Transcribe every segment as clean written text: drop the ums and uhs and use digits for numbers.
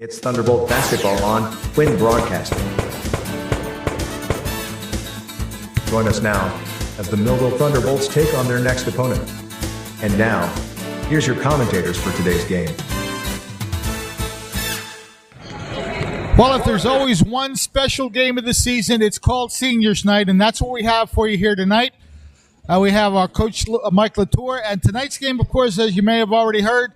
It's Thunderbolt basketball on Twin Broadcasting. Join us now as the Millville Thunderbolts take on their next opponent. And now, here's your commentators for today's game. Well, if there's always one special game of the season, it's called Seniors Night, and that's what we have for you here tonight. We have our coach, Mike Latour, and tonight's game, of course, as you may have already heard,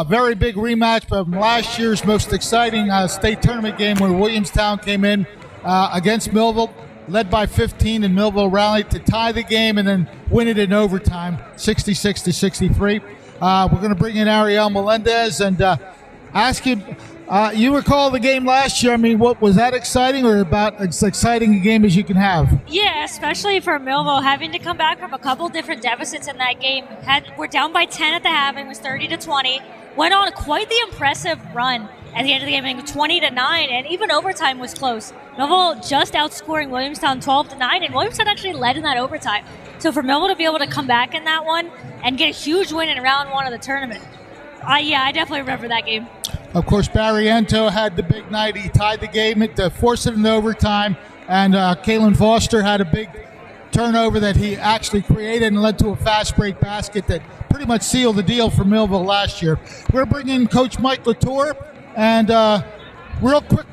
very big rematch from last year's most exciting state tournament game where Williamstown came in against Millville, led by 15, and Millville rallied to tie the game and then win it in overtime, 66-63. We're going to bring in Ariel Melendez and ask you, you recall the game last year. I mean, what was that exciting, or about as exciting a game as you can have? Yeah, especially for Millville, having to come back from a couple different deficits in that game. We're down by 10 at the half, it was 30-20. Went on quite the impressive run at the end of the game, 20-9, and even overtime was close. Millville just outscoring Williamstown 12-9, and Williamstown actually led in that overtime. So for Millville to be able to come back in that one and get a huge win in round one of the tournament, I definitely remember that game. Of course, Barriento had the big night. He tied the game to force it into overtime, and Kalen Foster had a big turnover that he actually created and led to a fast break basket that pretty much sealed the deal for Millville last year. We're bringing in Coach Mike Latour, and real quick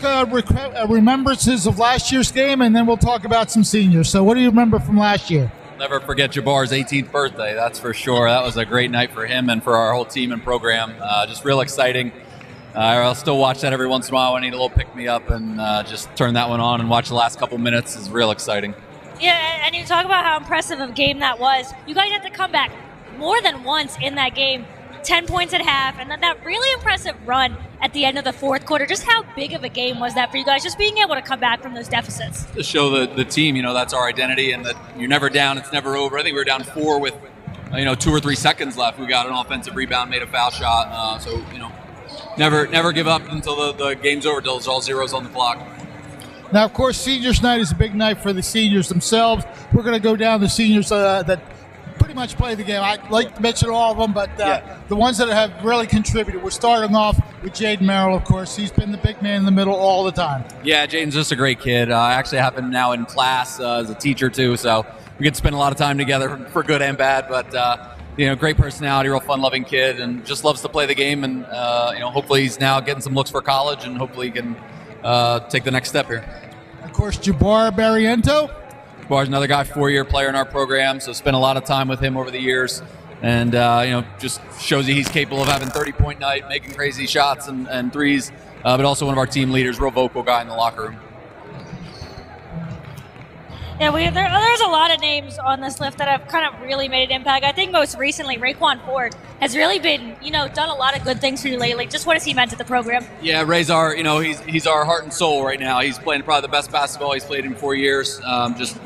remembrances of last year's game, and then we'll talk about some seniors. So what do you remember from last year? Never forget Jabbar's 18th birthday, that's for sure. That was a great night for him and for our whole team and program. Just real exciting. I'll still watch that every once in a while. I need a little pick-me-up, and just turn that one on and watch the last couple minutes is real exciting. Yeah, and you talk about how impressive of a game that was. You guys had to come back more than once in that game. 10 points at half, and then that really impressive run at the end of the fourth quarter. Just how big of a game was that for you guys, just being able to come back from those deficits? To show the team, that's our identity, and that you're never down, it's never over. I think we were down 4 with 2 or 3 seconds left. We got an offensive rebound, made a foul shot, so never give up until the game's over, until it's all zeros on the clock. Now, of course, Seniors Night is a big night for the seniors themselves. We're going to go down the seniors that pretty much play the game. I'd like to mention all of them, but the ones that have really contributed. We're starting off with Jaden Merrill, of course. He's been the big man in the middle all the time. Yeah, Jaden's just a great kid. I actually have him now in class as a teacher, too, so we get to spend a lot of time together for good and bad, but great personality, real fun-loving kid, and just loves to play the game, and hopefully he's now getting some looks for college, and hopefully he can take the next step here. Of course, Jabbar Barriento. Jabbar's another guy, 4-year player in our program, so spent a lot of time with him over the years, and just shows you he's capable of having 30-point night, making crazy shots and threes, but also one of our team leaders, real vocal guy in the locker room. Yeah, there's a lot of names on this list that have kind of really made an impact. I think most recently, Raekwon Ford has really been, done a lot of good things for you lately. Just what has he meant to the program? Yeah, Ray's he's our heart and soul right now. He's playing probably the best basketball he's played in 4 years. Just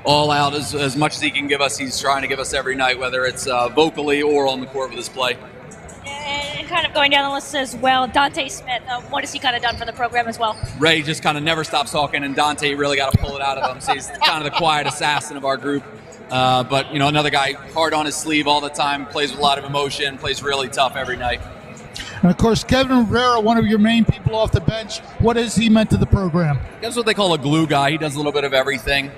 all out as much as he can give us. He's trying to give us every night, whether it's vocally or on the court with his play. And kind of going down the list as well, Dante Smith, what has he kind of done for the program as well? Ray just kind of never stops talking, and Dante really got to pull it out of him. So he's kind of the quiet assassin of our group. But, another guy hard on his sleeve all the time, plays with a lot of emotion, plays really tough every night. And, of course, Kevin Rivera, one of your main people off the bench. What has he meant to the program? That's what they call a glue guy. He does a little bit of everything.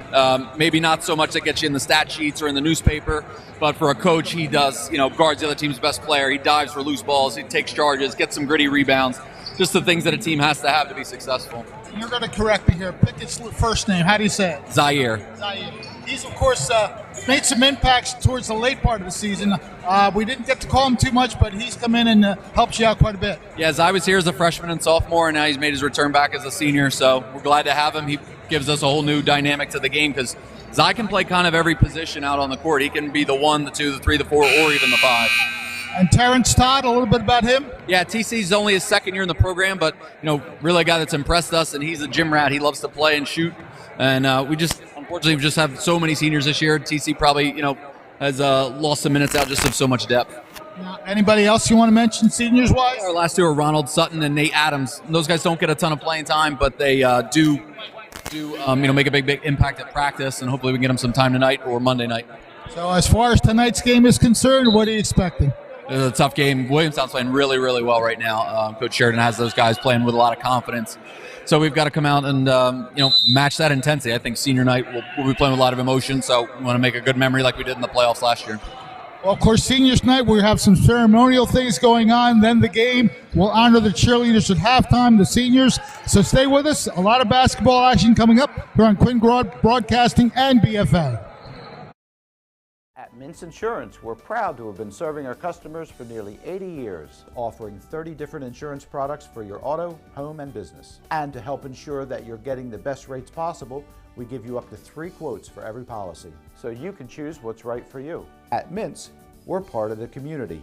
Maybe not so much that gets you in the stat sheets or in the newspaper, but for a coach, he does, guards the other team's best player. He dives for loose balls. He takes charges, gets some gritty rebounds. Just the things that a team has to have to be successful. You're going to correct me here. Pickett's first name. How do you say it? Zaire. He's, of course, made some impacts towards the late part of the season. We didn't get to call him too much, but he's come in and helps you out quite a bit. Yeah, Zai was here as a freshman and sophomore, and now he's made his return back as a senior, so we're glad to have him. He gives us a whole new dynamic to the game because Zai can play kind of every position out on the court. He can be the 1, the 2, the 3, the 4, or even the 5. And Terrence Todd, a little bit about him? Yeah, TC's only his second year in the program, but, really a guy that's impressed us, and he's a gym rat. He loves to play and shoot, and unfortunately, we just have so many seniors this year. TC probably, has lost some minutes out just of so much depth. Anybody else you want to mention seniors-wise? Our last two are Ronald Sutton and Nate Adams. Those guys don't get a ton of playing time, but they do make a big impact at practice, and hopefully we can get them some time tonight or Monday night. So as far as tonight's game is concerned, what are you expecting? a tough game. Williamstown's playing really, really well right now. Coach Sheridan has those guys playing with a lot of confidence. So we've got to come out and match that intensity. I think senior night we'll be playing with a lot of emotion, so we want to make a good memory like we did in the playoffs last year. Well, of course, seniors night, we have some ceremonial things going on. Then the game, we'll honor the cheerleaders at halftime, the seniors. So stay with us. A lot of basketball action coming up here on Quinn Broadcasting and BFA. At Mintz Insurance, we're proud to have been serving our customers for nearly 80 years, offering 30 different insurance products for your auto, home, and business. And to help ensure that you're getting the best rates possible, we give you up to 3 quotes for every policy, so you can choose what's right for you. At Mintz, we're part of the community,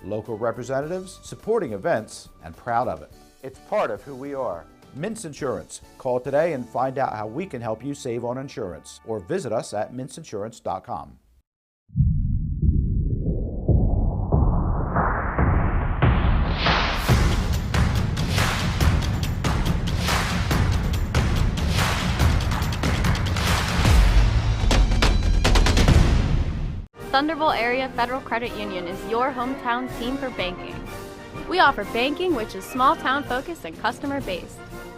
local representatives, supporting events, and proud of it. It's part of who we are. Mintz Insurance. Call today and find out how we can help you save on insurance, or visit us at mintzinsurance.com. Thunderbolt Area Federal Credit Union is your hometown team for banking. We offer banking which is small town focused and customer based.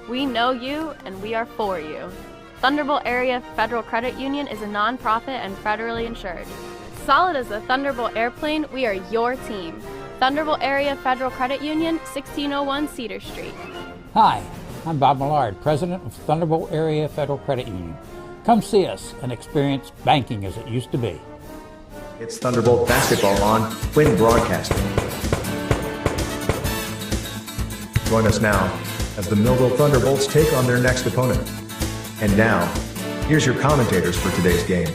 We know you and we are for you. Thunderbolt Area Federal Credit Union is a nonprofit and federally insured. Solid as a Thunderbolt airplane, we are your team. Thunderbolt Area Federal Credit Union, 1601 Cedar Street. Hi, I'm Bob Millard, President of Thunderbolt Area Federal Credit Union. Come see us and experience banking as it used to be. It's Thunderbolt basketball on Quinn Broadcasting. Join us now as the Millville Thunderbolts take on their next opponent. And now, here's your commentators for today's game.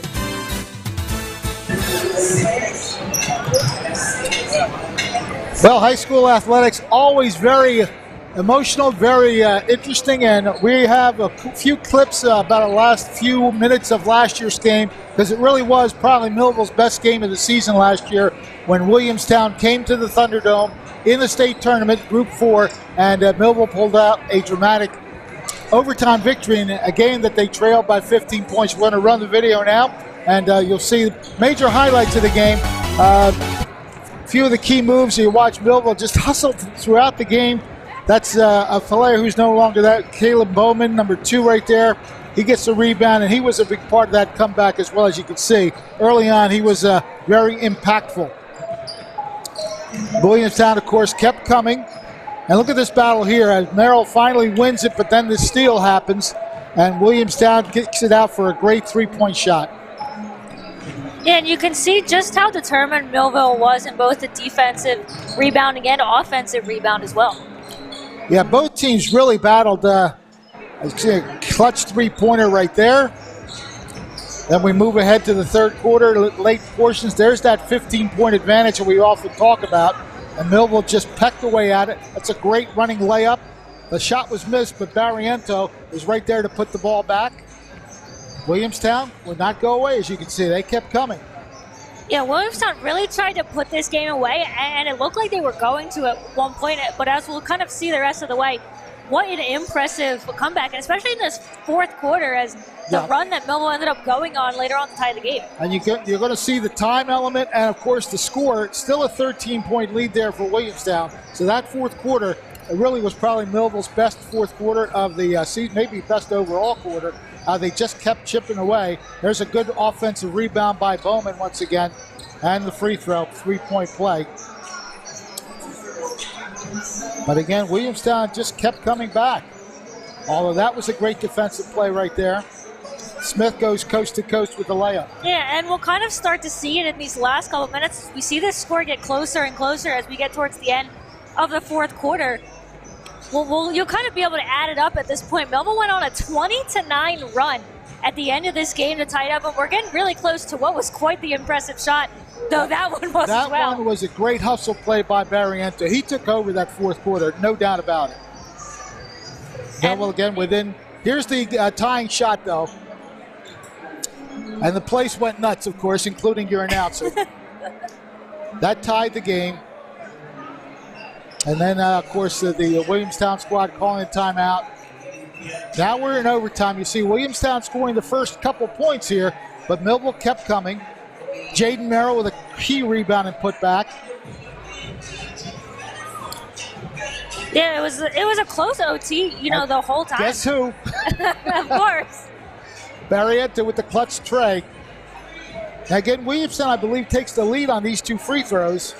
Well, high school athletics always very emotional, very interesting, and we have a few clips about the last few minutes of last year's game, because it really was probably Millville's best game of the season last year when Williamstown came to the Thunderdome in the state tournament, Group 4, and Millville pulled out a dramatic overtime victory in a game that they trailed by 15 points. We're going to run the video now, and you'll see major highlights of the game. A few of the key moves. You watch Millville just hustle throughout the game. That's a player who's no longer that. Caleb Bowman, number 2 right there. He gets the rebound, and he was a big part of that comeback as well, as you can see. Early on, he was very impactful. Williamstown, of course, kept coming. And look at this battle here as Merrill finally wins it, but then the steal happens, and Williamstown kicks it out for a great 3-point shot. Yeah, and you can see just how determined Millville was in both the defensive rebounding and offensive rebound as well. Yeah, both teams really battled. I see a clutch 3-pointer right there. Then we move ahead to the third quarter, late portions. There's that 15-point advantage that we often talk about. And Millville just pecked away at it. That's a great running layup. The shot was missed, but Barriento was right there to put the ball back. Williamstown would not go away, as you can see. They kept coming. Yeah, Williamstown really tried to put this game away, and it looked like they were going to at one point, but as we'll kind of see the rest of the way, what an impressive comeback, and especially in this fourth quarter as the run that Millville ended up going on later on to tie the game. And you're going to see the time element and, of course, the score. Still a 13-point lead there for Williamstown. So that fourth quarter, it really was probably Millville's best fourth quarter of the season, maybe best overall quarter. They just kept chipping away. There's a good offensive rebound by Bowman once again, and the free throw, 3-point play. But again, Williamstown just kept coming back. Although that was a great defensive play right there. Smith goes coast to coast with the layup. Yeah, and we'll kind of start to see it in these last couple of minutes. We see this score get closer and closer as we get towards the end of the fourth quarter. Well, you'll kind of be able to add it up at this point. Millville went on a 20-9 run at the end of this game to tie it up, and we're getting really close to what was quite the impressive shot, though that one was as well. That one was a great hustle play by Barriento. He took over that fourth quarter, no doubt about it. Millville again within. Here's the tying shot, though. And the place went nuts, of course, including your announcer. That tied the game. And then, of course, the Williamstown squad calling a timeout. Now we're in overtime. You see Williamstown scoring the first couple points here, but Millville kept coming. Jaden Merrill with a key rebound and put back. Yeah, it was a close OT, the whole time. Guess who? Of course. Barrientos with the clutch tray. Again, Williamstown, I believe, takes the lead on these 2 free throws.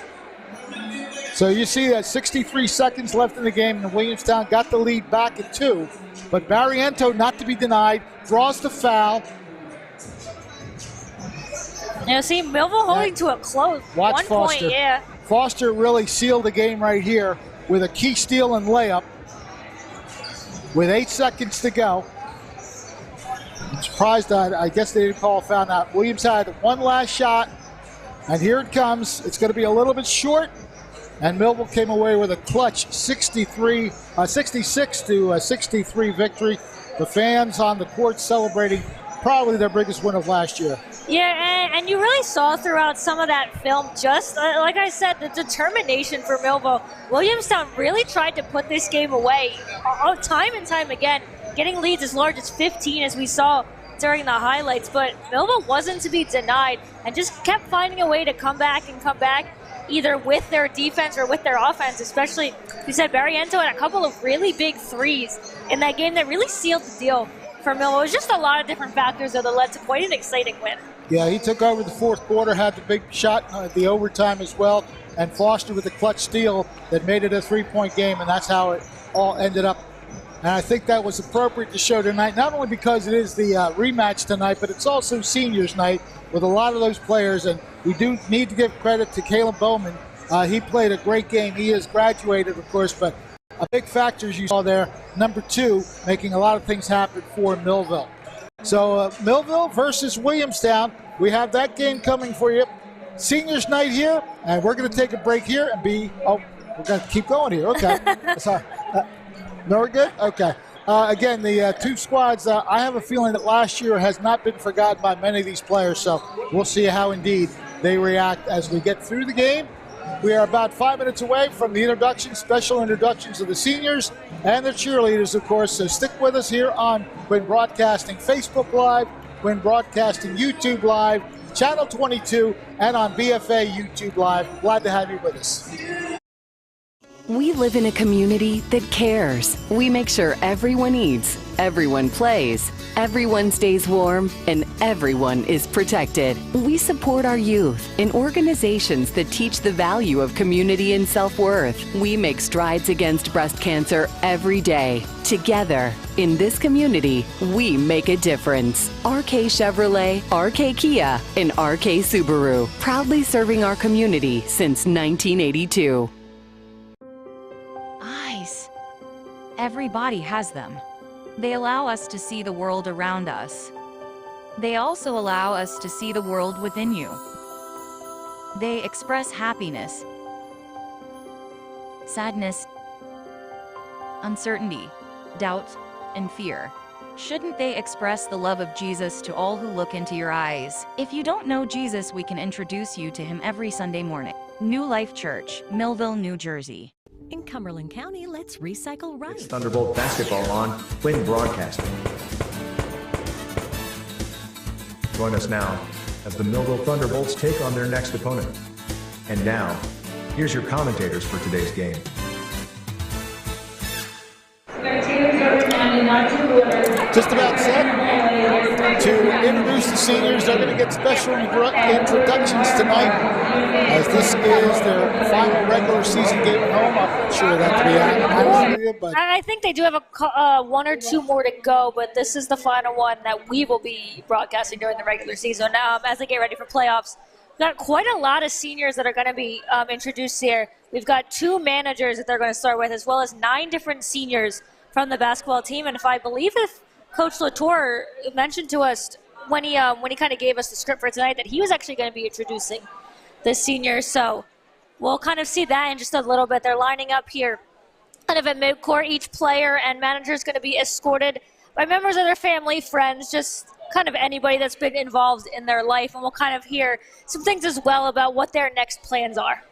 So you see that 63 seconds left in the game, and Williamstown got the lead back at 2. But Barrientos, not to be denied, draws the foul. See, Millville holding to a close. Watch 1 Foster. point, yeah. Foster really sealed the game right here with a key steal and layup with 8 seconds to go. I'm surprised I guess they didn't call a foul now. Williams had one last shot, and here it comes. It's going to be a little bit short, and Millville came away with a clutch 66 to 63 victory. The fans on the court celebrating probably their biggest win of last year. Yeah, and you really saw throughout some of that film, just like I said, the determination for Millville. Williamstown really tried to put this game away time and time again, getting leads as large as 15 as we saw during the highlights. But Millville wasn't to be denied and just kept finding a way to come back, either with their defense or with their offense, especially, you said, Barrientos had a couple of really big threes in that game that really sealed the deal for Millville. It was just a lot of different factors that led to quite an exciting win. Yeah, he took over the fourth quarter, had the big shot at the overtime as well, and Foster with the clutch steal that made it a 3-point game, and that's how it all ended up. And I think that was appropriate to show tonight, not only because it is the rematch tonight, but it's also seniors night with a lot of those players, and we do need to give credit to Caleb Bowman. He played a great game. He has graduated, of course, but a big factor, as you saw there, number 2, making a lot of things happen for Millville. So Millville versus Williamstown, we have that game coming for you. Seniors night here, and we're going to take a break here and we're going to keep going here. Okay. Sorry. No, we're good? Okay. Again, the 2 squads, I have a feeling that last year has not been forgotten by many of these players, so we'll see how indeed they react as we get through the game. We are about 5 minutes away from the special introductions of the seniors and the cheerleaders, of course. So stick with us here on Quinn Broadcasting Facebook Live, Quinn Broadcasting YouTube Live, Channel 22, and on BFA YouTube Live. Glad to have you with us. We live in a community that cares. We make sure everyone eats, everyone plays, everyone stays warm, and everyone is protected. We support our youth in organizations that teach the value of community and self-worth. We make strides against breast cancer every day. Together, in this community, we make a difference. RK Chevrolet, RK Kia, and RK Subaru, proudly serving our community since 1982. Eyes. Everybody has them. They allow us to see the world around us. They also allow us to see the world within you. They express happiness, sadness, uncertainty, doubt, and fear. Shouldn't they express the love of Jesus to all who look into your eyes? If you don't know Jesus, we can introduce you to him every Sunday morning. New Life Church, Millville, New Jersey. In Cumberland County, let's recycle right. It's Thunderbolt basketball on Quinn Broadcasting. Join us now as the Millville Thunderbolts take on their next opponent. And now, here's your commentators for today's game. Just about set to introduce the seniors. They're going to get special introductions tonight, as this is their final regular season game at home. I'm not sure that to be accurate, but I think they do have one or two more to go, but this is the final one that we will be broadcasting during the regular season. As they get ready for playoffs, we've got quite a lot of seniors that are going to be introduced here. We've got 2 managers that they're going to start with, as well as 9 different seniors from the basketball team. And if Coach Latour mentioned to us when he kind of gave us the script for tonight that he was actually going to be introducing the seniors. So we'll kind of see that in just a little bit. They're lining up here kind of at midcourt. Each player and manager is going to be escorted by members of their family, friends, just kind of anybody that's been involved in their life. And we'll kind of hear some things as well about what their next plans are.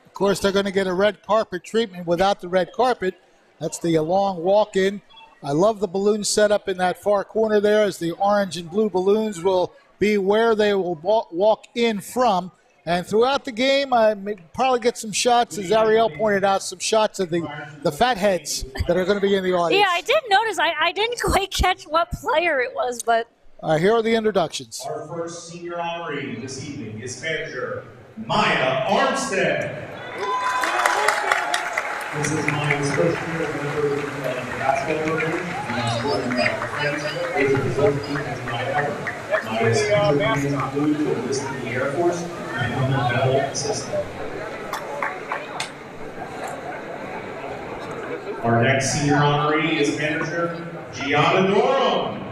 Of course, they're going to get a red carpet treatment without the red carpet. That's the long walk-in. I love the balloon setup in that far corner there, as the orange and blue balloons will be where they will walk in from. And throughout the game, probably get some shots, as Ariel pointed out, some shots of the fatheads that are going to be in the audience. Yeah, I did notice. I didn't quite catch what player it was, but... All right, here are the introductions. Our first senior honoree this evening is manager Maya Armstead. This is Maya's first year member of the basketball program. Is a result team as Maya Hubbard. Maya's future plans include to enlist in the Air Force and become a medical assistant. Our next senior honoree is manager Gianna Dorum.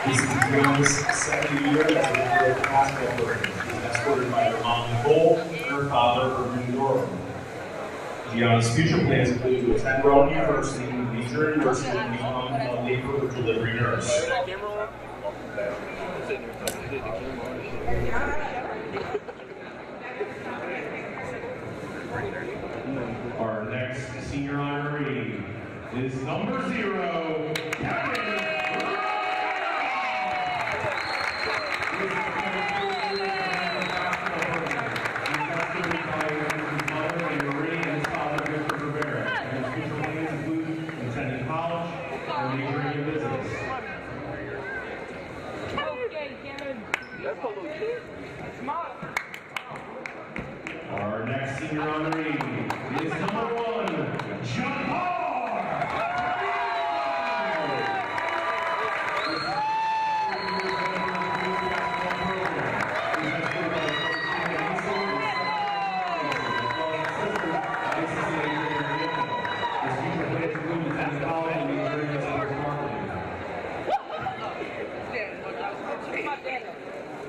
This is Gianna's second year as a member of the basketball program. She's escorted by her mom, Nicole, and her father, Irvin Dorum. Gianna's future plans include to attend Rome University, major university, and become a labor delivery nurse. Our next senior honoree is number 0, Captain. Our next senior honoree is number 1, John Moore.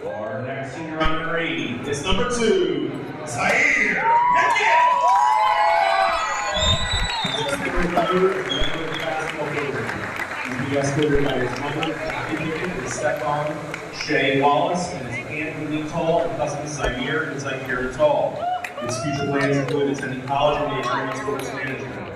Our next senior honoree is number 2, Zaire. He escorted by his mother, and Stefan Shea Wallace, and his aunt Minnie Tall, and cousin Zaire and Zaire Tall. His future plans include attending college and majoring in sports management.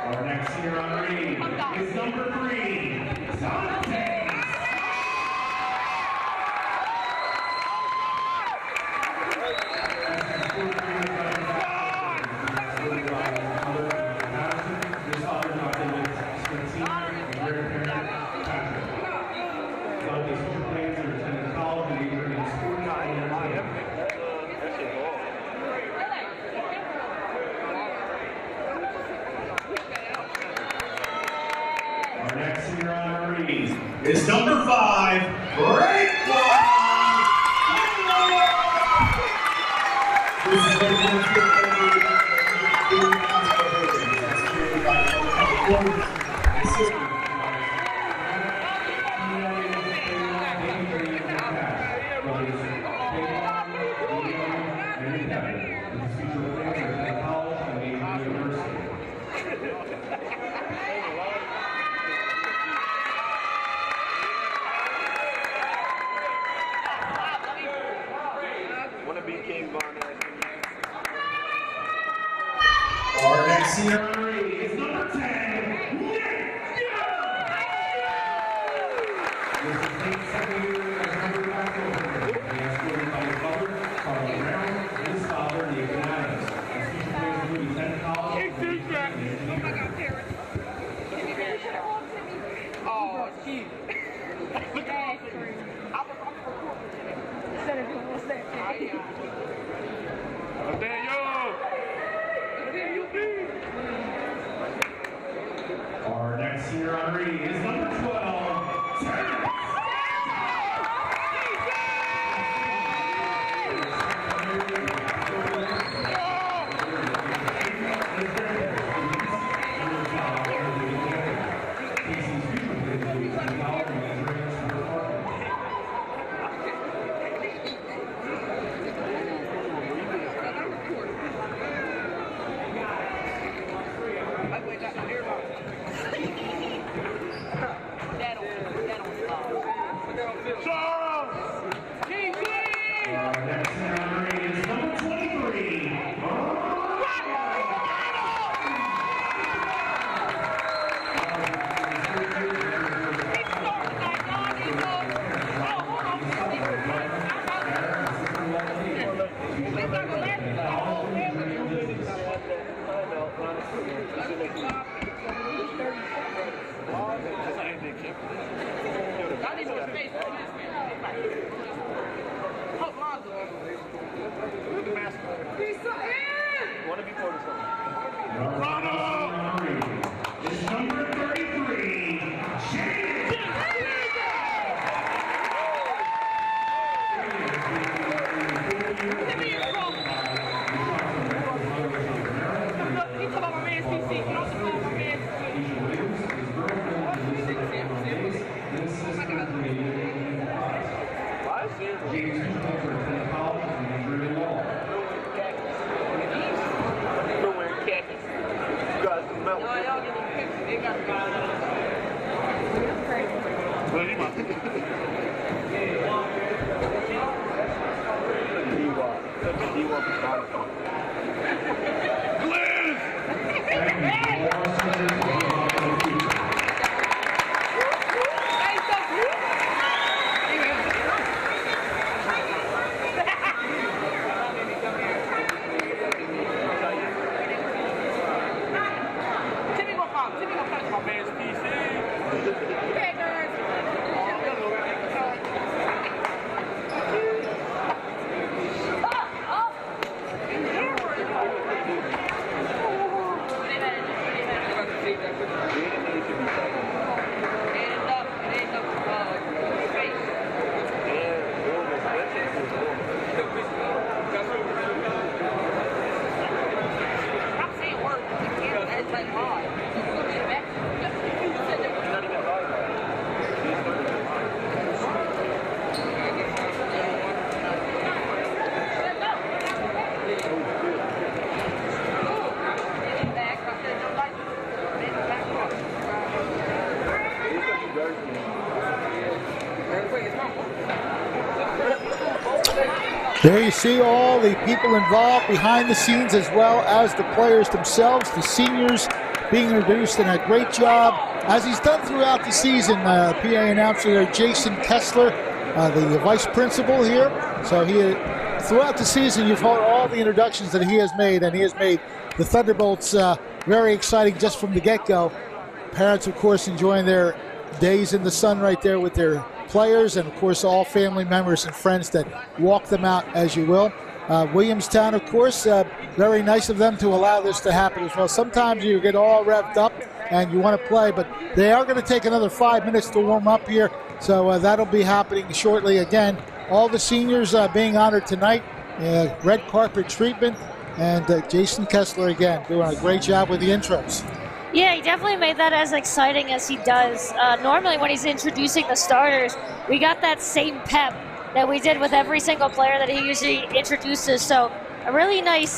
Our next senior honoree is number 3, Dante. Our next senior honoree is number 5, Great Our next senior honoree is number 10, Nick. This is Nick's second year as a member of the basketball program. He has escorted by his mother, Carla Brown, and his father, Nathan Adams. His future plans include attending college and engineering. Oh, shit. Our next senior honoree is number 12, Terrence. There you see all the people involved behind the scenes as well as the players themselves, the seniors being introduced, and a great job, as he's done throughout the season. PA announcer there, Jason Kessler, the vice principal here. So throughout the season, you've heard all the introductions that he has made, and he has made the Thunderbolts very exciting just from the get-go. Parents, of course, enjoying their days in the sun right there with their players, and of course all family members and friends that walk them out, as you will. Williamstown, of course, very nice of them to allow this to happen as well. Sometimes you get all revved up and you want to play, but they are going to take another 5 minutes to warm up here, so that'll be happening shortly. Again, all the seniors being honored tonight, red carpet treatment, and Jason Kessler again doing a great job with the intros. Yeah, he definitely made that as exciting as he does. Normally when he's introducing the starters, we got that same pep that we did with every single player that he usually introduces. So a really nice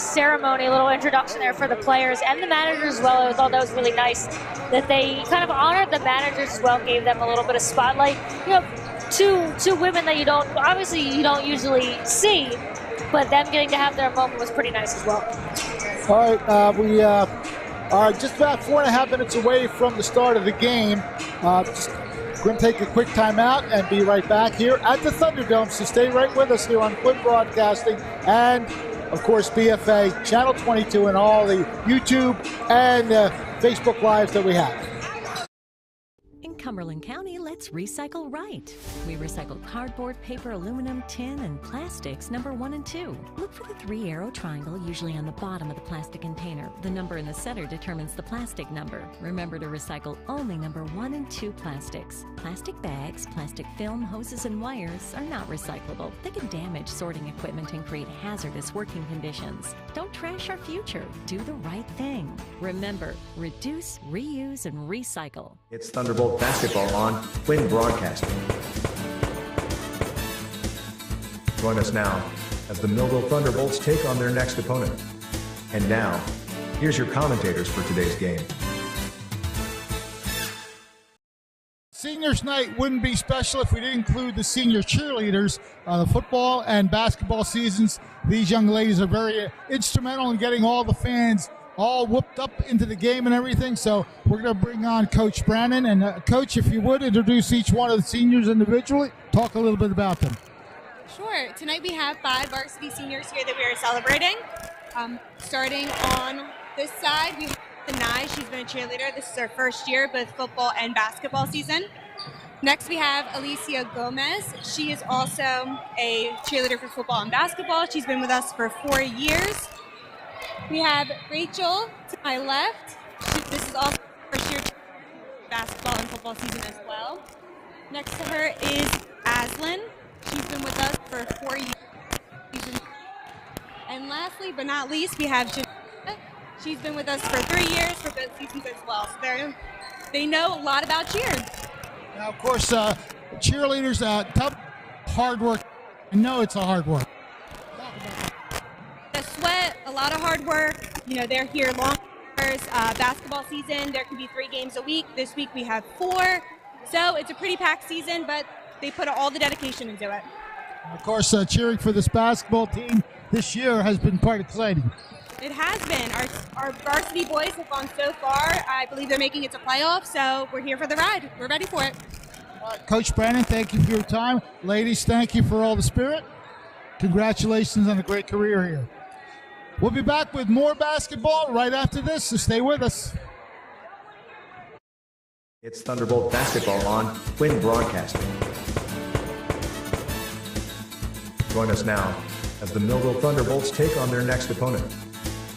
ceremony, a little introduction there for the players and the managers as well. I thought that was really nice that they kind of honored the managers as well, gave them a little bit of spotlight. You know, two women that you don't usually see, but them getting to have their moment was pretty nice as well. All right, we are just about 4.5 minutes away from the start of the game. We're going to take a quick timeout and be right back here at the Thunderdome. So stay right with us here on Quinn Broadcasting and, of course, BFA, Channel 22, and all the YouTube and Facebook Lives that we have. In Cumberland County, let's recycle right. We recycle cardboard, paper, aluminum, tin, and plastics number 1 and 2. Look for the 3-arrow triangle usually on the bottom of the plastic container. The number in the center determines the plastic number. Remember to recycle only number 1 and 2 plastics. Plastic bags, plastic film, hoses, and wires are not recyclable. They can damage sorting equipment and create hazardous working conditions. Don't trash our future. Do the right thing. Remember, reduce, reuse, and recycle. It's Thunderbolt basketball on Quinn Broadcasting. Join us now as the Millville Thunderbolts take on their next opponent. And now, here's your commentators for today's game. Seniors Night wouldn't be special if we didn't include the senior cheerleaders on the football and basketball seasons. These young ladies are very instrumental in getting all the fans all whooped up into the game and everything. So we're going to bring on Coach Brannon. And Coach, if you would, introduce each one of the seniors individually. Talk a little bit about them. Sure. Tonight we have 5 varsity seniors here that we are celebrating. Starting on this side, we have Denai. She's been a cheerleader. This is her first year, both football and basketball season. Next, we have Alicia Gomez. She is also a cheerleader for football and basketball. She's been with us for 4 years. We have Rachel to my left. This is also her first year basketball and football season as well. Next to her is Aslyn. She's been with us for 4 years. And lastly, but not least, we have Janessa. She's been with us for 3 years for both seasons as well. So they know a lot about cheer. Now, of course, cheerleaders, tough, hard work. I know it's a hard work. The sweat, a lot of hard work. You know, they're here long year's basketball season, there can be 3 games a week. This week we have 4. So it's a pretty packed season, but they put all the dedication into it. Of course, cheering for this basketball team this year has been quite exciting. It has been. Our varsity boys have gone so far. I believe they're making it to playoffs, so we're here for the ride. We're ready for it. Coach Brandon, thank you for your time. Ladies, thank you for all the spirit. Congratulations on a great career here. We'll be back with more basketball right after this, so stay with us. It's Thunderbolt basketball on Twin Broadcasting. Join us now as the Millville Thunderbolts take on their next opponent.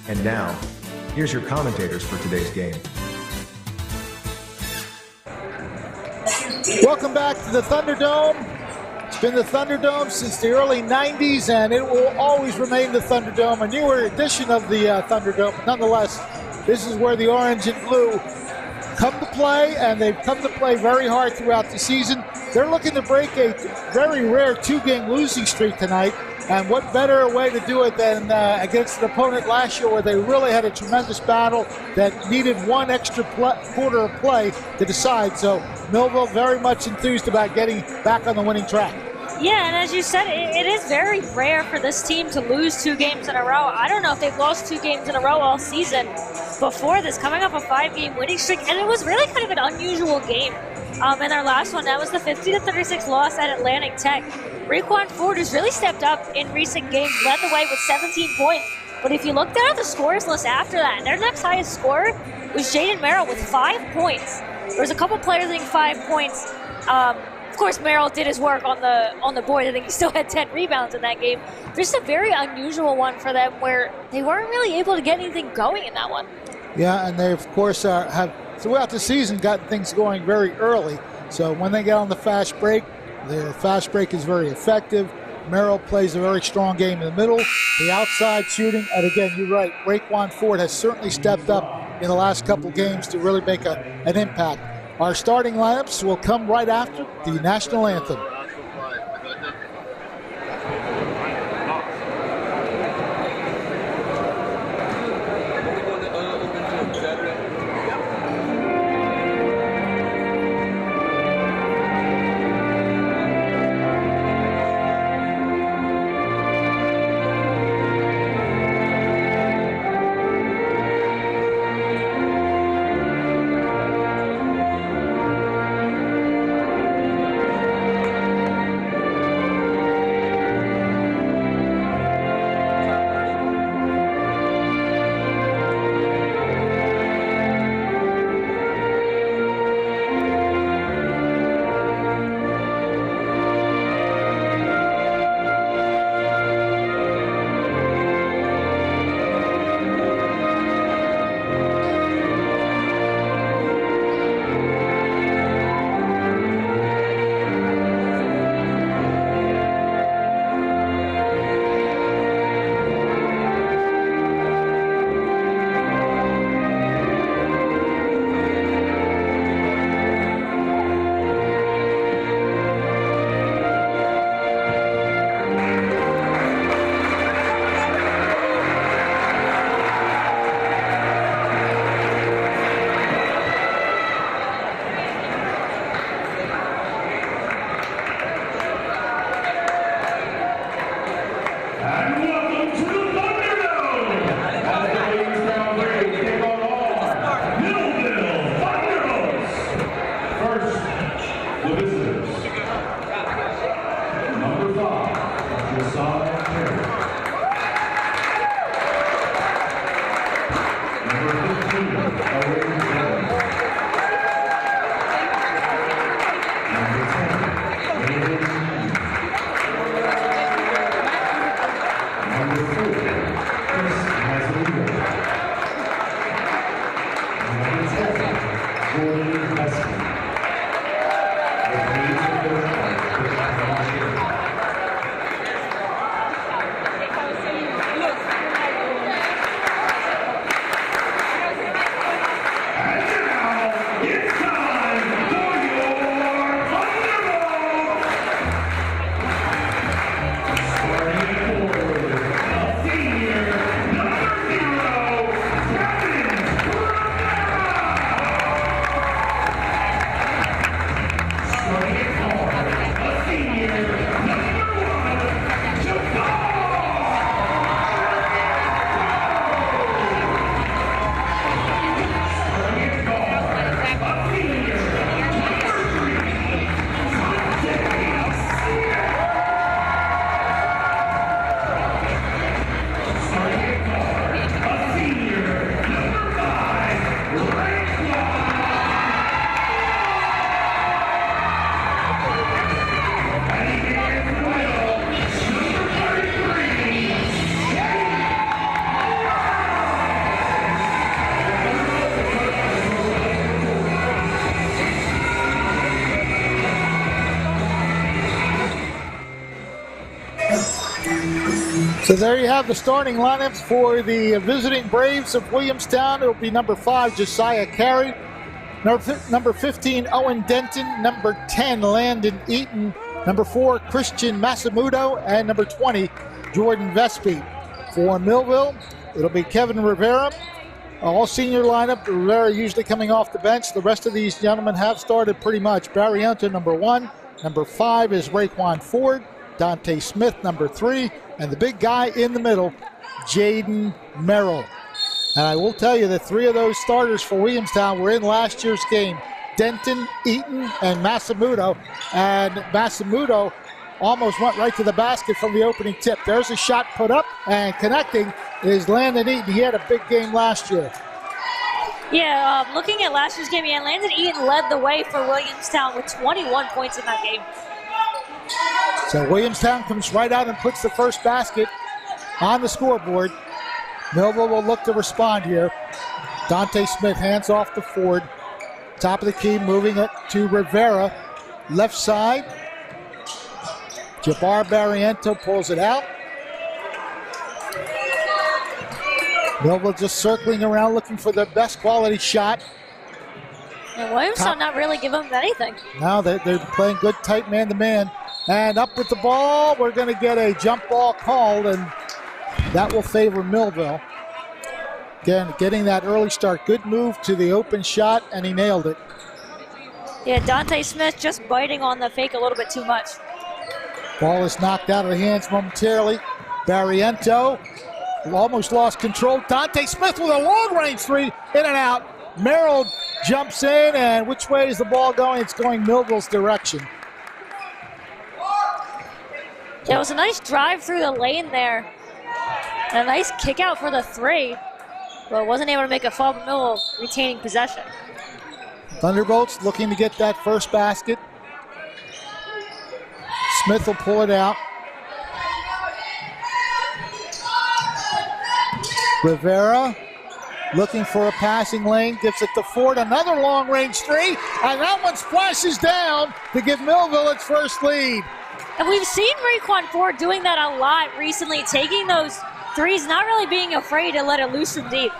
And now, here's your commentators for today's game. Welcome back to the Thunderdome. It's been the Thunderdome since the early 90s, and it will always remain the Thunderdome, a newer edition of the Thunderdome. But nonetheless, this is where the orange and blue come to play, and they've come to play very hard throughout the season. They're looking to break a very rare 2-game losing streak tonight, and what better way to do it than against an opponent last year where they really had a tremendous battle that needed one extra quarter of play to decide. So Millville very much enthused about getting back on the winning track. Yeah, and as you said, it is very rare for this team to lose 2 games in a row. I don't know if they've lost 2 games in a row all season before this, coming off a 5-game winning streak, and it was really kind of an unusual game. In their last one, that was the 50-36 loss at Atlantic Tech. Raekwon Ford, who's really stepped up in recent games, led the way with 17 points. But if you look down at the scores list after that, their next highest scorer was Jaden Merrill with 5 points. There was a couple players getting 5 points. Of course, Merrill did his work on the board. I think he still had 10 rebounds in that game. Just a very unusual one for them where they weren't really able to get anything going in that one. Yeah, and they, of course, have throughout the season gotten things going very early. So when they get on the fast break, the fast break is very effective. Merrill plays a very strong game in the middle. The outside shooting, and again, you're right, Raekwon Ford has certainly stepped up in the last couple games to really make an impact. Our starting lineups will come right after the national anthem. So there you have the starting lineups for the visiting Braves of Williamstown. It'll be number 5, Josiah Carey. Number 15, Owen Denton. Number 10, Landon Eaton. Number 4, Christian Masamudo. And number 20, Jordan Vespi. For Millville, it'll be Kevin Rivera. All senior lineup. Rivera usually coming off the bench. The rest of these gentlemen have started pretty much. Barrientos, number 1. Number 5 is Raekwon Ford. Dante Smith, number 3. And the big guy in the middle, Jaden Merrill. And I will tell you that 3 of those starters for Williamstown were in last year's game. Denton, Eaton, and Masamudo. And Masamudo almost went right to the basket from the opening tip. There's a shot put up, and connecting is Landon Eaton. He had a big game last year. Yeah, looking at last year's game, Landon Eaton led the way for Williamstown with 21 points in that game. So Williamstown comes right out and puts the first basket on the scoreboard. Millville will look to respond here. Dante Smith hands off to Ford. Top of the key, moving it to Rivera. Left side. Jabbar Barrientos pulls it out. Millville just circling around looking for the best quality shot. And Williamstown not really giving them anything. Now they're playing good tight man-to-man. And up with the ball, we're going to get a jump ball called, and that will favor Millville. Again, getting that early start. Good move to the open shot, and he nailed it. Yeah, Dante Smith just biting on the fake a little bit too much. Ball is knocked out of the hands momentarily. Barrientos almost lost control. Dante Smith with a long-range 3, in and out. Merrill jumps in, and which way is the ball going? It's going Millville's direction. Yeah, it was a nice drive through the lane there. And a nice kick out for the 3, but wasn't able to make a foul, but Millville retaining possession. Thunderbolts looking to get that first basket. Smith will pull it out. Rivera looking for a passing lane, gives it to Ford. Another long-range 3, and that one splashes down to give Millville its first lead. And we've seen Raekwon Ford doing that a lot recently, taking those threes, not really being afraid to let it loose from deep.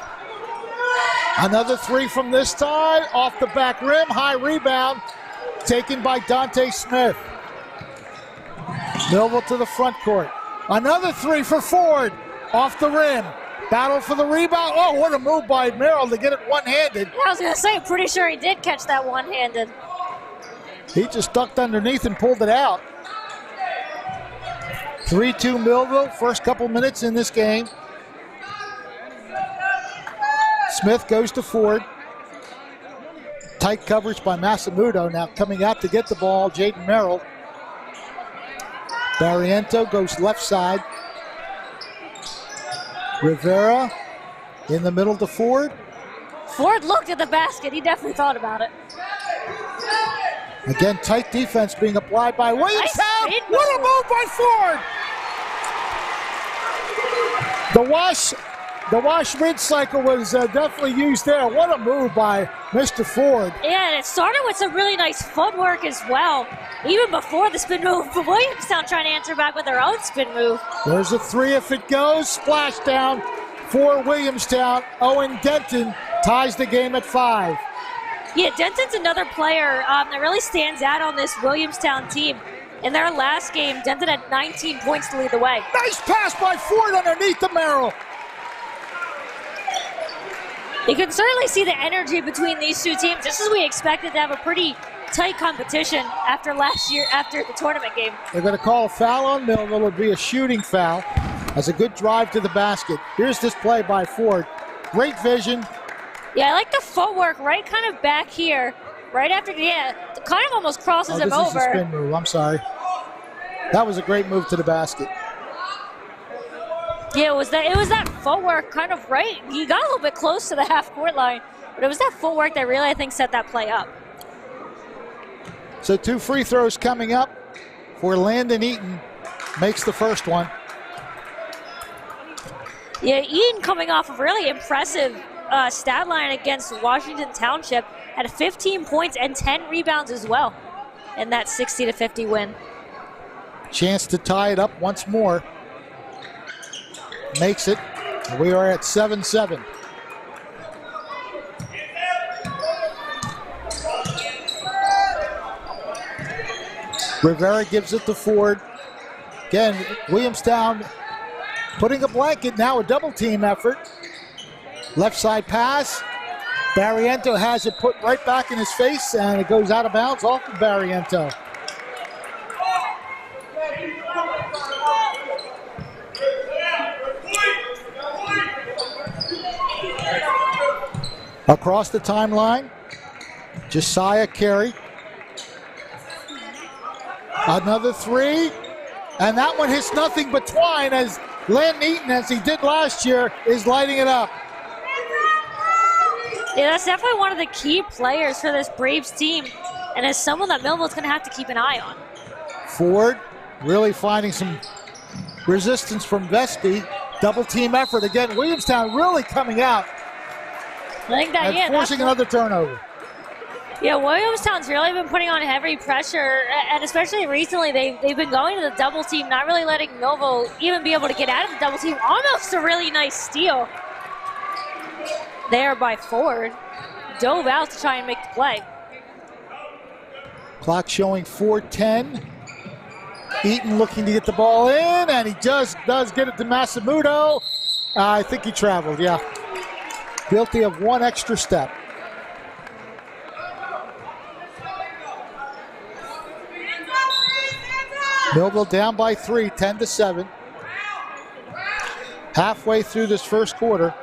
Another 3 from this side, off the back rim, high rebound, taken by Dante Smith. Millville to the front court. Another 3 for Ford, off the rim. Battle for the rebound. Oh, what a move by Merrill to get it one-handed. I was going to say, pretty sure he did catch that one-handed. He just ducked underneath and pulled it out. 3-2 Millville, first couple minutes in this game. Smith goes to Ford. Tight coverage by Masamudo. Now coming out to get the ball, Jaden Merrill. Barrientos goes left side. Rivera in the middle to Ford. Ford looked at the basket. He definitely thought about it. Again, tight defense being applied by Williamstown. Nice, what a move by Ford! The wash rinse cycle was definitely used there. What a move by Mr. Ford. Yeah, and it started with some really nice footwork as well. Even before the spin move, but Williamstown trying to answer back with their own spin move. There's a 3 if it goes. Splash down for Williamstown. Owen Denton ties the game at 5. Yeah, Denton's another player that really stands out on this Williamstown team. In their last game, Denton had 19 points to lead the way. Nice pass by Ford underneath the Merrill. You can certainly see the energy between these two teams, just as we expected to have a pretty tight competition after last year, after the tournament game. They're going to call a foul on Millville. It'll be a shooting foul. That's a good drive to the basket. Here's this play by Ford. Great vision. Yeah, I like the footwork right kind of back here. Right after, yeah, kind of almost crosses him over. This is a spin move, I'm sorry. That was a great move to the basket. Yeah, it was that footwork kind of right. He got a little bit close to the half-court line, but it was that footwork that really, I think, set that play up. So 2 free throws coming up for Landon Eaton. Makes the first one. Yeah, Eaton coming off a really impressive stat line against Washington Township. Had 15 points and 10 rebounds as well in that 60-50 win. Chance to tie it up once more. makes it. We are at 7-7. Rivera gives it to Ford. Again, Williamstown putting a blanket, now a double team effort. Left side pass. Barriento has it put right back in his face, and it goes out of bounds off of Barriento. Across the timeline, Josiah Carey. Another three, and that one hits nothing but twine as Landon Eaton, as he did last year, is lighting it up. Yeah, that's definitely one of the key players for this Braves team, and as someone that Millville's going to have to keep an eye on. Ford really finding some resistance from Vespi. Double team effort again. Williamstown really coming out. I think that, and forcing another turnover. Yeah, Williamstown's really been putting on heavy pressure, and especially recently, they've been going to the double team, not really letting Millville even be able to get out of the double team. Almost a really nice steal there by Ford. Dove out to try and make the play. Clock showing 4:10. Eaton looking to get the ball in, and he just does get it to Masamuto. I think he traveled, yeah. Guilty of one extra step. Millville down by 3, 10-7. Halfway through this first quarter.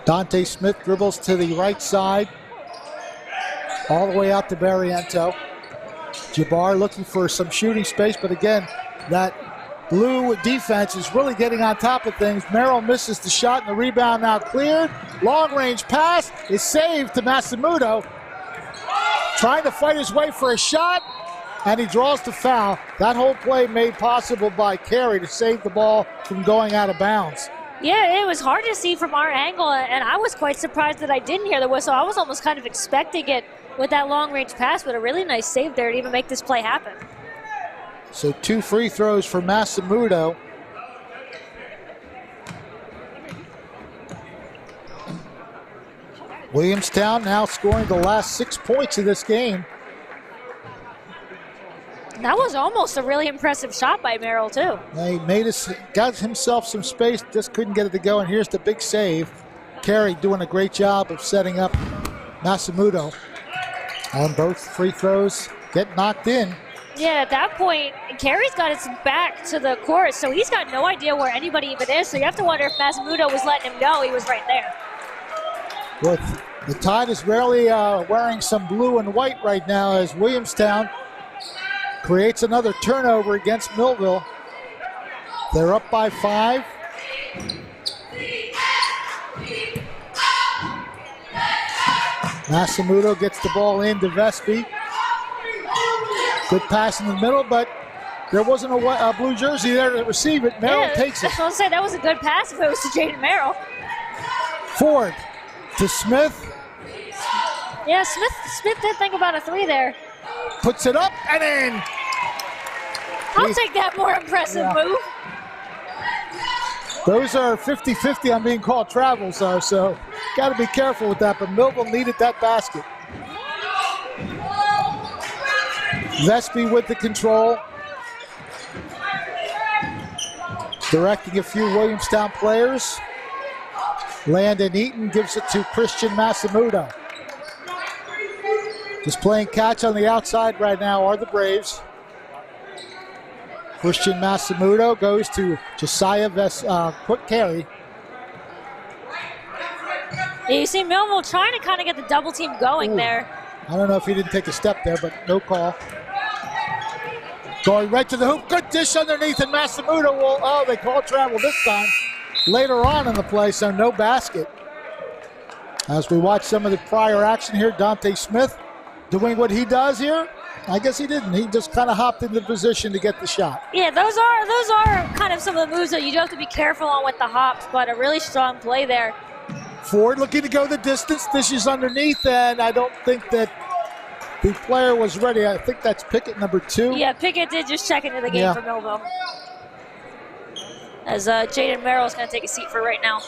Dante Smith dribbles to the right side. All the way out to Barriento. Jabbar looking for some shooting space, but again, that blue defense is really getting on top of things. Merrill misses the shot and the rebound now cleared. Long range pass is saved to Masamuto. Trying to fight his way for a shot, and he draws the foul. That whole play made possible by Carey to save the ball from going out of bounds. Yeah, it was hard to see from our angle, and I was quite surprised that I didn't hear the whistle. I was almost kind of expecting it with that long-range pass, but a really nice save there to even make this play happen. So 2 free throws for Masamuto. Williamstown now scoring the last 6 points of this game. That was almost a really impressive shot by Merrill, too. He got himself some space, just couldn't get it to go, and here's the big save. Carey doing a great job of setting up Masamuto. And both free throws get knocked in. Yeah, at that point, Carey's got his back to the court, so he's got no idea where anybody even is, so you have to wonder if Masamuto was letting him know he was right there. With the Tide is rarely wearing some blue and white right now as Williamstown creates another turnover against Millville. They're up by 5. Masamuto gets the ball into Vespi. Good pass in the middle, but there wasn't a blue jersey there to receive it. Merrill takes it. I was going to say that was a good pass if it was to Jaden Merrill. Ford to Smith. Yeah, Smith did think about a 3 there. Puts it up and in. I'll take that more impressive move. Those are 50-50 on being called travels, though, so got to be careful with that. But Millville needed that basket. Vespi with the control. Directing a few Williamstown players. Landon Eaton gives it to Christian Masamuto. Just playing catch on the outside right now are the Braves. Christian Masamuto goes to Josiah quick carry. Yeah, you see Millville trying to kind of get the double team going there. I don't know if he didn't take a step there, but no call. Going right to the hoop. Good dish underneath, and Masamuto will, they call travel this time. Later on in the play, so no basket. As we watch some of the prior action here, Dante Smith doing what he does here. I guess he didn't. He just kind of hopped into position to get the shot. Yeah, those are kind of some of the moves that you do have to be careful on with the hops, but a really strong play there. Ford looking to go the distance. Dishes underneath, and I don't think that The player was ready. I think that's Pickett, number 2. Yeah, Pickett did just check into the game for Millville. As Jaden Merrill's going to take a seat for right now.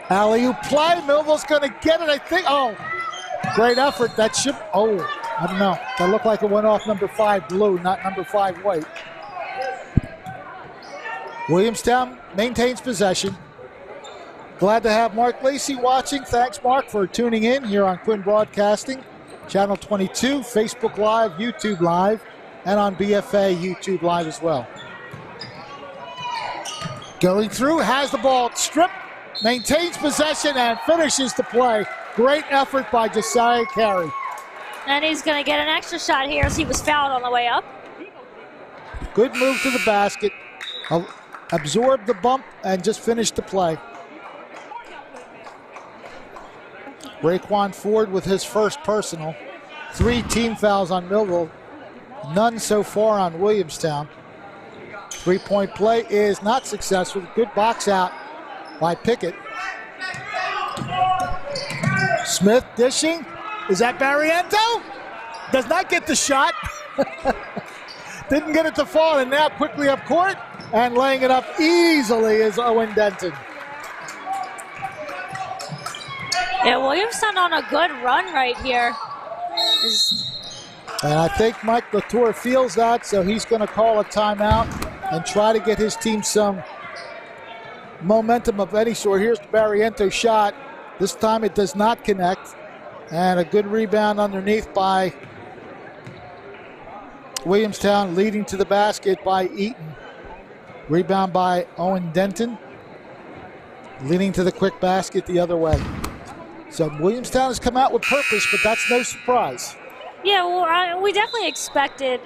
Alley-oop play. Millville's going to get it, I think. Oh, great effort. That should, I don't know. That looked like it went off number 5 blue, not number 5 white. Williamstown maintains possession. Glad to have Mark Lacey watching. Thanks, Mark, for tuning in here on Quinn Broadcasting, Channel 22, Facebook Live, YouTube Live, and on BFA YouTube Live as well. Going through, has the ball stripped, maintains possession, and finishes the play. Great effort by Josiah Carey. And he's going to get an extra shot here as he was fouled on the way up. Good move to the basket. Absorbed the bump and just finished the play. Raekwon Ford with his first personal. 3 team fouls on Millville. None so far on Williamstown. 3-point play is not successful. Good box out by Pickett. Smith dishing. Is that Barriento? Does not get the shot. Didn't get it to fall, and now quickly up court and laying it up easily is Owen Denton. Yeah, Williamstown on a good run right here. And I think Mike Latour feels that, so he's going to call a timeout and try to get his team some momentum of any sort. Here's the Barriento shot. This time it does not connect. And a good rebound underneath by Williamstown, leading to the basket by Eaton. Rebound by Owen Denton, leading to the quick basket the other way. So Williamstown has come out with purpose, but that's no surprise. Yeah, well, we definitely expected,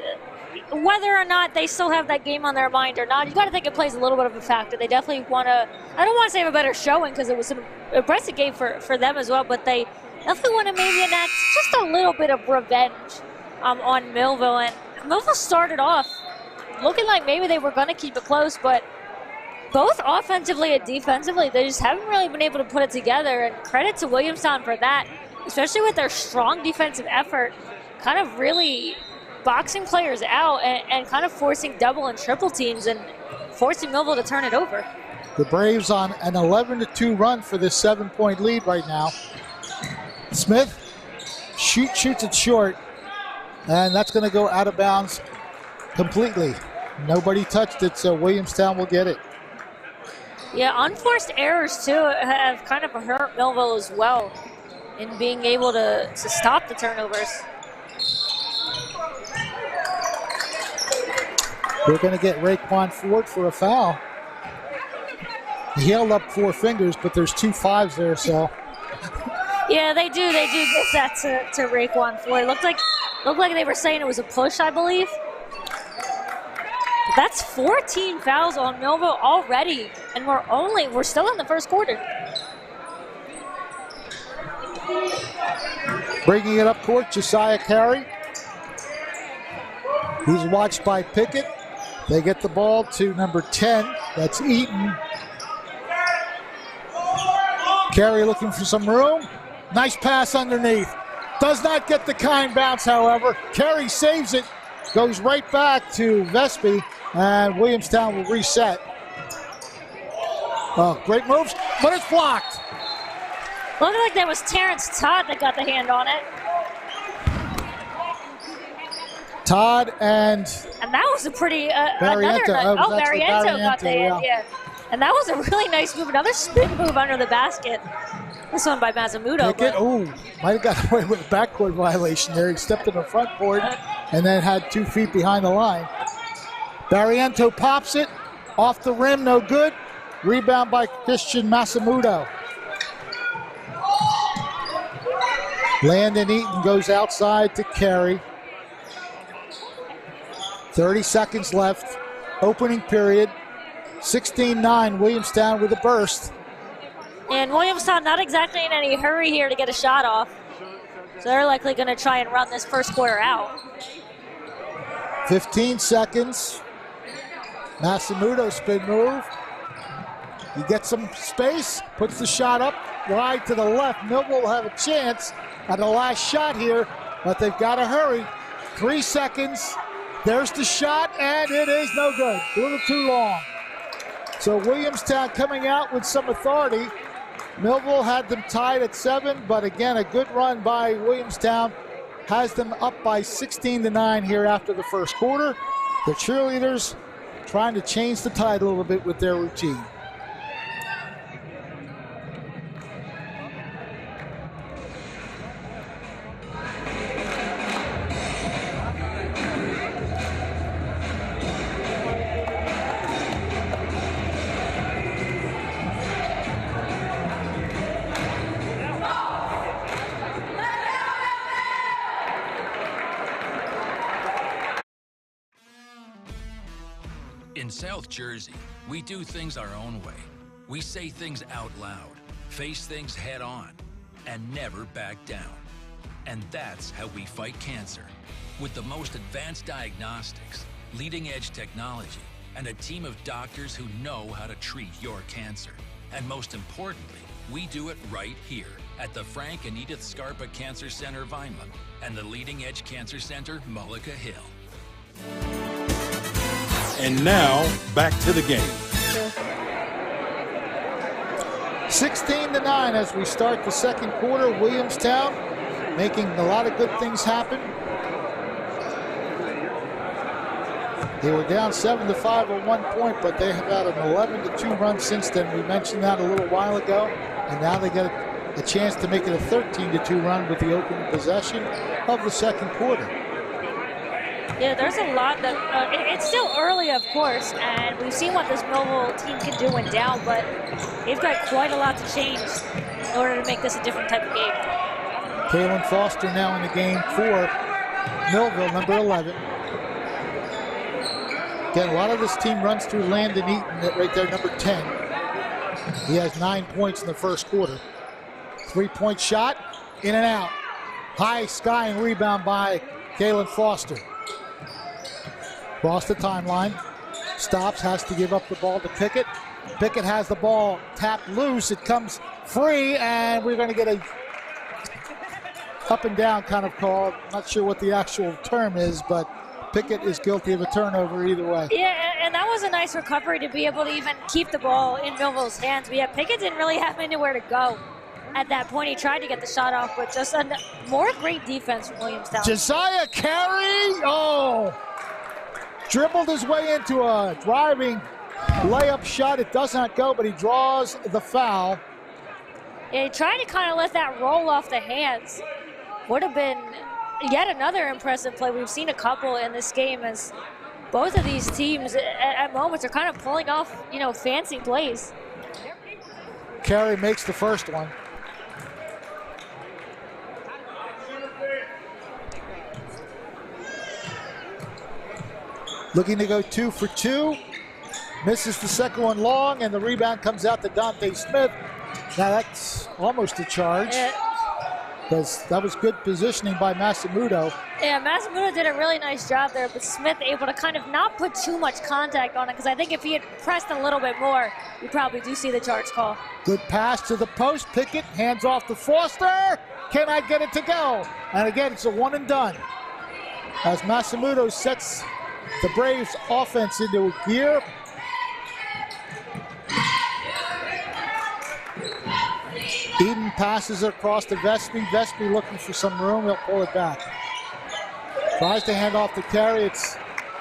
whether or not they still have that game on their mind or not, you got to think it plays a little bit of a factor. They definitely want to, I don't want to say have a better showing because it was an impressive game for them as well, but they definitely want to maybe enact just a little bit of revenge on Millville. And Millville started off looking like maybe they were going to keep it close, but both offensively and defensively, they just haven't really been able to put it together. And credit to Williamstown for that, especially with their strong defensive effort, kind of really boxing players out and kind of forcing double and triple teams and forcing Millville to turn it over. The Braves on an 11-2 run for this 7-point lead right now. Smith shoots it short, and that's going to go out of bounds completely. Nobody touched it, so Williamstown will get it. Yeah, unforced errors, too, have kind of hurt Millville as well in being able to stop the turnovers. We're going to get Raekwon Ford for a foul. He held up 4 fingers, but there's 2 5s there, so. Yeah, they do get that to Raekwon Ford. Looked like they were saying it was a push, I believe. But that's 14 fouls on Millville already, and we're still in the first quarter. Bringing it up court, Josiah Carey. He's watched by Pickett. They get the ball to number 10. That's Eaton. Carey looking for some room. Nice pass underneath. Does not get the kind bounce, however. Carey saves it. Goes right back to Vespi, and Williamstown will reset. Oh, great moves, but it's blocked. Looked like that was Terrence Todd that got the hand on it. Todd and that was a pretty Barriento. Barriento got the hand, yeah. And that was a really nice move. Another spin move under the basket. This one by Masamuto. Might have got away with a backcourt violation there. He stepped in the front court and then had 2 feet behind the line. Barriento pops it off the rim, no good. Rebound by Christian Masamuto. Landon Eaton goes outside to Carey. 30 seconds left. Opening period. 16-9, Williamstown with a burst. And Williamstown not exactly in any hurry here to get a shot off. So they're likely going to try and run this first quarter out. 15 seconds. Masamuto spin move. He gets some space, puts the shot up wide to the left. Millville will have a chance at the last shot here. but they've got to hurry. 3 seconds. There's the shot, and it is no good. A little too long. So Williamstown coming out with some authority. Millville had them tied at 7, but again, a good run by Williamstown has them up by 16-9 here after the first quarter. The cheerleaders trying to change the tide a little bit with their routine. In South Jersey, we do things our own way. We say things out loud, face things head on, and never back down. And that's how we fight cancer. With the most advanced diagnostics, leading-edge technology, and a team of doctors who know how to treat your cancer. And most importantly, we do it right here at the Frank and Edith Scarpa Cancer Center, Vineland, and the Leading Edge Cancer Center, Mullica Hill. And now, back to the game. 16-9 as we start the second quarter. Williamstown making a lot of good things happen. They were down 7-5 at one point, but they have had an 11-2 run since then. We mentioned that a little while ago, and now they got a chance to make it a 13-2 run with the opening possession of the second quarter. Yeah, there's a lot that, it's still early, of course, and we've seen what this Millville team can do when down, but they've got quite a lot to change in order to make this a different type of game. Kaylin Foster now in the game for Millville, number 11. Again, a lot of this team runs through Landon Eaton, right there, number 10. He has 9 points in the first quarter. 3-point shot, in and out. High skying rebound by Kaylin Foster. Across the timeline, stops, has to give up the ball to Pickett. Pickett has the ball tapped loose. It comes free, and we're going to get a up and down kind of call. Not sure what the actual term is, but Pickett is guilty of a turnover either way. Yeah, and that was a nice recovery to be able to even keep the ball in Millville's hands. But yeah, Pickett didn't really have anywhere to go at that point. He tried to get the shot off, but just a more great defense from Williamstown. Josiah Carey, dribbled his way into a driving layup shot. It does not go, but he draws the foul. Yeah, he tried to kind of let that roll off the hands. Would have been yet another impressive play. We've seen a couple in this game as both of these teams at moments are kind of pulling off, fancy plays. Carey makes the first one. Looking to go 2 for 2. Misses the second one long, and the rebound comes out to Dante Smith. Now that's almost a charge, because that was good positioning by Masamuto. Yeah, Masamuto did a really nice job there, but Smith able to kind of not put too much contact on it, because I think if he had pressed a little bit more, you probably do see the charge call. Good pass to the post. Pickett hands off to Foster. Can I get it to go? And again, it's a one and done. As Masamuto sets the Braves offense into gear. Eden passes it across to Vespi. Vespi looking for some room. He'll pull it back. Tries to hand off to Carey. It's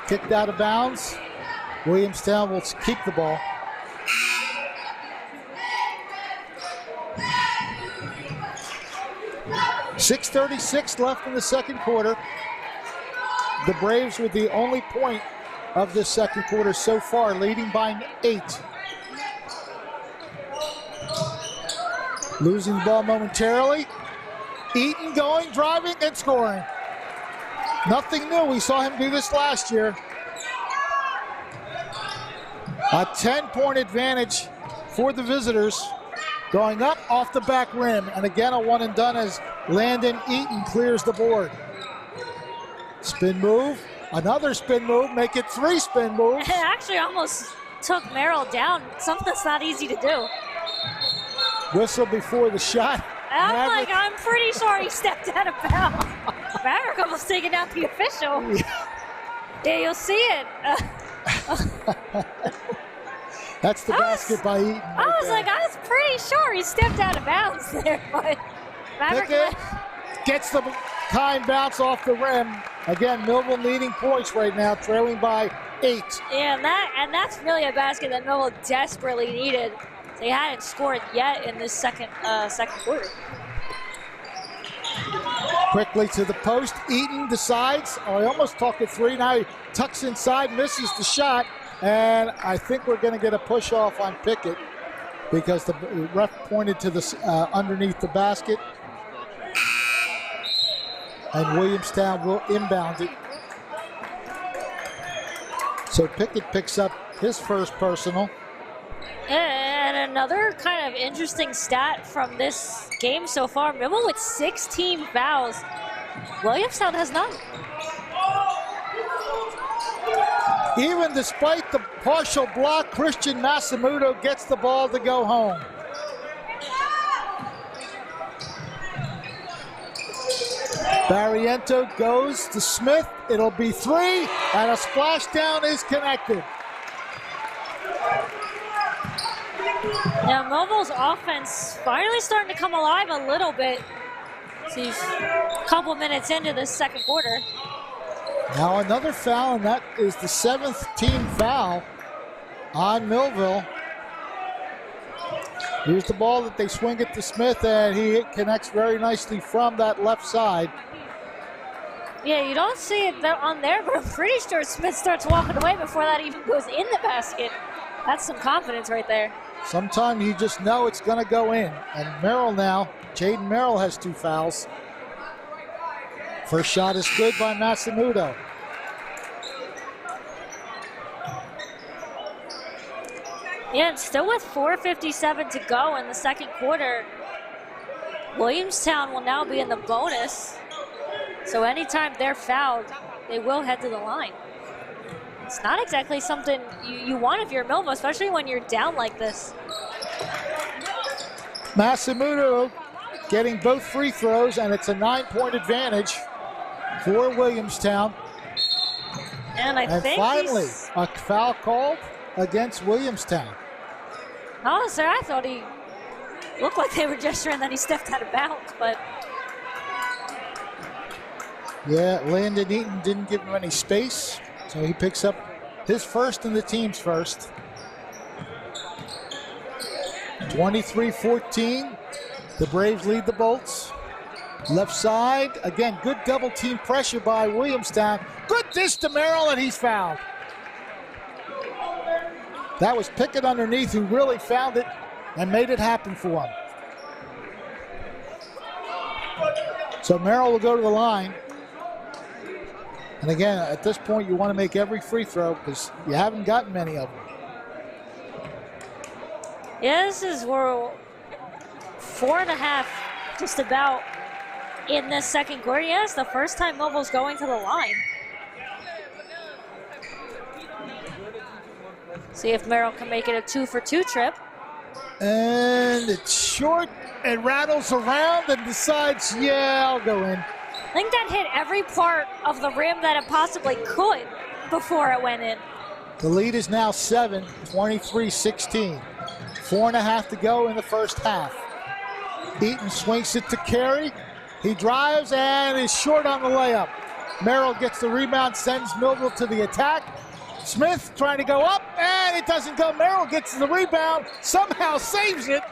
kicked out of bounds. Williamstown will keep the ball. .6:36 left in the second quarter. The Braves with the only point of this second quarter so far, leading by 8. Losing the ball momentarily. Eaton going, driving, and scoring. Nothing new. We saw him do this last year. A 10-point advantage for the visitors. Going up off the back rim. And again, a one and done as Landon Eaton clears the board. Spin move. Another spin move. Make it 3 spin moves. It actually almost took Merrill down. Something that's not easy to do. Whistle before the shot. I'm pretty sure he stepped out of bounds. Maverick almost taking out the official. Yeah, you'll see it. That's the basket by Eaton. I was pretty sure he stepped out of bounds there, but Maverick Pickett gets the time bounce off the rim. Again, Millville needing points right now, trailing by 8. Yeah, and that's really a basket that Millville desperately needed. They hadn't scored yet in this second quarter. Quickly to the post. Eaton decides, I almost talked it 3. Now he tucks inside, misses the shot, and I think we're going to get a push off on Pickett because the ref pointed to the underneath the basket. And Williamstown will inbound it. So Pickett picks up his first personal. And another kind of interesting stat from this game so far, Millville with 16 fouls. Williamstown has none. Even despite the partial block, Christian Masamuto gets the ball to go home. Barriento goes to Smith. It'll be 3, and a splashdown is connected. Now Millville's offense finally starting to come alive a little bit. See, a couple minutes into this second quarter. Now another foul, and that is the 7th team foul on Millville. Here's the ball that they swing it to Smith, and he connects very nicely from that left side. Yeah, you don't see it on there, but I'm pretty sure Smith starts walking away before that even goes in the basket. That's some confidence right there. Sometimes you just know it's going to go in. And Merrill now, Jaden Merrill has 2 fouls. First shot is good by Masamuto. Yeah, and still with 4:57 to go in the second quarter, Williamstown will now be in the bonus. So anytime they're fouled, they will head to the line. It's not exactly something you want if you're Millville, especially when you're down like this. Masamuto getting both free throws, and it's a 9-point advantage for Williamstown. And I think finally, a foul called against Williamstown. Honestly, I thought he looked like they were gesturing that he stepped out of bounds, but yeah, Landon Eaton didn't give him any space, so he picks up his first and the team's first. 23-14, the Braves lead the Bolts. Left side, again, good double team pressure by Williamstown. Good dish to Merrill, and he's fouled. That was Pickett underneath who really found it and made it happen for him. So Merrill will go to the line. And again, at this point, you want to make every free throw because you haven't gotten many of them. yeah, this is where 4.5 just about in this second quarter. Yeah, it's the first time Millville's going to the line. See if Merrill can make it a 2-for-2 trip. And it's short and rattles around and decides, yeah, I'll go in. I think that hit every part of the rim that it possibly could before it went in. The lead is now 7, 23-16. 4.5 to go in the first half. Eaton swings it to Carey. He drives and is short on the layup. Merrill gets the rebound, sends Millville to the attack. Smith trying to go up, and it doesn't go. Merrill gets the rebound, somehow saves it.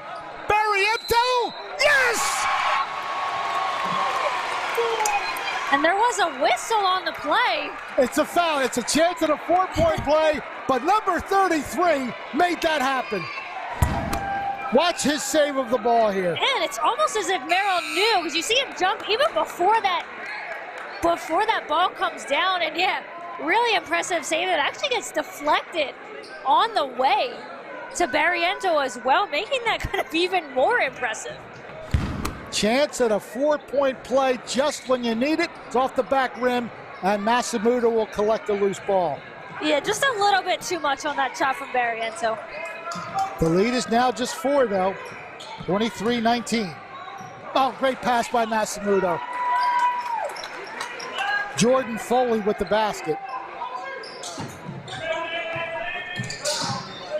Barriento, yes! And there was a whistle on the play. It's a foul. It's a chance at a 4-point play, but number 33 made that happen. Watch his save of the ball here. And it's almost as if Merrill knew, because you see him jump even before that ball comes down, and yeah, really impressive save that actually gets deflected on the way to Barriento as well, making that kind of even more impressive. Chance at a 4-point play just when you need it. It's off the back rim, and Masamuto will collect the loose ball. Yeah, just a little bit too much on that shot from Barriento. The lead is now just 4, though. 23-19. Oh, great pass by Masamuto. Jordan Foley with the basket.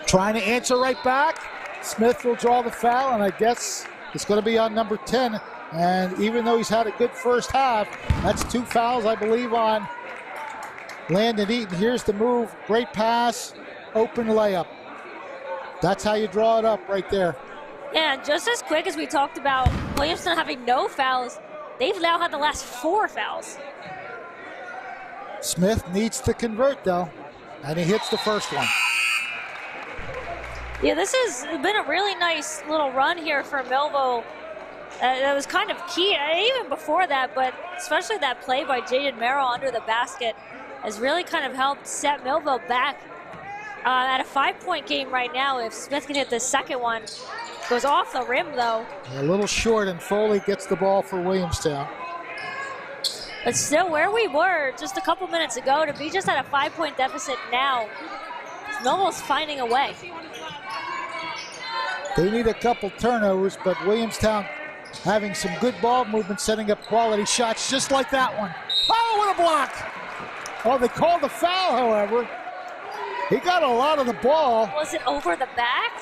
Trying to answer right back. Smith will draw the foul, and I guess it's going to be on number 10. And even though he's had a good first half, that's 2 fouls, I believe, on Landon Eaton. Here's the move. Great pass. Open layup. That's how you draw it up right there. Yeah, and just as quick as we talked about Williamstown having no fouls, they've now had the last 4 fouls. Smith needs to convert, though, and he hits the first one. Yeah, this has been a really nice little run here for Millville. That was kind of key, even before that, but especially that play by Jaden Merrill under the basket has really kind of helped set Millville back at a 5-point game right now. If Smith can hit the second one, goes off the rim, though. A little short, and Foley gets the ball for Williamstown. But still, where we were just a couple minutes ago, to be just at a 5-point deficit now, Millville's finding a way. They need a couple turnovers, but Williamstown having some good ball movement, setting up quality shots just like that one. Oh, what a block! Oh, they called the foul, however. He got a lot of the ball. Was it over the back?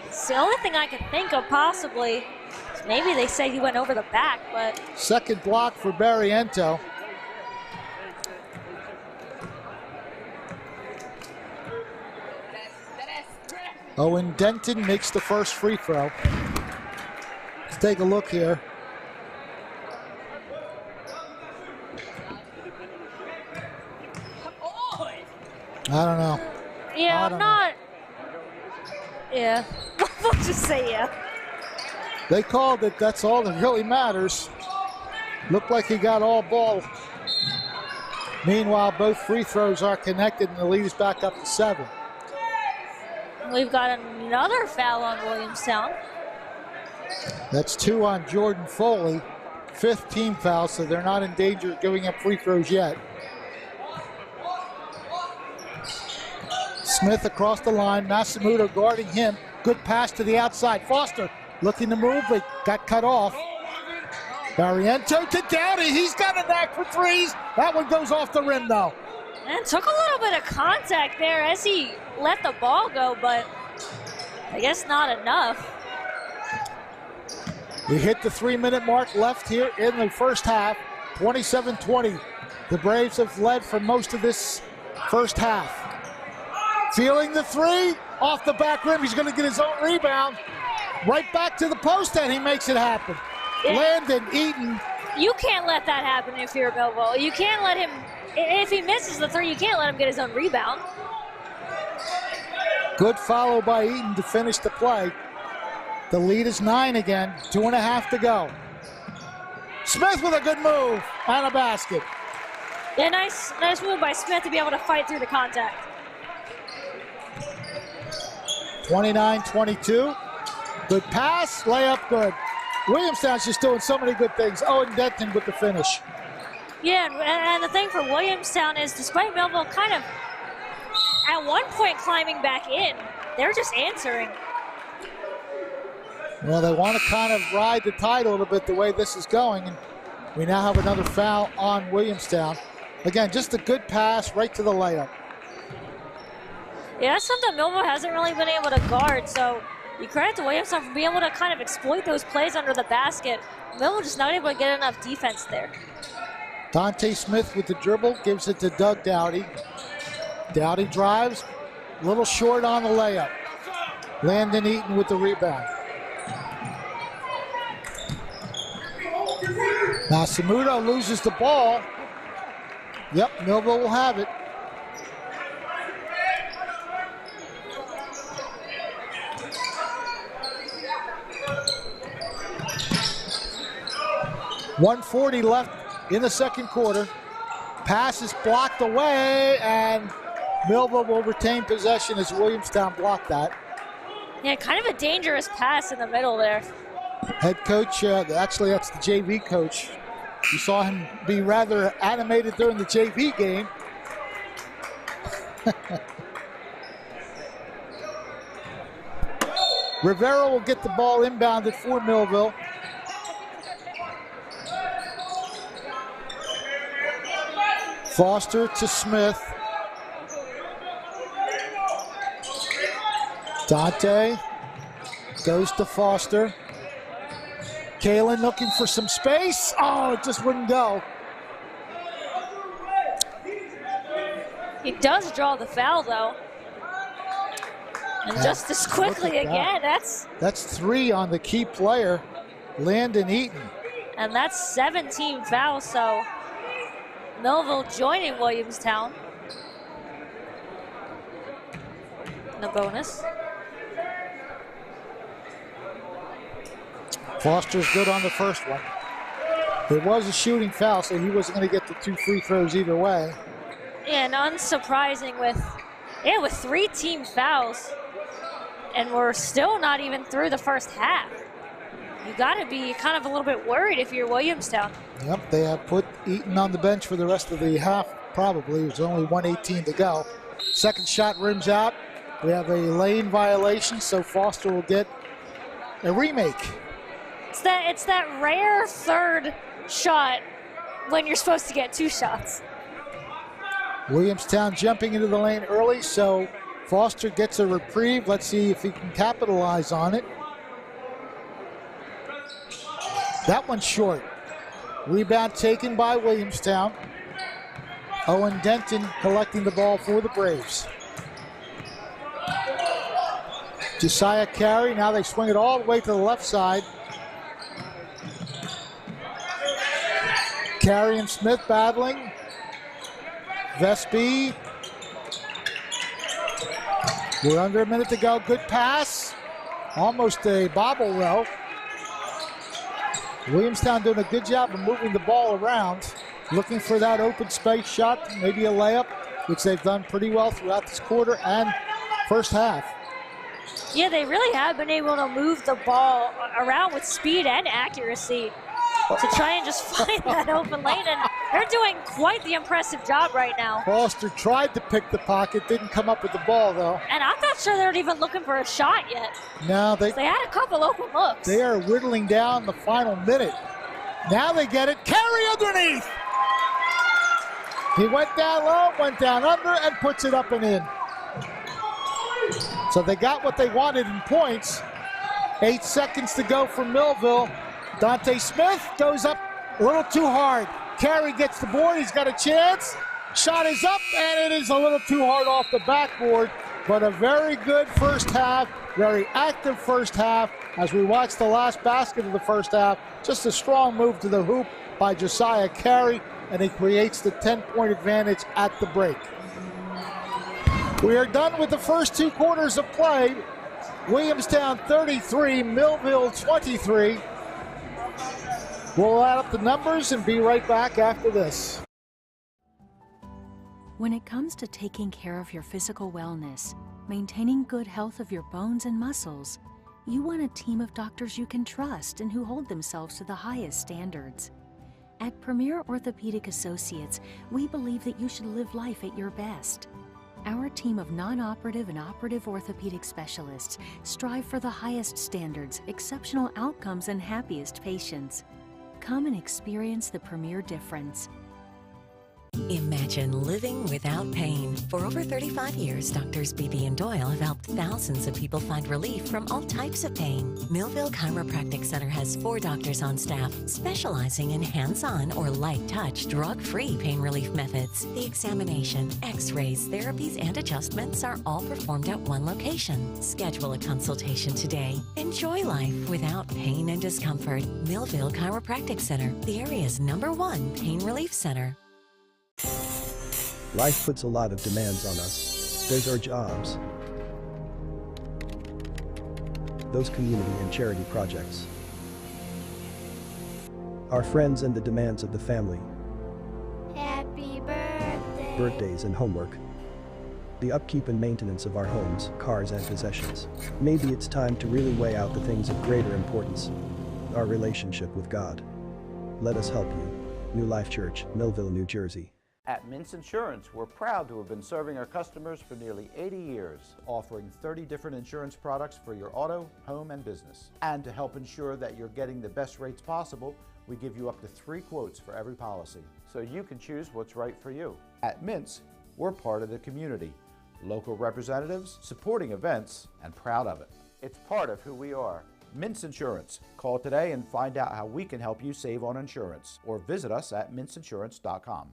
It's the only thing I can think of possibly. Maybe they say he went over the back, but... Second block for Barriento. Owen Denton makes the first free throw. Let's take a look here. I don't know. Yeah, I'm not... Yeah, we'll just say yeah. They called it, that's all that really matters. Looked like he got all ball. Meanwhile, both free throws are connected and the lead is back up to 7. We've got another foul on Williamstown. That's 2 on Jordan Foley. 5th team foul, so they're not in danger of giving up free throws yet. Smith across the line, Masamuto guarding him. Good pass to the outside. Foster looking to move, but got cut off. Barriento to Dowdy. He's got a knack for threes. That one goes off the rim, though. And took a little bit of contact there as he let the ball go, but I guess not enough. We hit the 3-minute mark left here in the first half. 27-20. The Braves have led for most of this first half. Feeling the three, off the back rim. He's going to get his own rebound. Right back to the post, and he makes it happen. Yeah. Landon Eaton. You can't let that happen if you're Millville. You can't let him, if he misses the three, you can't let him get his own rebound. Good follow by Eaton to finish the play. The lead is 9 again, 2.5 to go. Smith with a good move and a basket. Yeah, nice move by Smith to be able to fight through the contact. 29-22. Good pass, layup good. Williamstown's just doing so many good things. Owen Denton with the finish. Yeah, and the thing for Williamstown is, despite Millville kind of at one point climbing back in, they're just answering. Well, they want to kind of ride the tide a little bit the way this is going, and we now have another foul on Williamstown. Again, just a good pass right to the layup. Yeah, that's something Millville hasn't really been able to guard, so you credit to Williamstown for being able to kind of exploit those plays under the basket. Millville just not able to get enough defense there. Dante Smith with the dribble, gives it to Doug Dowdy. Dowdy drives, a little short on the layup. Landon Eaton with the rebound. Masamuto loses the ball. Yep, Millville will have it. .140 left in the second quarter. Pass is blocked away, and Millville will retain possession as Williamstown blocked that. Yeah, kind of a dangerous pass in the middle there. Head coach, actually that's the JV coach. You saw him be rather animated during the JV game. Rivera will get the ball inbounded for Millville. Foster to Smith. Dante goes to Foster. Kalen looking for some space. Oh, it just wouldn't go. He does draw the foul, though. And just as quickly again, That's 3 on the key player, Landon Eaton. and that's 17 fouls, so Millville joining Williamstown in the bonus. Foster's good on the first one. It was a shooting foul, so he wasn't going to get the 2 free throws either way. And unsurprising with 3 team fouls, and we're still not even through the first half. You got to be kind of a little bit worried if you're Williamstown. Yep, they have put Eaton on the bench for the rest of the half, probably. There's only 1:18 to go. Second shot rims out. We have a lane violation, so Foster will get a remake. It's that rare third shot when you're supposed to get 2 shots. Williamstown jumping into the lane early, so Foster gets a reprieve. Let's see if he can capitalize on it. That one's short. Rebound taken by Williamstown. Owen Denton collecting the ball for the Braves. Josiah Carey, now they swing it all the way to the left side. Carey and Smith battling. Vespi. We're under a minute to go. Good pass. Almost a bobble row. Williamstown doing a good job of moving the ball around. Looking for that open space shot, maybe a layup, which they've done pretty well throughout this quarter and first half. Yeah, they really have been able to move the ball around with speed and accuracy to try and just find that open lane, and they're doing quite the impressive job right now. Foster tried to pick the pocket, didn't come up with the ball though. And I'm not sure they're even looking for a shot yet. No, they had a couple open looks. They are whittling down the final minute. Now they get it. Carey underneath. He went down low, went down under, and puts it up and in. So they got what they wanted in points. 8 seconds to go for Millville. Dante Smith goes up a little too hard. Carey gets the board. He's got a chance. Shot is up, and it is a little too hard off the backboard. But a very good first half, very active first half. As we watch the last basket of the first half, just a strong move to the hoop by Josiah Carey, and he creates the 10-point advantage at the break. We are done with the first 2 quarters of play. Williamstown 33, Millville 23. We'll add up the numbers and be right back after this. When it comes to taking care of your physical wellness, maintaining good health of your bones and muscles, you want a team of doctors you can trust and who hold themselves to the highest standards. At Premier Orthopedic Associates, we believe that you should live life at your best. Our team of non-operative and operative orthopedic specialists strive for the highest standards, exceptional outcomes, and happiest patients. Come and experience the Premier difference. Imagine living without pain. For over 35 years, Doctors Beebe and Doyle have helped thousands of people find relief from all types of pain. Millville Chiropractic Center has 4 doctors on staff specializing in hands-on or light-touch, drug-free pain relief methods. The examination, x-rays, therapies, and adjustments are all performed at one location. Schedule a consultation today. Enjoy life without pain and discomfort. Millville Chiropractic Center, the area's #1 pain relief center. Life puts a lot of demands on us. There's our jobs, those community and charity projects, our friends, and the demands of the family, Happy birthday. birthdays and homework, the upkeep and maintenance of our homes, cars, and possessions. Maybe it's time to really weigh out the things of greater importance, our relationship with God. Let us help you. New Life Church, Millville, New Jersey. At Mintz Insurance, we're proud to have been serving our customers for nearly 80 years, offering 30 different insurance products for your auto, home, and business. And to help ensure that you're getting the best rates possible, we give you up to 3 quotes for every policy, so you can choose what's right for you. At Mintz, we're part of the community, local representatives, supporting events, and proud of it. It's part of who we are. Mintz Insurance. Call today and find out how we can help you save on insurance, or visit us at mintzinsurance.com.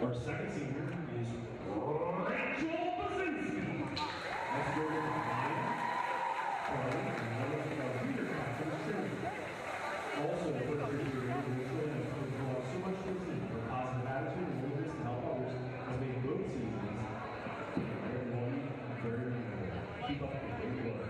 Our second senior is Rachel Basinski. Let's go with also, for the year, we have so much to the team, a positive attitude and willingness to help others have made both seasons very memorable. Keep up the great work.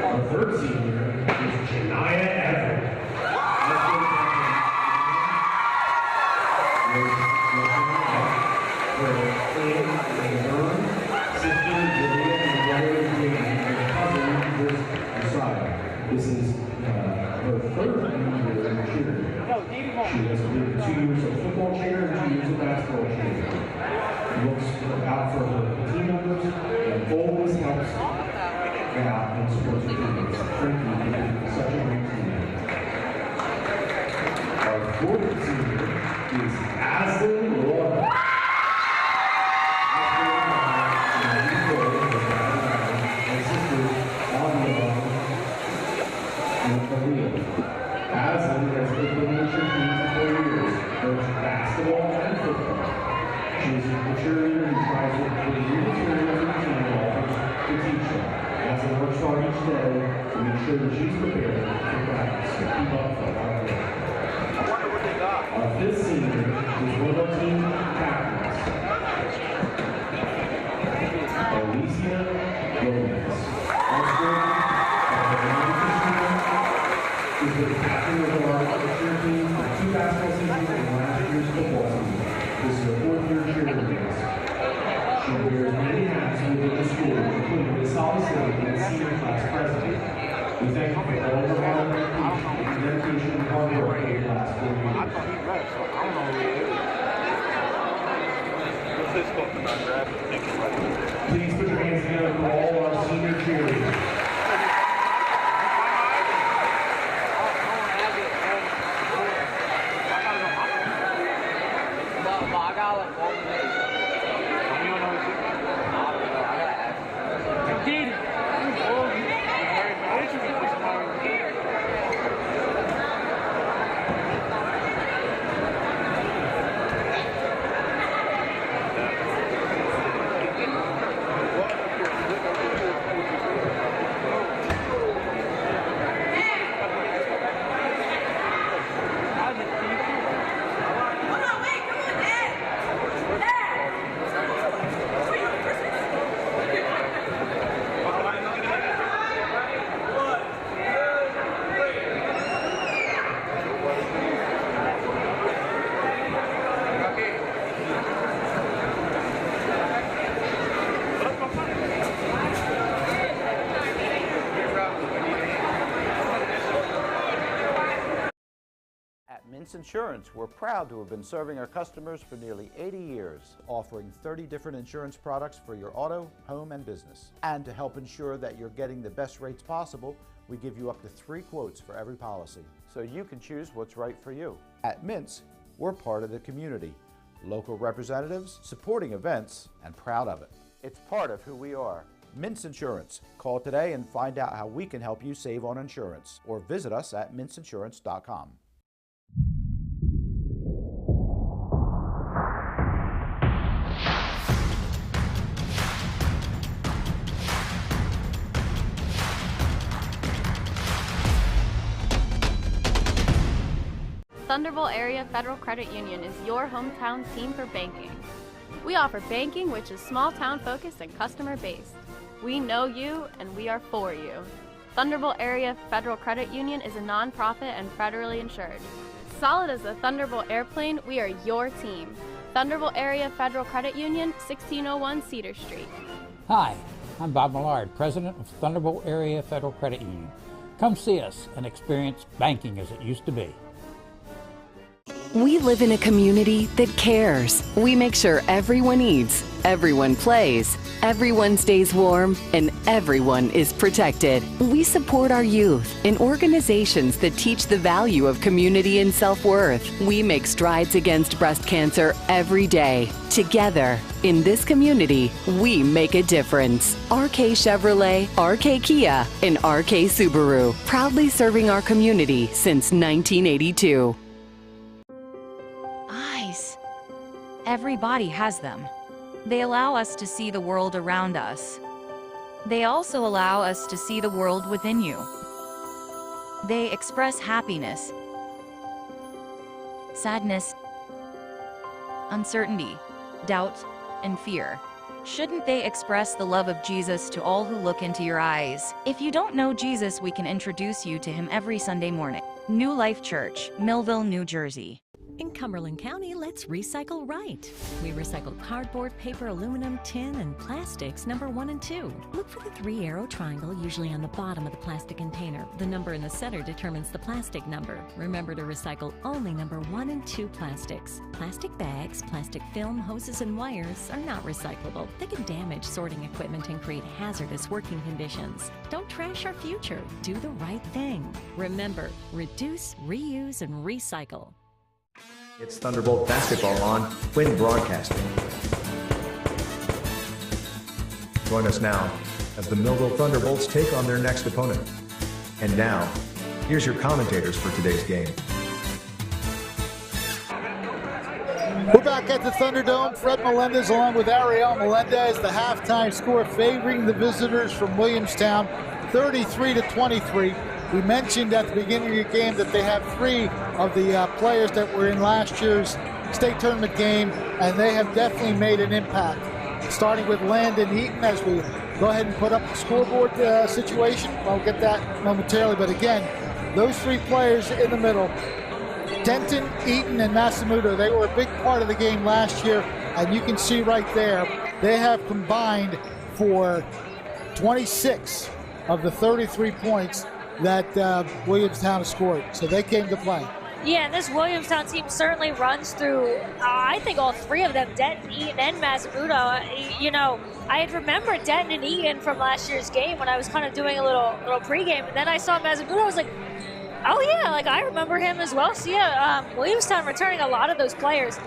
Our third senior is Janaya Everett. This is her third year in cheerleading. She has been 2 years of football cheer and 2 years of basketball cheer. She looks out for her team members and always helps out in sports teams. Thank you for being such a great team. Our fourth senior is Aslan Laura. Aslan has been the nation team for 4 years, both basketball and football. She's a cheerleader who tries to put new materials in the team offers to teach her. Aslan works hard each day to make sure that she's prepared for practice. So keep up for our work. Our fifth senior is one of our team captains, Alicia Gomez. Is the captain of our cheer team for 2 basketball seasons and last year's football season. This is her 4th year cheerleading. She wears many hats within the school, including the solid slate and senior class president. We thank you for all of her hard dedication and hard work over the last 4 years. Please put your hands together for all our senior cheerleaders. Mintz Insurance, we're proud to have been serving our customers for nearly 80 years, offering 30 different insurance products for your auto, home, and business. And to help ensure that you're getting the best rates possible, we give you up to 3 quotes for every policy, so you can choose what's right for you. At Mintz, we're part of the community, local representatives, supporting events, and proud of it. It's part of who we are. Mintz Insurance. Call today and find out how we can help you save on insurance, or visit us at mintzinsurance.com. Thunderbolt Area Federal Credit Union is your hometown team for banking. We offer banking, which is small town focused and customer based. We know you and we are for you. Thunderbolt Area Federal Credit Union is a nonprofit and federally insured. Solid as a Thunderbolt airplane, we are your team. Thunderbolt Area Federal Credit Union, 1601 Cedar Street. Hi, I'm Bob Millard, President of Thunderbolt Area Federal Credit Union. Come see us and experience banking as it used to be. We live in a community that cares. We make sure everyone eats, everyone plays, everyone stays warm, and everyone is protected. We support our youth in organizations that teach the value of community and self-worth. We make strides against breast cancer every day. Together, in this community, we make a difference. RK Chevrolet, RK Kia, and RK Subaru, proudly serving our community since 1982. Eyes. Everybody has them. They allow us to see the world around us. They also allow us to see the world within you. They express happiness, sadness, uncertainty, doubt, and fear. Shouldn't they express the love of Jesus to all who look into your eyes? If you don't know Jesus, we can introduce you to him every Sunday morning. New Life Church, Millville, New Jersey. In Cumberland County, let's recycle right. We recycle cardboard, paper, aluminum, tin, and plastics number 1 and 2. Look for the 3-arrow triangle, usually on the bottom of the plastic container. The number in the center determines the plastic number. Remember to recycle only number 1 and 2 plastics. Plastic bags, plastic film, hoses, and wires are not recyclable. They can damage sorting equipment and create hazardous working conditions. Don't trash our future. Do the right thing. Remember, reduce, reuse, and recycle. It's Thunderbolt basketball on Twin Broadcasting. Join us now as the Millville Thunderbolts take on their next opponent. And now, here's your commentators for today's game. We're back at the Thunderdome. Fred Melendez along with Ariel Melendez. The halftime score favoring the visitors from Williamstown, 33-23. We mentioned at the beginning of the game that they have 3 of the players that were in last year's state tournament game, and they have definitely made an impact. Starting with Landon Eaton, as we go ahead and put up the scoreboard situation. I'll get that momentarily, but again, those 3 players in the middle, Denton, Eaton, and Masamuto, they were a big part of the game last year, and you can see right there, they have combined for 26 of the 33 points that Williamstown has scored. So they came to play. Yeah, and this Williamstown team certainly runs through, I think, all 3 of them, Denton, Eaton, and Masamuto. You know, I had remembered Denton and Eaton from last year's game when I was kind of doing a little pregame, and then I saw Masamuto. I was like, oh yeah, like I remember him as well. So yeah, Williamstown returning a lot of those players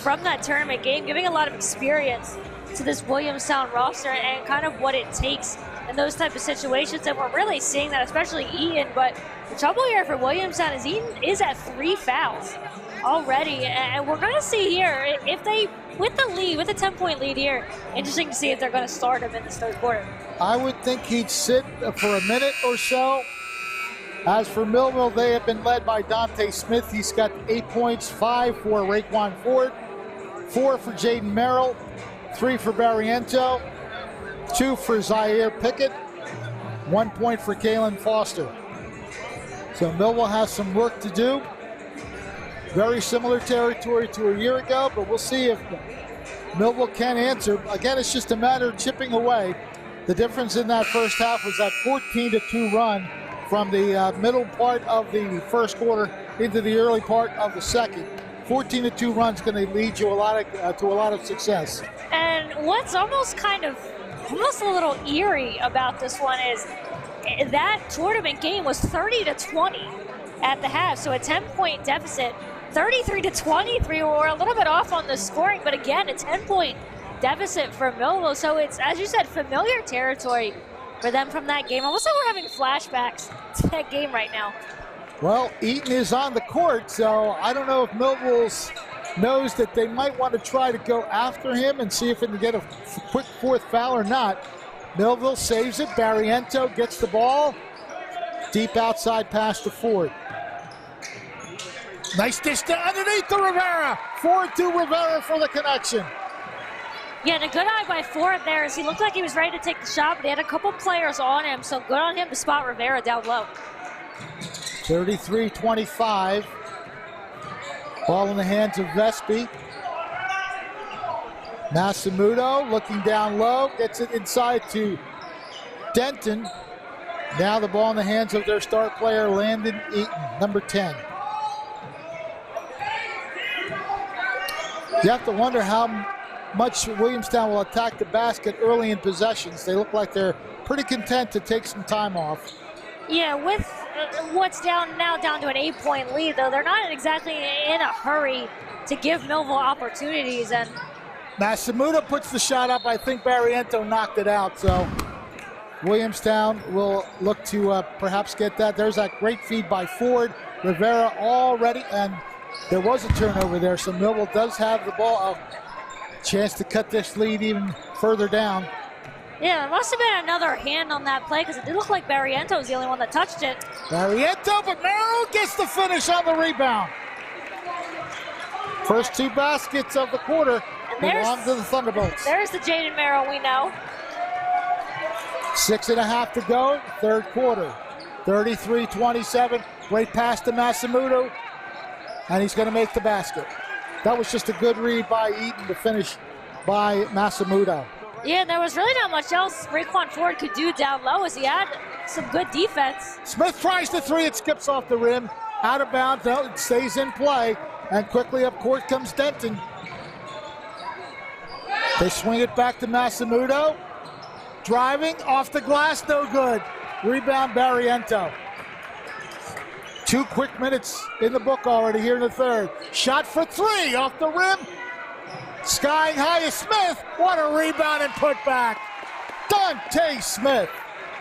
from that tournament game, giving a lot of experience to this Williamstown roster and kind of what it takes in those type of situations, and we're really seeing that, especially Eaton. But the trouble here for Williamstown is Eaton is at 3 fouls already, and we're going to see here if they, with the lead, with the 10-point lead here, interesting to see if they're going to start him in this third quarter. I would think he'd sit for a minute or so. As for Millville, they have been led by Dante Smith. He's got 8 points, 5 for Raekwon Ford, 4 for Jaden Merrill, 3 for Barriento, 2 for Zaire Pickett, 1 point for Kalen Foster. So Millville has some work to do. Very similar territory to a year ago, but we'll see if Millville can answer. Again, it's just a matter of chipping away. The difference in that first half was that 14-2 run from the middle part of the first quarter into the early part of the second. 14-2 run's going to lead you to a lot of success. And what's almost a little eerie about this one is that tournament game was 30-20 at the half, so a 10-point deficit. 33-23, we're a little bit off on the scoring, but again, a 10-point deficit for Millville, so it's, as you said, familiar territory for them from that game. Almost like we're having flashbacks to that game right now. Well, Eaton is on the court, so I don't know if Millville knows that they might want to try to go after him and see if it can get a quick 4th foul or not. Millville saves it. Barriento gets the ball. Deep outside pass to Ford. Nice dish to underneath to Rivera. Ford to Rivera for the connection. Yeah, and a good eye by Ford there as he looked like he was ready to take the shot, but he had a couple players on him, so good on him to spot Rivera down low. 33-25. Ball in the hands of Vespi. Massamuto looking down low, gets it inside to Denton. Now the ball in the hands of their star player, Landon Eaton, number 10. You have to wonder how much Williamstown will attack the basket early in possessions. They look like they're pretty content to take some time off. Yeah, with what's down to an 8-point lead, though, they're not exactly in a hurry to give Millville opportunities. And Massamuto puts the shot up. I think Barriento knocked it out, so Williamstown will look to perhaps get that. There's that great feed by Ford. Rivera already, and there was a turnover there, so Millville does have the ball. A chance to cut this lead even further down. yeah, there must have been another hand on that play because it did look like Barriento was the only one that touched it. Barriento, but Merrill gets the finish on the rebound. First two baskets of the quarter belong to the Thunderbolts. There's the Jaden Merrill we know. 6.5 to go, third quarter. 33-27, great pass to Massamuto, and he's going to make the basket. That was just a good read by Eaton to finish by Massamuto. Yeah, there was really not much else Raekwon Ford could do down low as he had some good defense. Smith tries the three, it skips off the rim, out of bounds, no, it stays in play, and quickly up court comes Denton. They swing it back to Massamuto. Driving off the glass, no good. Rebound Barriento. 2 quick minutes in the book already here in the third. Shot for three off the rim. Skying high is Smith. What a rebound and put back. Dante Smith.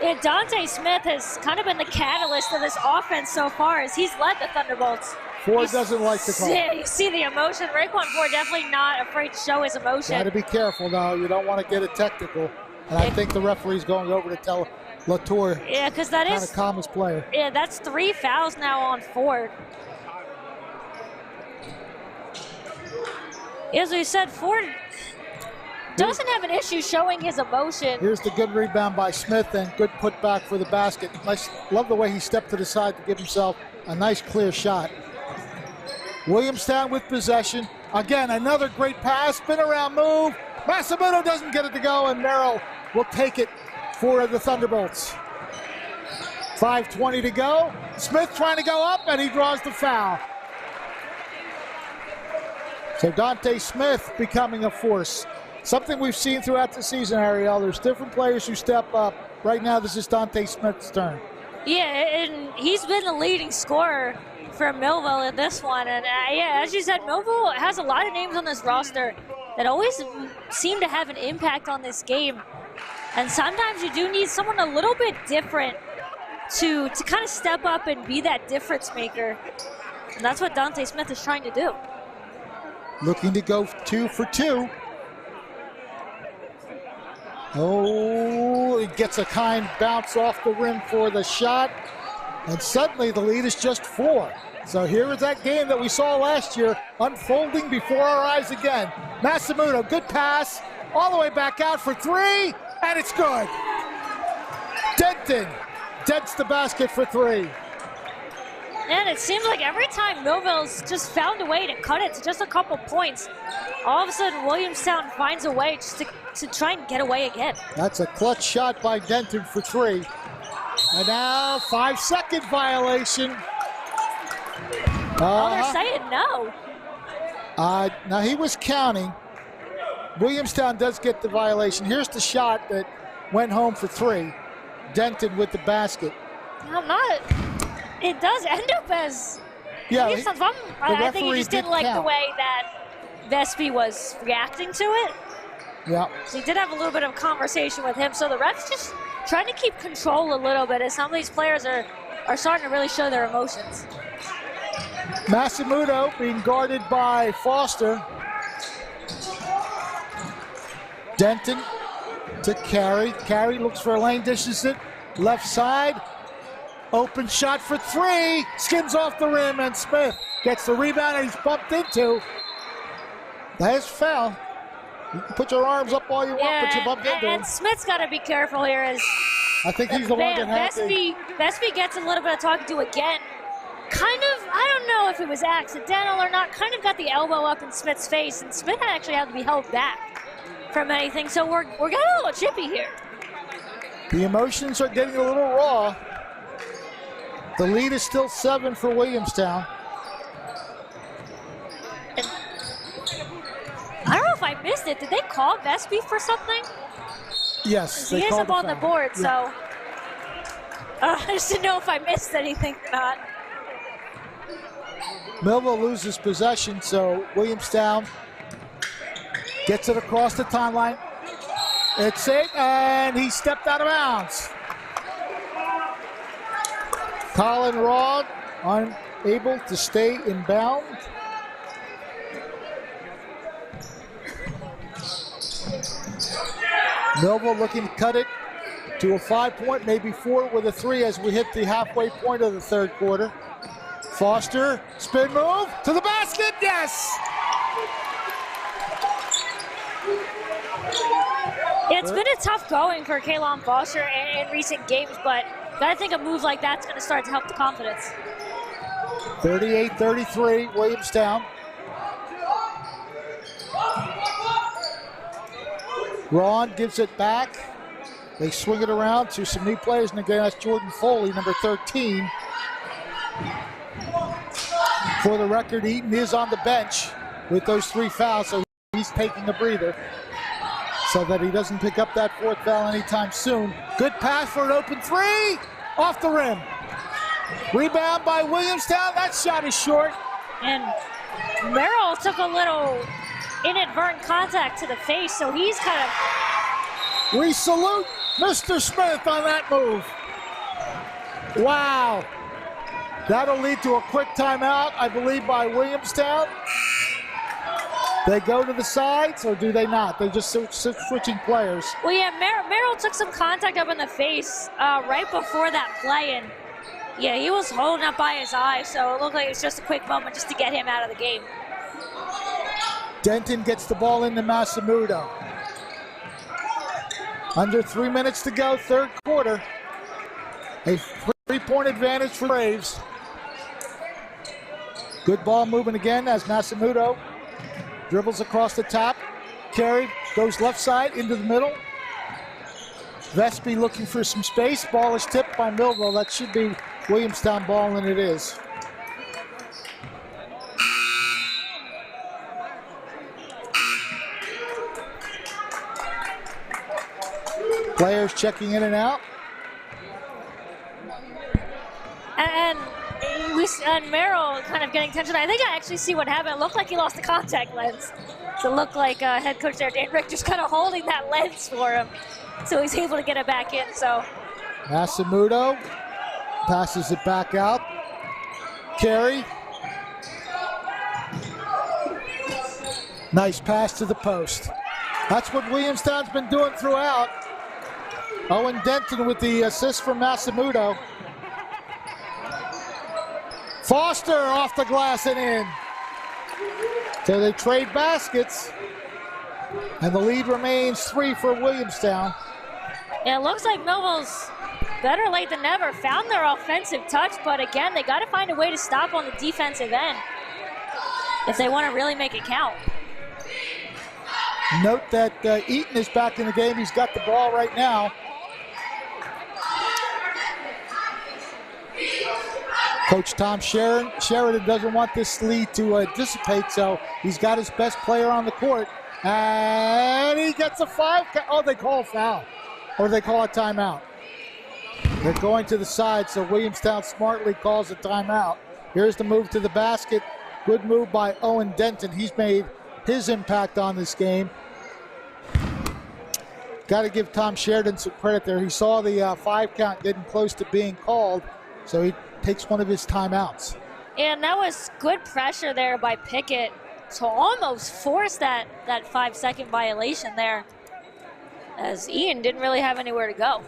Yeah, Dante Smith has kind of been the catalyst of this offense so far as he's led the Thunderbolts. Ford doesn't like the call. Yeah, you see the emotion. Raekwon Ford definitely not afraid to show his emotion. Got to be careful now. You don't want to get it technical. And I think the referee's going over to tell Latour. Yeah, because that is kind of calm his player. Yeah, that's 3 fouls now on Ford. As we said, Ford doesn't have an issue showing his emotion. Here's the good rebound by Smith and good putback for the basket. Nice, love the way he stepped to the side to give himself a nice clear shot. Williamstown with possession. Again, another great pass, spin around move. Massamuto doesn't get it to go, and Merrill will take it for the Thunderbolts. 5:20 to go. Smith trying to go up, and he draws the foul. So Dante Smith becoming a force. Something we've seen throughout the season, Ariel. There's different players who step up. Right now, this is Dante Smith's turn. Yeah, and he's been the leading scorer for Millville in this one. And yeah, as you said, Millville has a lot of names on this roster that always seem to have an impact on this game. And sometimes you do need someone a little bit different to kind of step up and be that difference maker. And that's what Dante Smith is trying to do. Looking to go 2 for 2. Oh, it gets a kind bounce off the rim for the shot. And suddenly the lead is just 4. So here is that game that we saw last year unfolding before our eyes again. Massamuto, good pass, all the way back out for 3, and it's good. Denton dents the basket for 3. And it seems like every time Millville's just found a way to cut it to just a couple points, all of a sudden Williamstown finds a way just to try and get away again. That's a clutch shot by Denton for 3. And now 5-second violation. Oh, they're saying no. Now he was counting. Williamstown does get the violation. Here's the shot that went home for 3. Denton with the basket. I'm not. It does end up as. Yeah, I think he just didn't like the way that Vespi was reacting to it. Yeah. So he did have a little bit of conversation with him. So the refs just trying to keep control a little bit as some of these players are starting to really show their emotions. Massamuto being guarded by Foster. Denton to Carey. Carey looks for a lane, dishes it. Left side. Open shot for 3. Skims off the rim, and Smith gets the rebound, and he's bumped into. That's foul. You can put your arms up all you want, but you bump into him. And Smith's got to be careful here as I think he's the one that had Vespi gets a little bit of talking to again. Kind of, I don't know if it was accidental or not, kind of got the elbow up in Smith's face, and Smith actually had to be held back from anything, so we're getting a little chippy here. The emotions are getting a little raw. The lead is still 7 for Williamstown. And I don't know if I missed it. Did they call Vespi for something? Yes. He is up on the board, so I just didn't know if I missed anything or not. Millville loses possession, so Williamstown gets it across the timeline. It's it, and he stepped out of bounds. Colin Rod unable to stay in bound. Millville looking to cut it to a 5-point, maybe 4 with a 3 as we hit the halfway point of the third quarter. Foster, spin move to the basket, yes! It's been a tough going for Kalon Foster in recent games, but I think a move like that's going to start to help the confidence. 38-33, Williamstown. Ron gives it back. They swing it around to some new players, and again, that's Jordan Foley, number 13. For the record, Eaton is on the bench with those 3 fouls, so he's taking a breather so that he doesn't pick up that 4th foul anytime soon. Good pass for an open 3, off the rim. Rebound by Williamstown, that shot is short. And Merrill took a little inadvertent contact to the face, so he's kind of... We salute Mr. Smith on that move. Wow. That'll lead to a quick timeout, I believe, by Williamstown. They go to the sides, or do they not? They just switching players. Well, yeah, Merrill took some contact up in the face right before that play, and yeah, he was holding up by his eye, so it looked like it's just a quick moment just to get him out of the game. Denton gets the ball into Massamudo. Under 3 minutes to go, third quarter. A 3-point advantage for Braves. Good ball moving again as Massamudo dribbles across the top. Carried, goes left side into the middle. Vespi looking for some space. Ball is tipped by Millville. That should be Williamstown ball, and it is. Players checking in and out. And Merrill kind of getting tension. I think I actually see what happened. It looked like he lost the contact lens. So it looked like head coach there, Dan Rick, just kind of holding that lens for him. So he's able to get it back in. So Massamudo passes it back out. Carey. Nice pass to the post. That's what Williamstown's been doing throughout. Owen Denton with the assist from Massamudo. Foster off the glass and in. So they trade baskets. And the lead remains 3 for Williamstown. Yeah, it looks like Millville's better late than never. Found their offensive touch, but again, they got to find a way to stop on the defensive end if they want to really make it count. Note that Eaton is back in the game. He's got the ball right now. Coach Tom Sheridan doesn't want this lead to dissipate, so he's got his best player on the court. And he gets a 5. Oh, they call a foul. Or they call a timeout. They're going to the side, so Williamstown smartly calls a timeout. Here's the move to the basket. Good move by Owen Denton. He's made his impact on this game. Got to give Tom Sheridan some credit there. He saw the 5 count getting close to being called, so he takes one of his timeouts. And that was good pressure there by Pickett to almost force that 5-second violation there, as Ian didn't really have anywhere to go.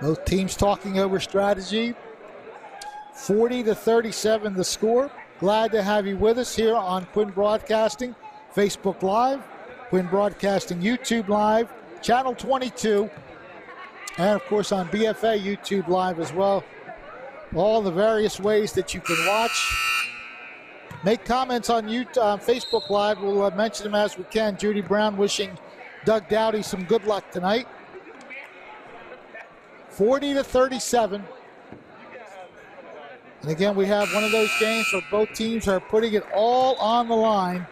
Both teams talking over strategy. 40-37 the score. Glad to have you with us here on Quinn Broadcasting Facebook Live, Quinn Broadcasting YouTube Live, Channel 22, and of course on BFA YouTube Live as well. All the various ways that you can watch. Make comments on Facebook Live. We'll mention them as we can. Judy Brown wishing Doug Dowdy some good luck tonight. 40-37. And again, we have one of those games where both teams are putting it all on the line.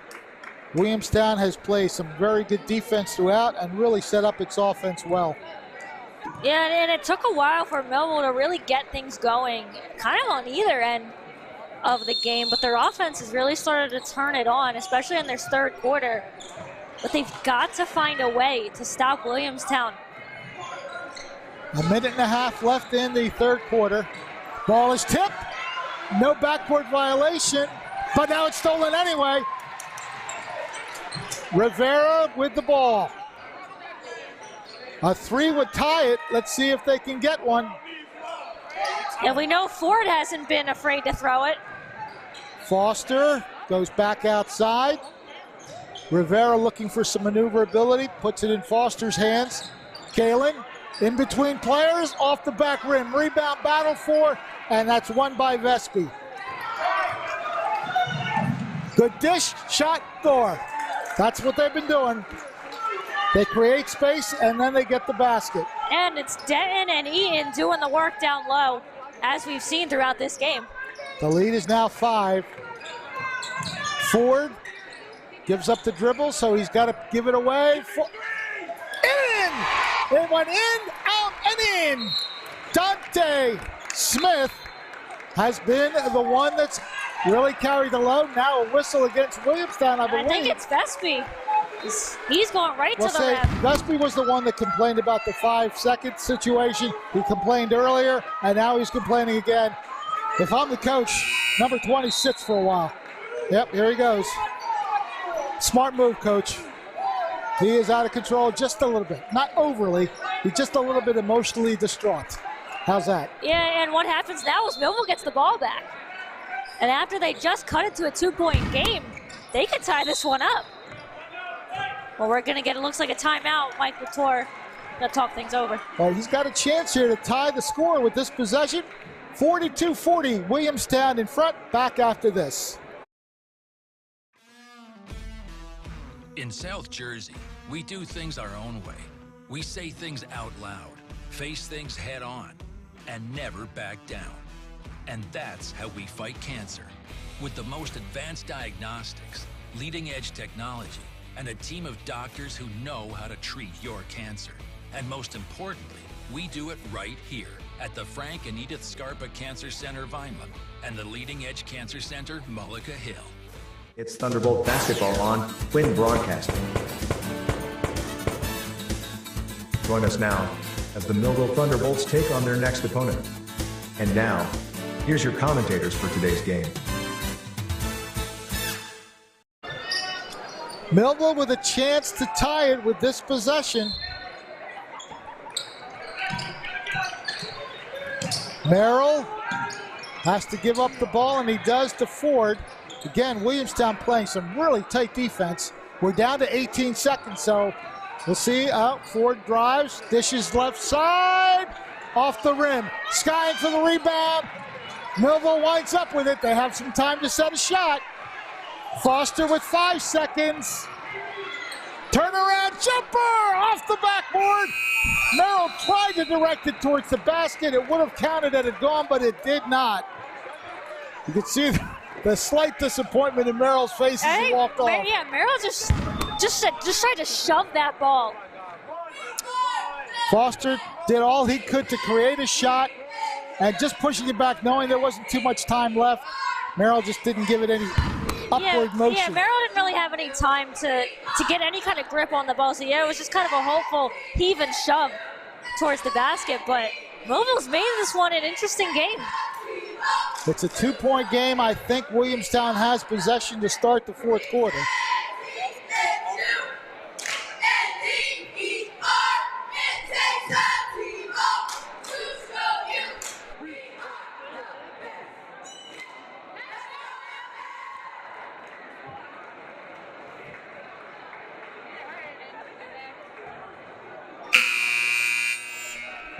Williamstown has played some very good defense throughout and really set up its offense well. Yeah, and it took a while for Millville to really get things going, kind of on either end of the game, but their offense has really started to turn it on, especially in their third quarter. But they've got to find a way to stop Williamstown. A minute and a half left in the third quarter. Ball is tipped. No backcourt violation, but now it's stolen anyway. Rivera with the ball. A three would tie it. Let's see if they can get one. And we know Ford hasn't been afraid to throw it. Foster goes back outside. Rivera looking for some maneuverability, puts it in Foster's hands. Kalen in between players, off the back rim. Rebound battle for, and that's won by Vespi. Good dish, shot, door. That's what they've been doing. They create space, and then they get the basket. And it's Denton and Eaton doing the work down low, as we've seen throughout this game. The lead is now 5. Ford gives up the dribble, so he's got to give it away. In! It went in, out, and in. Dante Smith has been the one that's really carried the load. Now a whistle against Williamstown, I believe. I think it's Vespi. He's going right to the rim. Vespi was the one that complained about the 5-second situation. He complained earlier, and now he's complaining again. If I'm the coach, number 20 sits for a while. Yep, here he goes. Smart move, coach. He is out of control just a little bit. Not overly. He's just a little bit emotionally distraught. How's that? Yeah, and what happens now is Millville gets the ball back. And after they just cut it to a 2-point game, they could tie this one up. Well, we're going to get, it looks like a timeout. Mike Latour going to talk things over. Well, he's got a chance here to tie the score with this possession. 42-40, Williamstown in front. Back after this. In South Jersey, we do things our own way. We say things out loud, face things head on, and never back down. And that's how we fight cancer. With the most advanced diagnostics, leading-edge technology, and a team of doctors who know how to treat your cancer. And most importantly, we do it right here at the Frank and Edith Scarpa Cancer Center, Vineland, and the Leading Edge Cancer Center, Mullica Hill. It's Thunderbolt basketball on Quinn Broadcasting. Join us now as the Millville Thunderbolts take on their next opponent. And now, here's your commentators for today's game. Millville with a chance to tie it with this possession. Merrill has to give up the ball, and he does to Ford. Again, Williamstown playing some really tight defense. We're down to 18 seconds, so we'll see. Ford drives, dishes left side, off the rim. Skying for the rebound. Millville winds up with it. They have some time to set a shot. Foster with 5 seconds. Turnaround jumper off the backboard. Merrill tried to direct it towards the basket. It would have counted had it gone, but it did not. You can see the slight disappointment in Merrill's face as he walked off. Yeah, Merrill just tried to shove that ball. Foster did all he could to create a shot, and just pushing it back, knowing there wasn't too much time left. Merrill just didn't give it any upward motion. Yeah, Merrill didn't really have any time to get any kind of grip on the ball. So, yeah, it was just kind of a hopeful heave and shove towards the basket. But Millville's made this one an interesting game. It's a 2-point game. I think Williamstown has possession to start the fourth quarter.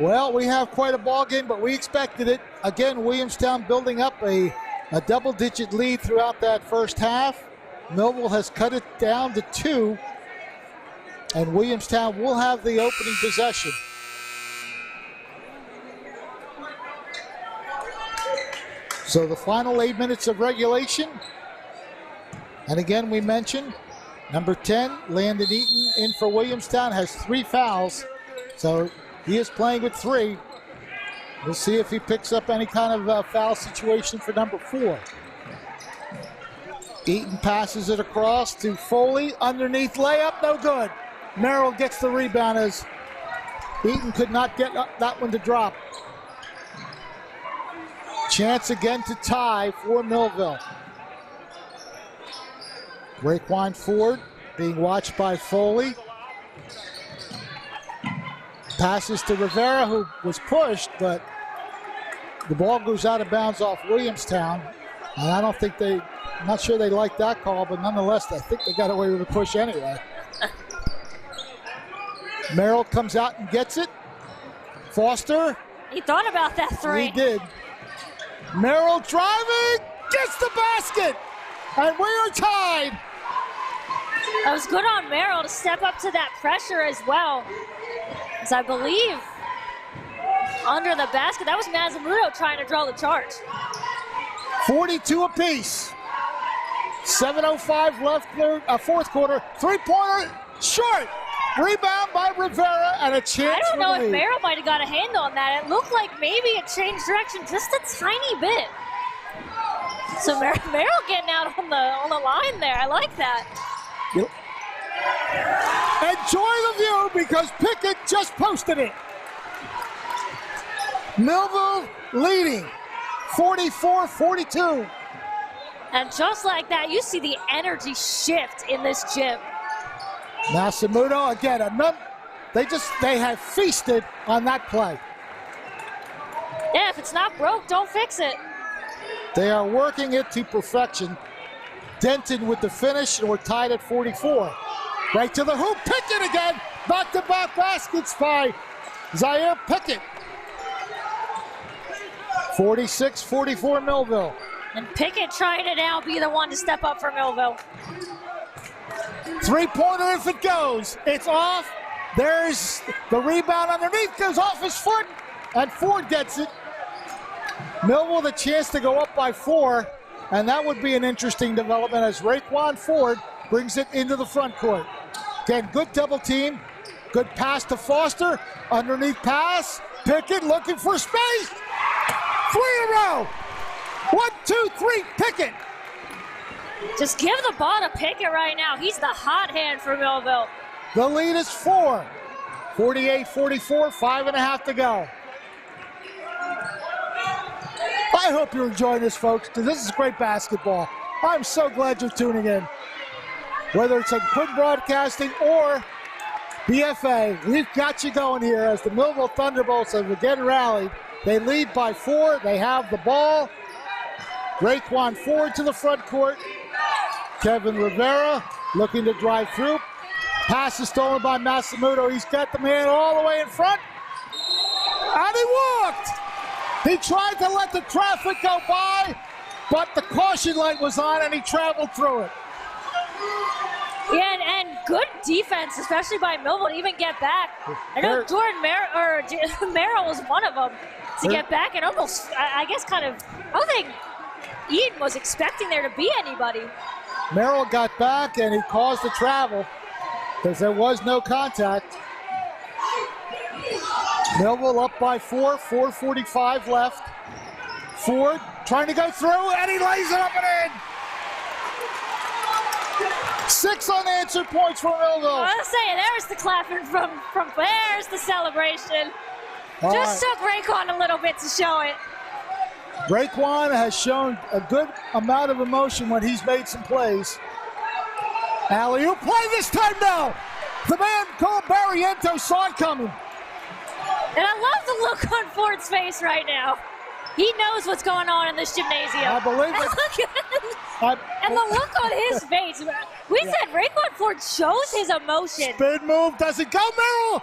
Well, we have quite a ball game, but we expected it. Again, Williamstown building up a double-digit lead throughout that first half. Millville has cut it down to 2, and Williamstown will have the opening possession. So the final 8 minutes of regulation. And again, we mentioned number 10, Landon Eaton, in for Williamstown, has 3 fouls. So he is playing with 3. We'll see if he picks up any kind of foul situation for number 4. Eaton passes it across to Foley. Underneath layup, no good. Merrill gets the rebound as Eaton could not get that one to drop. Chance again to tie for Millville. Raekwon Ford being watched by Foley. Passes to Rivera, who was pushed, but the ball goes out of bounds off Williamstown. And I don't think I'm not sure they like that call, but nonetheless, I think they got away with a push anyway. Merrill comes out and gets it. Foster. He thought about that 3. He did. Merrill driving, gets the basket, and we are tied. That was good on Merrill to step up to that pressure as well. As I believe, under the basket, that was Masamuto trying to draw the charge. 42 apiece. 7:05 left, fourth quarter. 3-pointer, short. Rebound by Rivera and a chance. I don't know if Merrill might have got a hand on that. It looked like maybe it changed direction just a tiny bit. So Merrill getting out on the line there. I like that. Yep. Enjoy the view because Pickett just posted it. Millville leading 44-42. And just like that, you see the energy shift in this gym. Masamuto again, they have feasted on that play. Yeah, if it's not broke, don't fix it. They are working it to perfection. Denton with the finish, and we're tied at 44. Right to the hoop, Pickett again. Back-to-back baskets by Zaire Pickett. 46-44 Millville. And Pickett trying to now be the one to step up for Millville. 3-pointer if it goes. It's off. There's the rebound underneath, goes off his foot, and Ford gets it. Millville the chance to go up by 4, and that would be an interesting development as Raekwon Ford brings it into the front court. Again, good double team. Good pass to Foster. Underneath pass. Pickett looking for space. 3 in a row. 1, 2, 3, Pickett. Just give the ball to Pickett right now. He's the hot hand for Millville. The lead is 4. 48-44, 5.5 to go. I hope you're enjoying this, folks, because this is great basketball. I'm so glad you're tuning in. Whether it's on Quick Broadcasting or BFA, we've got you going here as the Millville Thunderbolts have again rallied. They lead by 4. They have the ball. Raekwon Ford to the front court. Kevin Rivera looking to drive through. Pass is stolen by Masamuto. He's got the man all the way in front. And he walked. He tried to let the traffic go by, but the caution light was on and he traveled through it. Yeah, and good defense, especially by Millville, to even get back. I know Jordan Merrill was one of them to get back and almost, I guess, I don't think Eden was expecting there to be anybody. Merrill got back and he caused the travel because there was no contact. Millville up by 4, 4:45 left. Ford trying to go through and he lays it up and in. 6 unanswered points for Millville. I was saying, there's the clapping from there's the celebration. Just took Raekwon a little bit to show it. Raekwon has shown a good amount of emotion when he's made some plays. Alley-oop play this time now. The man called Barriento saw it coming. And I love the look on Ford's face right now. He knows what's going on in this gymnasium. I believe it. And the look on his face. We said Raekwon Ford shows his emotion. Spin move, does it go, Merrill?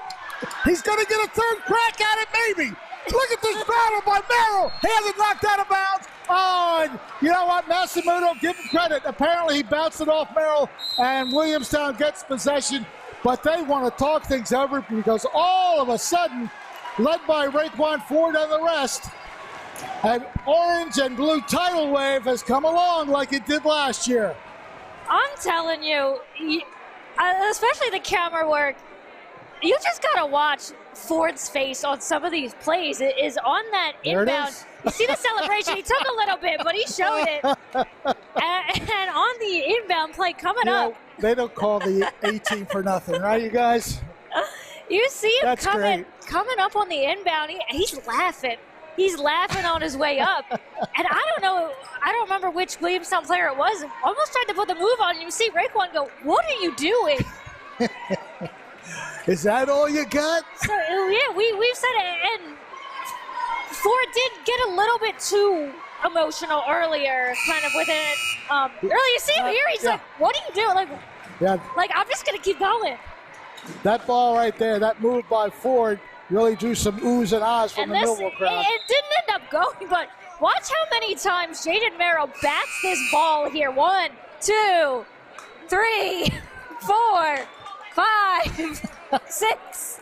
He's going to get a third crack at it, maybe. Look at this battle by Merrill. He hasn't knocked out of bounds. Oh, and you know what? Massamuto, give him credit. Apparently, he bounced it off Merrill, and Williamstown gets possession. But they want to talk things over because all of a sudden, led by Raekwon Ford and the rest, an orange and blue tidal wave has come along like it did last year. I'm telling you, especially the camera work, you just got to watch Ford's face on some of these plays. It is on that There inbound. it is. You see the celebration. He took a little bit, but he showed it. And on the inbound play coming up. They don't call the 18 for nothing, right, you guys? You see him That's coming up on the inbound. He's laughing. He's laughing on his way up. And I don't remember which Williamstown player it was. Almost tried to put the move on, and you see Raekwon go, "What are you doing?" Is that all you got? So, yeah, we've said it. And Ford did get a little bit too emotional earlier, kind of with it. Earlier, you see him here, he's like, "What are you doing?" Like, I'm just going to keep going. That ball right there, that move by Ford, really drew some oohs and ahs from the Millville crowd. It didn't end up going, but watch how many times Jaden Merrill bats this ball here. 1, 2, 3, 4, 5, 6.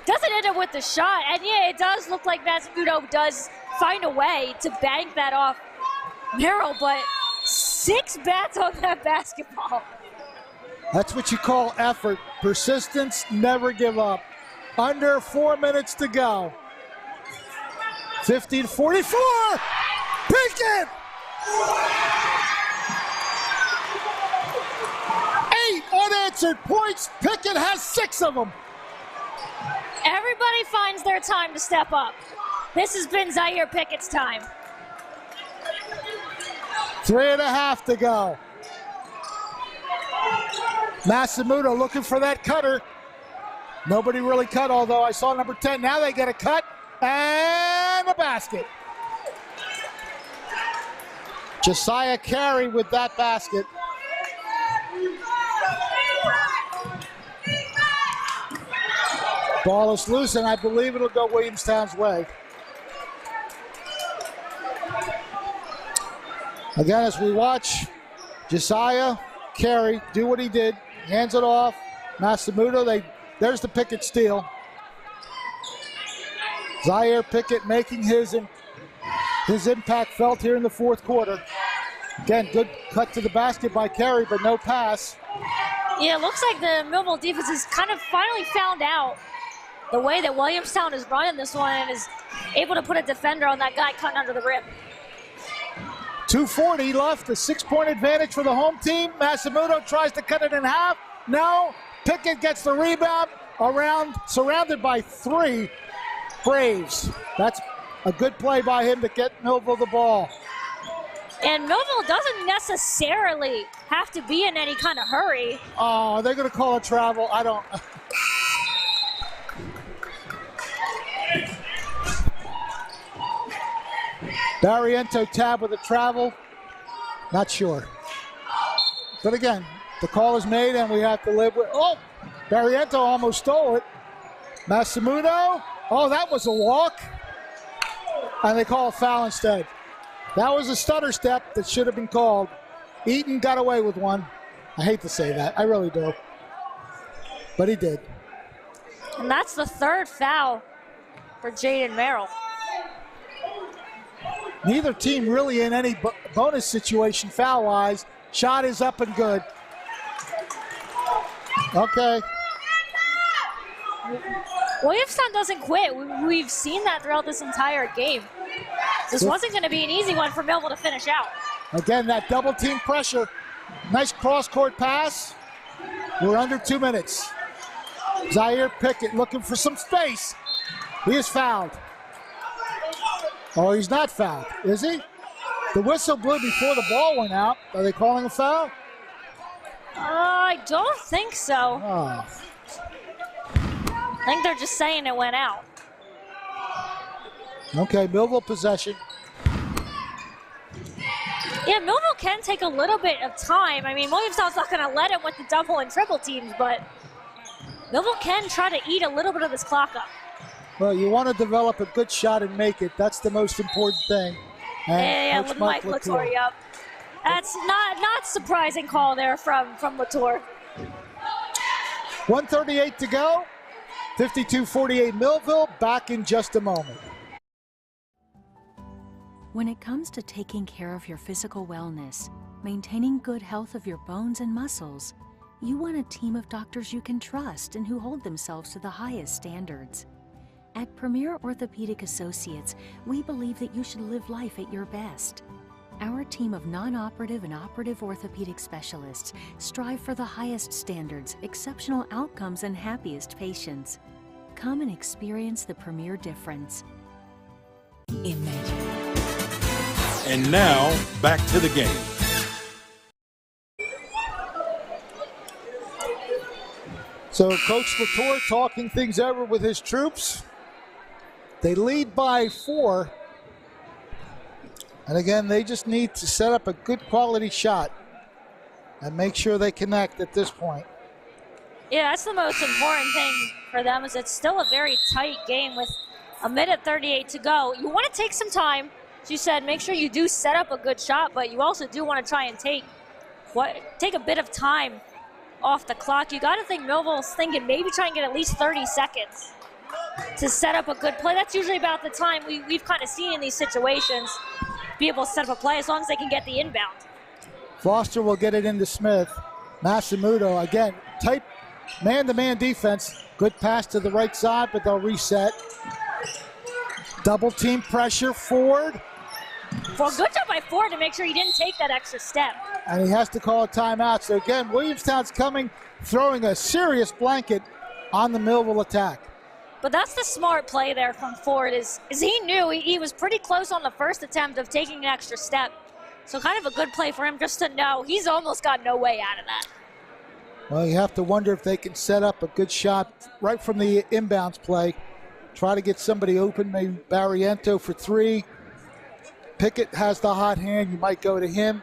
Doesn't end up with the shot, and yeah, it does look like Massamuto does find a way to bank that off Merrill, but 6 bats on that basketball. That's what you call effort. Persistence, never give up. Under 4 minutes to go. 50-44. Pickett! 8 unanswered points. Pickett has 6 of them. Everybody finds their time to step up. This has been Zaire Pickett's time. 3.5 to go. Massamuto looking for that cutter. Nobody really cut, although I saw number 10. Now they get a cut and a basket. Josiah Carey with that basket. Ball is loose, and I believe it'll go Williamstown's way. Again, as we watch Josiah Carey do what he did, hands it off. Massamuto, there's the Pickett steal. Zaire Pickett making his impact felt here in the fourth quarter. Again, good cut to the basket by Carey, but no pass. Yeah, it looks like the Millville defense has kind of finally found out the way that Williamstown is running this one and is able to put a defender on that guy cutting under the rim. 2:40 left, a 6-point advantage for the home team. Massamuto tries to cut it in half. No, Pickett gets the rebound surrounded by 3 Braves. That's a good play by him to get Millville the ball. And Millville doesn't necessarily have to be in any kind of hurry. Oh, they're going to call a travel. I don't. Barriento tab with a travel. Not sure. But again, the call is made and we have to live with. Oh, Barriento almost stole it. Massamuto. Oh, that was a walk. And they call a foul instead. That was a stutter step that should have been called. Eaton got away with one. I hate to say that. I really do. But he did. And that's the 3rd foul for Jaden Merrill. Neither team really in any bonus situation foul-wise. Shot is up and good. Okay. Williamstown doesn't quit. We've seen that throughout this entire game. This wasn't going to be an easy one for Millville to finish out. Again, that double team pressure. Nice cross-court pass. We're under 2 minutes. Zaire Pickett looking for some space. He is fouled. Oh, he's not fouled, is he? The whistle blew before the ball went out. Are they calling a foul? I don't think so. Oh. I think they're just saying it went out. Okay, Millville possession. Yeah, Millville can take a little bit of time. I mean, Williamstown's not going to let him with the double and triple teams, but Millville can try to eat a little bit of this clock up. Well, you want to develop a good shot and make it. That's the most important thing. And with Mike Latour, yep. That's not surprising call there from Latour. 1:38 to go. 52-48 Millville. Back in just a moment. When it comes to taking care of your physical wellness, maintaining good health of your bones and muscles, you want a team of doctors you can trust and who hold themselves to the highest standards. At Premier Orthopedic Associates, we believe that you should live life at your best. Our team of non-operative and operative orthopedic specialists strive for the highest standards, exceptional outcomes, and happiest patients. Come and experience the Premier difference. Imagine. And now, back to the game. So Coach Latour talking things over with his troops. They lead by 4. And again, they just need to set up a good quality shot and make sure they connect at this point. Yeah, that's the most important thing for them, is it's still a very tight game with a minute 38 to go. You want to take some time. As you said, make sure you do set up a good shot, but you also do want to try and take a bit of time off the clock. You got to think Millville's thinking maybe try and get at least 30 seconds to set up a good play. That's usually about the time we've kind of seen in these situations, be able to set up a play as long as they can get the inbound. Foster will get it into Smith. Massamuto, again, tight man-to-man defense. Good pass to the right side, but they'll reset. Double team pressure, Ford. Well, good job by Ford to make sure he didn't take that extra step. And he has to call a timeout. So again, Williamstown's coming, throwing a serious blanket on the Millville attack. But that's the smart play there from Ford, is he knew he was pretty close on the first attempt of taking an extra step. So kind of a good play for him just to know he's almost got no way out of that. Well, you have to wonder if they can set up a good shot right from the inbounds play. Try to get somebody open, maybe Barriento for 3. Pickett has the hot hand. You might go to him.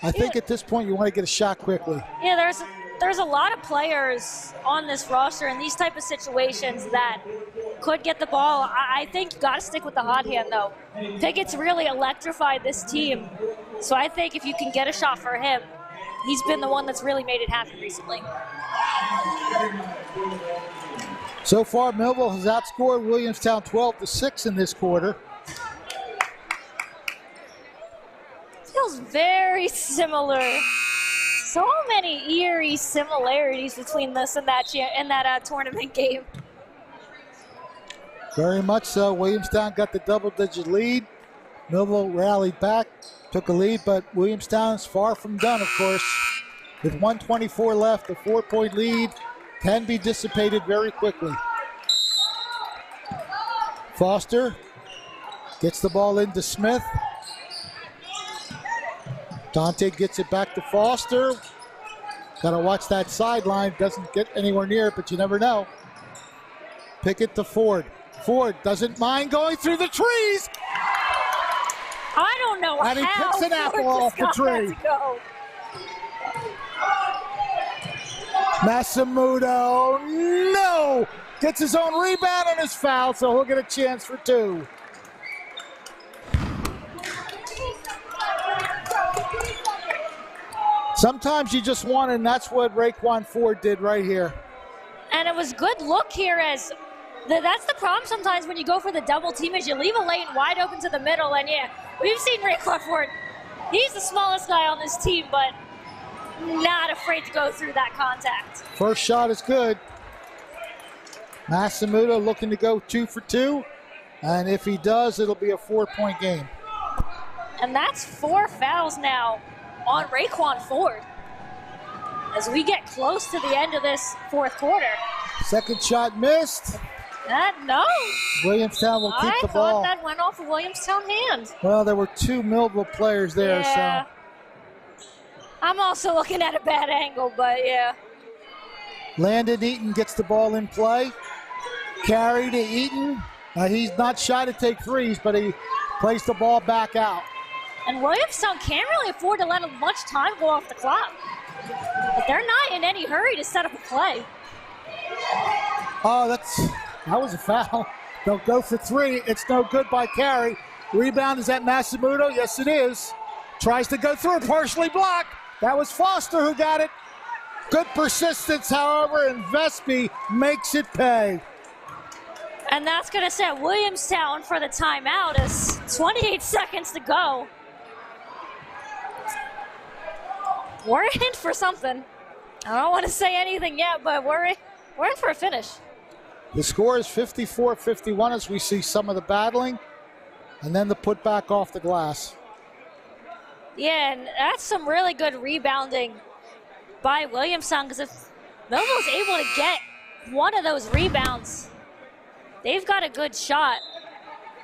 I think at this point you want to get a shot quickly. Yeah, there's a lot of players on this roster in these type of situations that could get the ball. I think you got to stick with the hot hand, though. Pickett's really electrified this team. So I think if you can get a shot for him, he's been the one that's really made it happen recently. So far, Millville has outscored Williamstown 12-6 in this quarter. Feels very similar. So many eerie similarities between this and that tournament game. Very much so. Williamstown got the double-digit lead. Millville rallied back, took a lead, but Williamstown's far from done, of course. With 1:24 left, a 4-point lead can be dissipated very quickly. Foster gets the ball into Smith. Dante gets it back to Foster. Got to watch that sideline. Doesn't get anywhere near it, but you never know. Pickett to Ford. Ford doesn't mind going through the trees. I don't know and he picks an apple off the tree. Massamuto, no! Gets his own rebound and his foul, so he'll get a chance for 2. Sometimes you just want it, and that's what Raekwon Ford did right here. And it was good look here, as that's the problem sometimes when you go for the double team, is you leave a lane wide open to the middle, and yeah, we've seen Raekwon Ford. He's the smallest guy on this team, but not afraid to go through that contact. First shot is good. Massamuto looking to go 2 for 2, and if he does, it'll be a 4-point game. And that's 4 fouls now on Raekwon Ford as we get close to the end of this fourth quarter. Second shot missed. No. Williamstown will keep the ball. I thought that went off a Williamstown hand. Well, there were 2 Millville players there, yeah. So. I'm also looking at a bad angle, but yeah. Landon Eaton gets the ball in play. Carry to Eaton. He's not shy to take threes, but he plays the ball back out. And Williamstown can't really afford to let much time go off the clock. But they're not in any hurry to set up a play. Oh, that was a foul. They'll go for 3. It's no good by Carey. Rebound, is that Massamuto? Yes, it is. Tries to go through, partially blocked. That was Foster who got it. Good persistence, however, and Vespi makes it pay. And that's going to set Williamstown for the timeout as 28 seconds to go. We're in for something. I don't want to say anything yet, but we're in for a finish. The score is 54-51 as we see some of the battling and then the putback off the glass. Yeah, and that's some really good rebounding by Williamstown, because if Millville's able to get one of those rebounds, they've got a good shot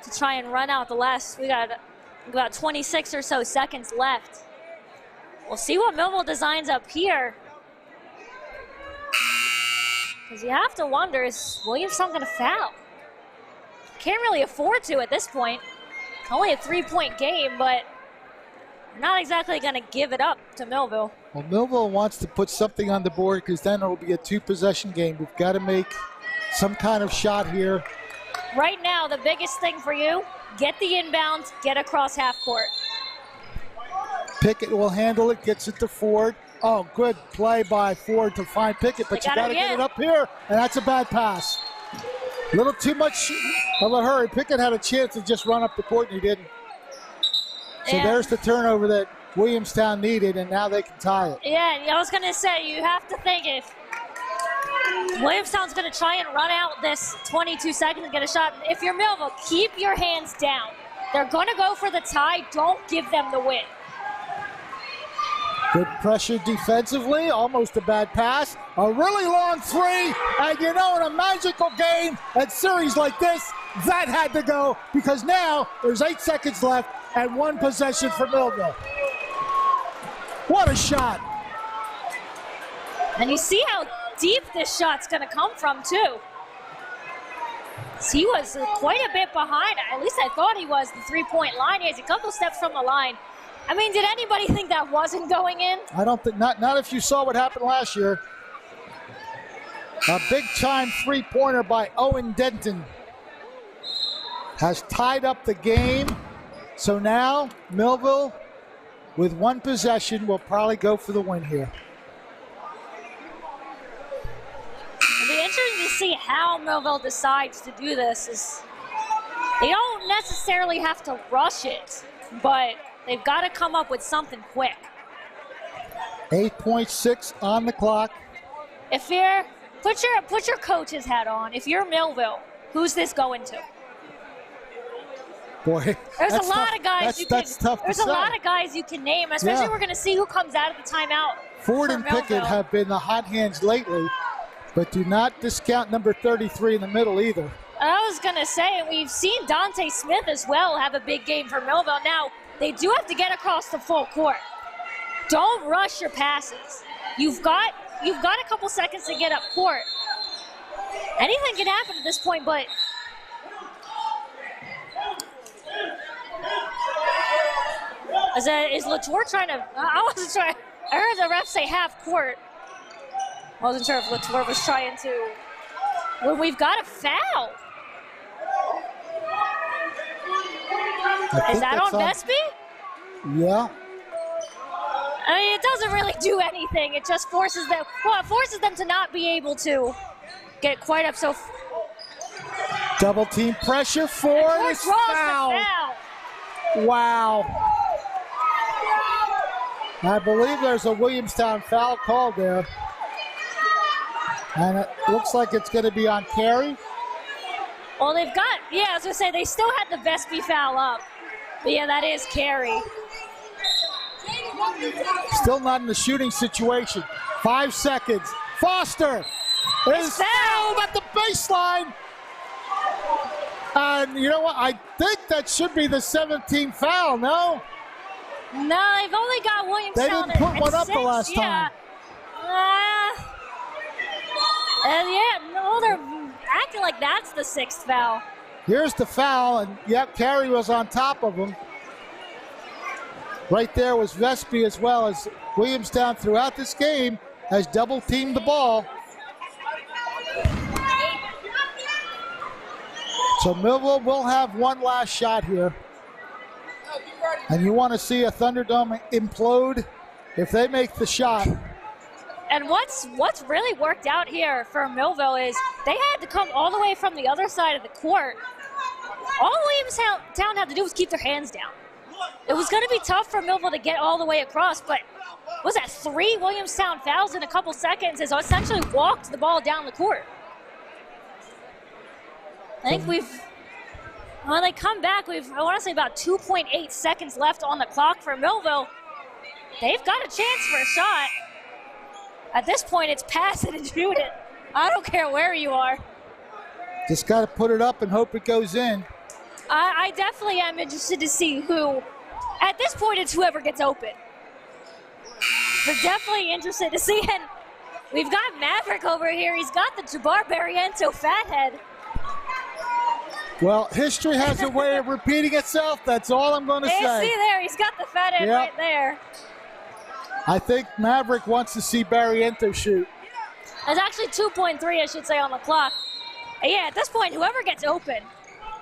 to try and run out the last. We got about 26 or so seconds left. We'll see what Millville designs up here. Because you have to wonder, is Williamstown going to foul? Can't really afford to at this point. It's only a 3-point game, but not exactly going to give it up to Millville. Well, Millville wants to put something on the board because then it'll be a 2-possession game. We've got to make some kind of shot here. Right now, the biggest thing for you, get the inbound, get across half court. Pickett will handle it, gets it to Ford. Oh, good play by Ford to find Pickett, but you got to get it up here, and that's a bad pass. A little too much of a hurry. Pickett had a chance to just run up the court, and he didn't. So there's the turnover that Williamstown needed, and now they can tie it. Yeah, I was going to say, you have to think if Williamstown's going to try and run out this 22 seconds and get a shot. If you're Millville, keep your hands down. They're going to go for the tie. Don't give them the win. Good pressure defensively, almost a bad pass. A really long 3, and you know, in a magical game and series like this, that had to go because now there's 8 seconds left and 1 possession for Millville. What a shot. And you see how deep this shot's going to come from, too. He was quite a bit behind. At least I thought he was, the 3-point line. He has a couple steps from the line. I mean, did anybody think that wasn't going in? I don't think, not if you saw what happened last year. A big-time 3-pointer by Owen Denton has tied up the game. So now Millville, with 1 possession, will probably go for the win here. It'll be interesting to see how Millville decides to do this. They don't necessarily have to rush it, but they've got to come up with something quick. 8.6 on the clock. If you're put your coach's hat on. If you're Millville, who's this going to? Boy, there's a lot of guys you can. There's a lot of guys you can name. Especially we're going to see who comes out of the timeout. Ford and Pickett have been the hot hands lately, but do not discount number 33 in the middle either. I was going to say, we've seen Dante Smith as well have a big game for Millville. Now, they do have to get across the full court. Don't rush your passes. You've got a couple seconds to get up court. Anything can happen at this point, but is Latour trying to? I wasn't sure. I heard the ref say half court. I wasn't sure if Latour was trying to. Well, we've got a foul. Is that on Vespi? Yeah. I mean, it doesn't really do anything. It just forces them. Well, it forces them to not be able to get quite up. So double team pressure. Ford is fouled. Wow. I believe there's a Williamstown foul called there, and it looks like it's going to be on Carey. Well, they've got. Yeah, I was going to say they still had the Vespi foul up, but yeah, that is Carey. Still not in the shooting situation. 5 seconds. Foster is fouled at the baseline. And you know what? I think that should be the 17th foul, no? No, they've only got Williamstown. They didn't put one up 6, the last time. No, they're acting like that's the 6th foul. Here's the foul, and yep, Carey was on top of him. Right there was Vespi as well, as Williamstown throughout this game has double-teamed the ball. So Millville will have one last shot here. And you want to see a Thunderdome implode if they make the shot. And what's really worked out here for Millville is they had to come all the way from the other side of the court. All Williamstown had to do was keep their hands down. It was going to be tough for Millville to get all the way across, but was that 3 Williamstown fouls in a couple seconds has essentially walked the ball down the court. I think when they come back, I want to say about 2.8 seconds left on the clock for Millville. They've got a chance for a shot. At this point, it's pass it and shoot it. I don't care where you are. Just got to put it up and hope it goes in. I definitely am interested to see who. At this point, it's whoever gets open. We're definitely interested to see. And we've got Maverick over here. He's got the Jabbar Barriento fathead. Well, history has a way of repeating itself. That's all I'm going to say. See there, he's got the fathead right there. I think Maverick wants to see Barriento shoot. There's actually 2.3, I should say, on the clock. And yeah, at this point, whoever gets open.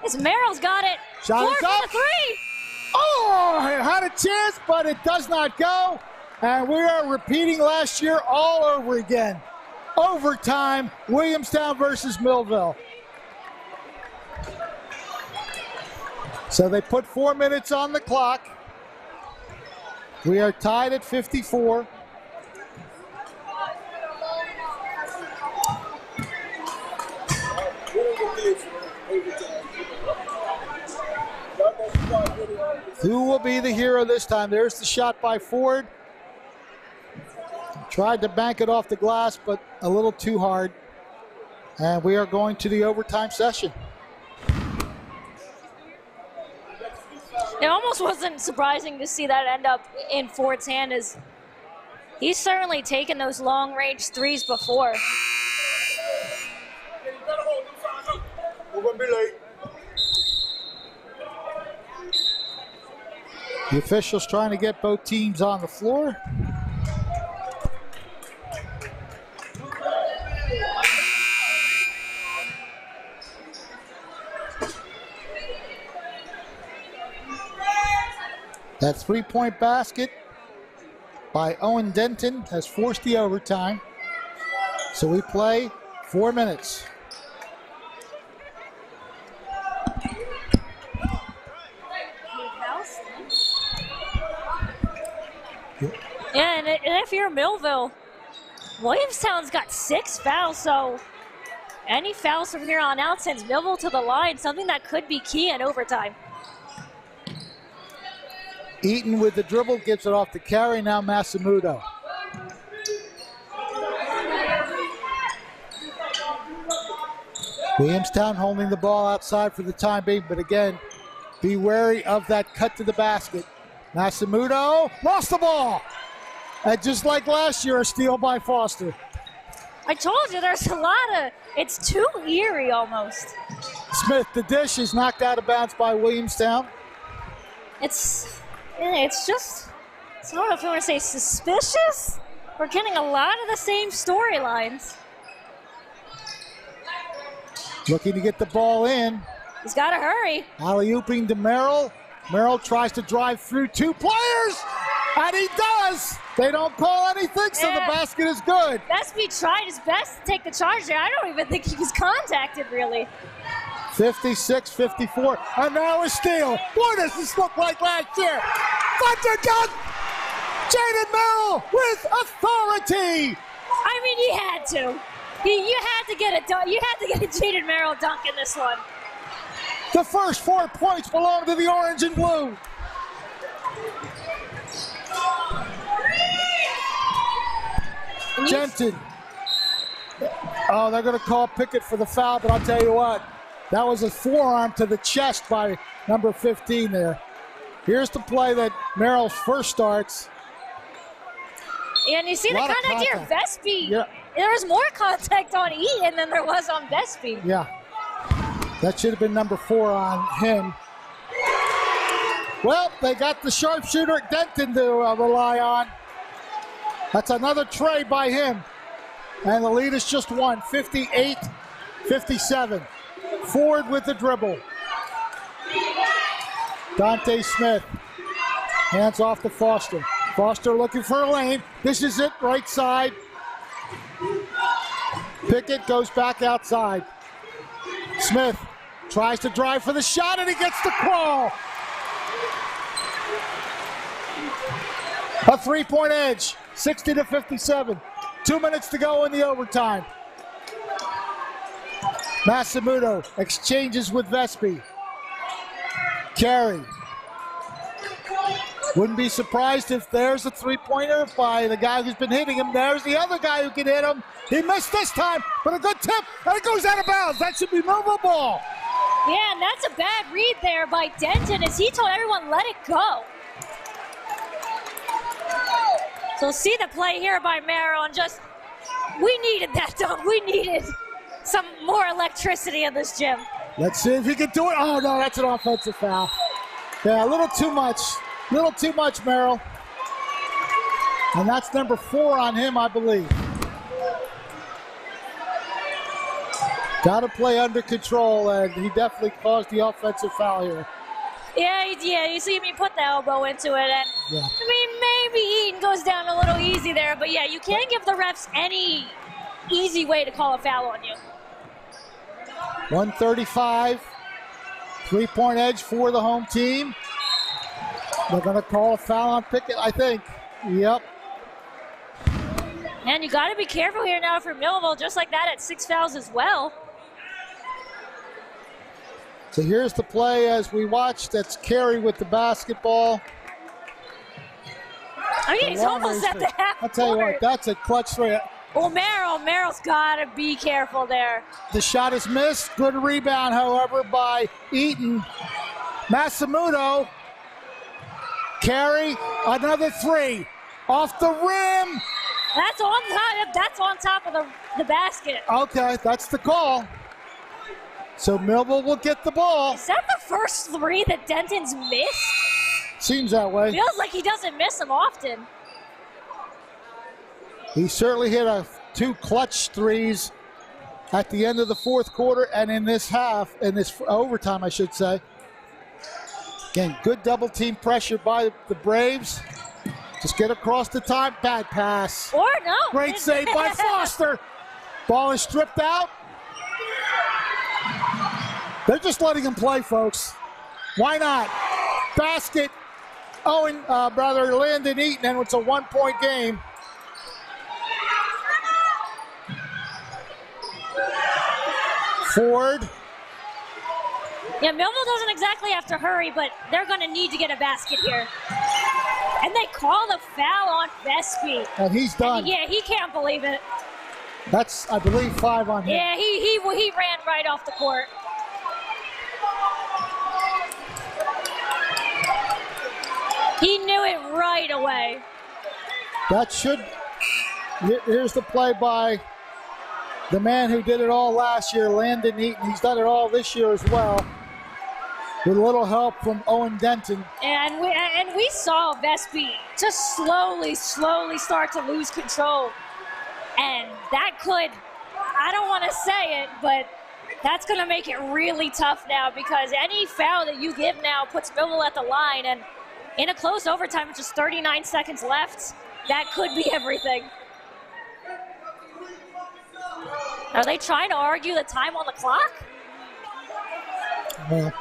As Merrill's got it. Shot is up. For the 3. Oh, it had a chance, but it does not go. And we are repeating last year all over again. Overtime, Williamstown versus Millville. So they put 4 minutes on the clock. We are tied at 54. Who will be the hero this time? There's the shot by Ford. Tried to bank it off the glass, but a little too hard. And we are going to the overtime session. It almost wasn't surprising to see that end up in Ford's hand, as he's certainly taken those long-range threes before. We're going to be late. The officials trying to get both teams on the floor. That three-point basket by Owen Denton has forced the overtime. So we play 4 minutes. Yeah, and if you're Millville, Williamstown's got 6 fouls, so any fouls from here on out sends Millville to the line, something that could be key in overtime. Eaton with the dribble, gives it off to Carey, now Massamudo. Williamstown holding the ball outside for the time being, but again, be wary of that cut to the basket. Massamudo lost the ball. And just like last year, a steal by Foster. I told you there's a lot of, it's too eerie almost. Smith, the dish, is knocked out of bounds by Williamstown. It's just, I don't know if you want to say suspicious. We're getting a lot of the same storylines. Looking to get the ball in. He's got to hurry. Alley-ooping to Merrill. Merrill tries to drive through 2 players, and he does. They don't call anything, so the basket is good. Bestby tried his best to take the charge there. I don't even think he was contacted, really. 56-54, and now a steal. What does this look like last year? Thunder dunk! Jaden Merrill with authority! I mean, he had to. You had to get a dunk. You had to get a Jaden Merrill dunk in this one. The first 4 points belong to the orange and blue. Denton. Oh, they're going to call Pickett for the foul, but I'll tell you what. That was a forearm to the chest by number 15 there. Here's the play that Merrill first starts. And you see the contact here, Bestby. Yeah. There was more contact on Eaton than there was on Bestby. Yeah. That should have been number 4 on him. Well, they got the sharpshooter Denton to rely on. That's another trade by him. And the lead is just 1, 58-57. Ford with the dribble. Dante Smith. Hands off to Foster. Foster looking for a lane. This is it, right side. Pickett goes back outside. Smith tries to drive for the shot, and he gets the crawl. A three-point edge, 60-57. 2 minutes to go in the overtime. Massamuto exchanges with Vespi. Carey. Wouldn't be surprised if there's a three-pointer by the guy who's been hitting him. There's the other guy who can hit him. He missed this time, but a good tip, and it goes out of bounds. That should be Millville ball. Yeah, and that's a bad read there by Denton as he told everyone, let it go. So see the play here by Merrill, and just, we needed that done. We needed some more electricity in this gym. Let's see if he can do it. Oh, no, that's an offensive foul. Yeah, a little too much. Little too much, Merrill. And that's number 4 on him, I believe. Got to play under control, and he definitely caused the offensive foul here. Yeah, you see me put the elbow into it, and yeah. I mean, maybe Eaton goes down a little easy there, but yeah, you can't give the refs any easy way to call a foul on you. 135, three-point edge for the home team. They're going to call a foul on Pickett, I think. Yep. And you got to be careful here now for Millville, just like that at 6 fouls as well. So here's the play as we watch. That's Carey with the basketball. I mean, he's almost at the half I'll tell you what, that's a clutch three. Well, Merrill's got to be careful there. The shot is missed. Good rebound, however, by Eaton. Massamuto. Carey, another three. Off the rim. That's on top of the basket. Okay, that's the call. So Millville will get the ball. Is that the first three that Denton's missed? Seems that way. Feels like he doesn't miss them often. He certainly hit 2 clutch threes at the end of the fourth quarter and in this half, in this overtime, I should say. Again, good double team pressure by the Braves. Just get across the time. Bad pass. Or no. Great save by Foster. Ball is stripped out. They're just letting him play, folks. Why not? Basket. Landon Eaton, and it's a 1-point game. Ford. Yeah, Millville doesn't exactly have to hurry, but they're going to need to get a basket here. And they call the foul on Vespi. And he's done. Yeah, he can't believe it. That's, I believe, 5 on him. Yeah, he ran right off the court. He knew it right away. That should, here's the play by the man who did it all last year, Landon Eaton. He's done it all this year as well, with a little help from Owen Denton. And we saw Vespi just slowly start to lose control. And that could, I don't want to say it, but that's going to make it really tough now, because any foul that you give now puts Millville at the line, and in a close overtime with just 39 seconds left, that could be everything. Are they trying to argue the time on the clock? Yeah.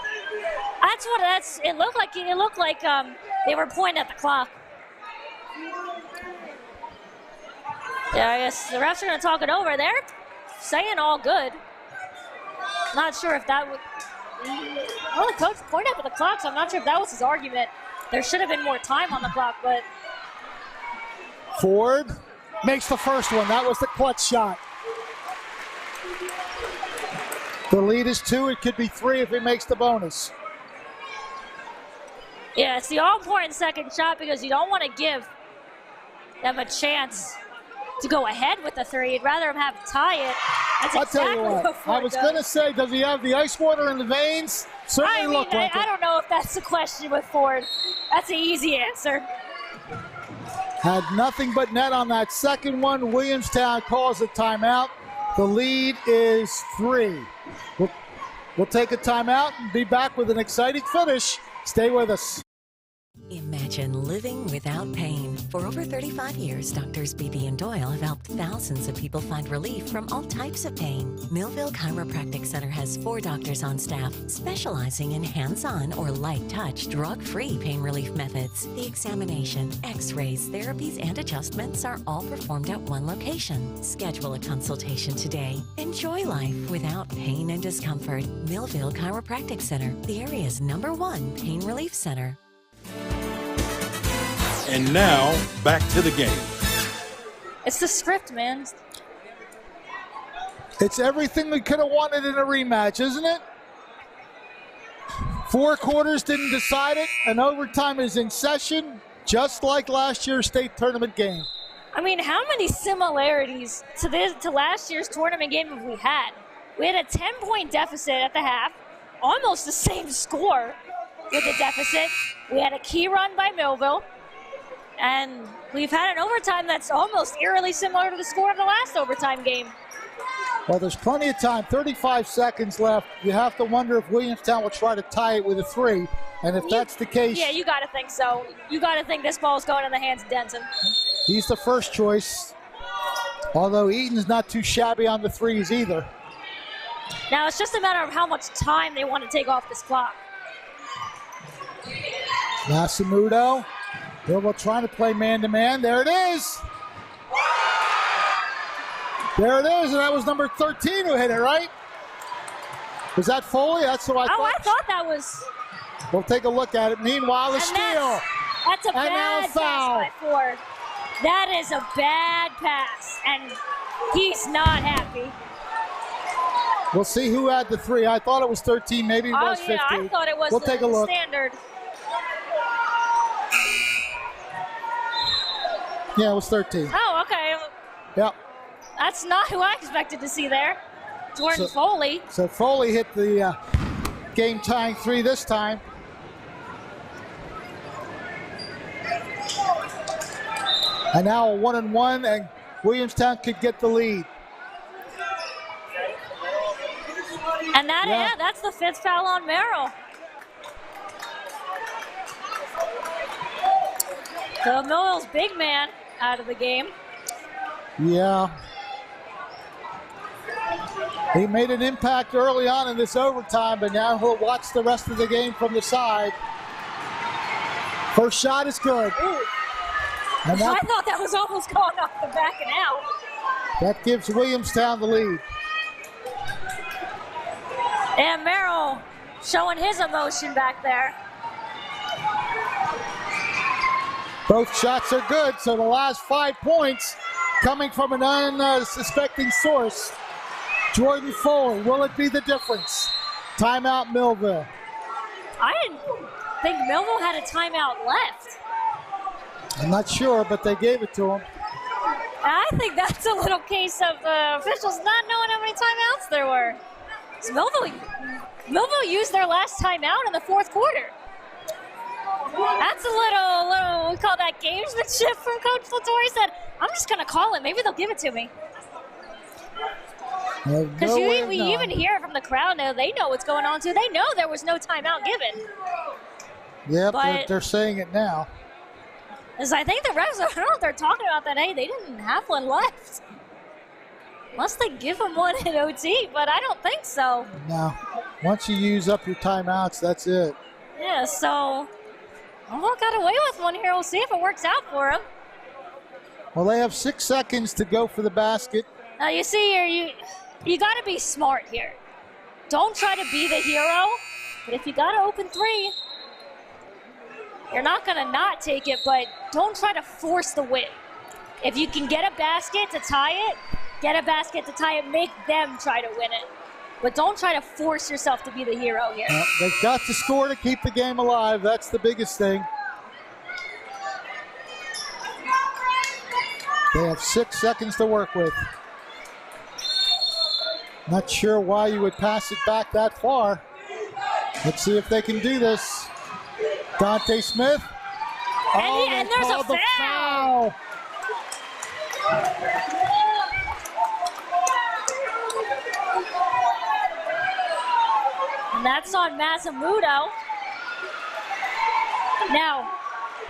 It looked like they were pointing at the clock. Yeah, I guess the refs are going to talk it over. They're saying all good. Not sure if that would. Well, the coach pointed up at the clock, so I'm not sure if that was his argument. There should have been more time on the clock, but. Ford makes the first one. That was the clutch shot. The lead is 2. It could be 3 if he makes the bonus. Yeah, it's the all-important second shot because you don't want to give them a chance to go ahead with the 3. You'd rather them have to tie it. That's I'll exactly tell you what. I was going to say, does he have the ice water in the veins? Certainly look like it. I don't know if that's the question with Ford. That's an easy answer. Had nothing but net on that second one. Williamstown calls a timeout. The lead is 3. We'll take a timeout and be back with an exciting finish. Stay with us. Imagine living without pain. For over 35 years, Doctors Beebe and Doyle have helped thousands of people find relief from all types of pain. Millville Chiropractic Center has 4 doctors on staff specializing in hands-on or light-touch, drug-free pain relief methods. The examination, x-rays, therapies, and adjustments are all performed at one location. Schedule a consultation today. Enjoy life without pain and discomfort. Millville Chiropractic Center, the area's #1 pain relief center. And now, back to the game. It's the script, man. It's everything we could have wanted in a rematch, isn't it? 4 quarters didn't decide it, and overtime is in session, just like last year's state tournament game. I mean, how many similarities to last year's tournament game have we had? We had a 10-point deficit at the half, almost the same score with the deficit. We had a key run by Millville. And we've had an overtime that's almost eerily similar to the score of the last overtime game. Well, there's plenty of time, 35 seconds left. You have to wonder if Williamstown will try to tie it with a 3. And if that's the case... Yeah, you got to think so. You got to think this ball's going in the hands of Denton. He's the first choice. Although Eaton's not too shabby on the 3s either. Now, it's just a matter of how much time they want to take off this clock. Masamudo. Millville trying to play man-to-man. There it is. There it is, and that was number 13 who hit it, right? Was that Foley? That's what I thought. Oh, I thought that was... We'll take a look at it. Meanwhile, a steal. That's a bad pass by Ford. That is a bad pass, and he's not happy. We'll see who had the 3. I thought it was 13. Maybe it was 15. I thought it was the standard. Yeah, it was 13. Oh, okay. Yep. That's not who I expected to see there. Jordan Foley. So Foley hit the game-tying 3 this time. And now a 1-and-1, and Williamstown could get the lead. And that's the 5th foul on Merrill. So Millville's big man out of the game. Yeah. He made an impact early on in this overtime, but now he'll watch the rest of the game from the side. First shot is good. And I thought that was almost going off the back and out. That gives Williamstown the lead. And Merrill showing his emotion back there. Both shots are good, so the last 5 points coming from an unsuspecting source. Jordan Foley, will it be the difference? Timeout Millville. I didn't think Millville had a timeout left. I'm not sure, but they gave it to him. I think that's a little case of the officials not knowing how many timeouts there were. So Millville used their last timeout in the 4th quarter. That's a little, we call that gamesmanship from Coach Latour. He said, I'm just going to call it. Maybe they'll give it to me. Because we even hear from the crowd now, they know what's going on too. They know there was no timeout given. Yep, they're saying it now. Because I think the refs, I don't know if they're talking about that. Hey, they didn't have one left. Unless they give them one in OT, but I don't think so. No. Once you use up your timeouts, that's it. Yeah, so Millville got away with one here. We'll see if it works out for them. Well, they have 6 seconds to go for the basket. Now, you see here, you got to be smart here. Don't try to be the hero, but if you got an open 3, you're not going to not take it, but don't try to force the win. If you can get a basket to tie it, get a basket to tie it, make them try to win it. But don't try to force yourself to be the hero here. They've got to score to keep the game alive. That's the biggest thing. They have 6 seconds to work with. Not sure why you would pass it back that far. Let's see if they can do this. Dante Smith. And there's a foul. And that's on Masamuto. Now,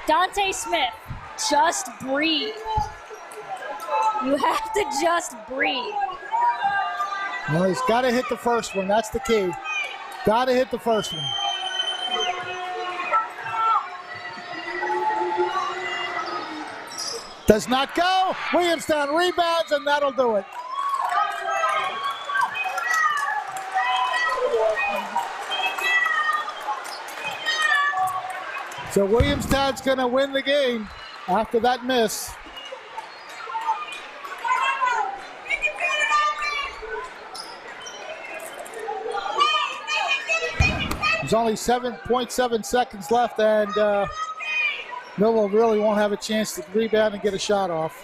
Dante Smith, just breathe. You have to just breathe. Well, he's got to hit the first one. That's the key. Got to hit the first one. Does not go. Williamstown rebounds, and that'll do it. So Williamstown's going to win the game after that miss. There's only 7.7 seconds left, and Millville really won't have a chance to rebound and get a shot off.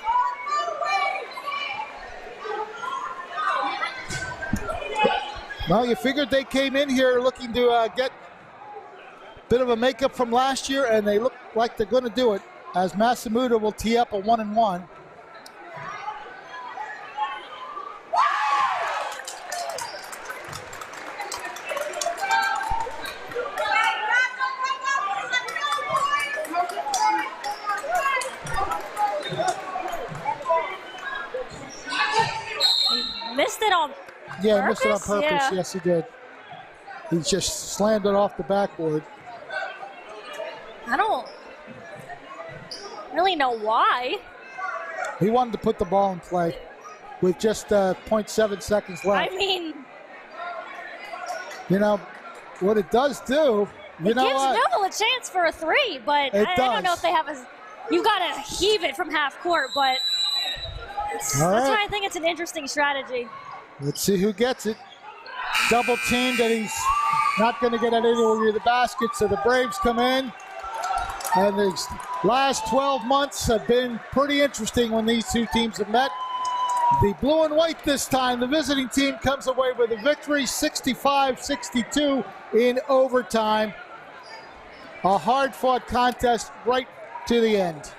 Well, you figured they came in here looking to get a bit of a makeup from last year, and they look like they're going to do it, as Masamuto will tee up a 1-and-1. Missed it on Yeah, he purpose? missed it on purpose. Yeah. Yes, he did. He just slammed it off the backboard. I don't really know why. He wanted to put the ball in play with just 0.7 seconds left. I mean, You know, what it does do, you it know gives what? Millville a chance for a three, but It I don't know does. if they have a. You got to heave it from half court, but that's All right. why I think it's an interesting strategy. Let's see who gets it. Double teamed, and he's not going to get it anywhere near the basket, so the Braves come in. And the last 12 months have been pretty interesting when these two teams have met. The blue and white this time, the visiting team comes away with a victory, 65-62 in overtime. A hard-fought contest right to the end.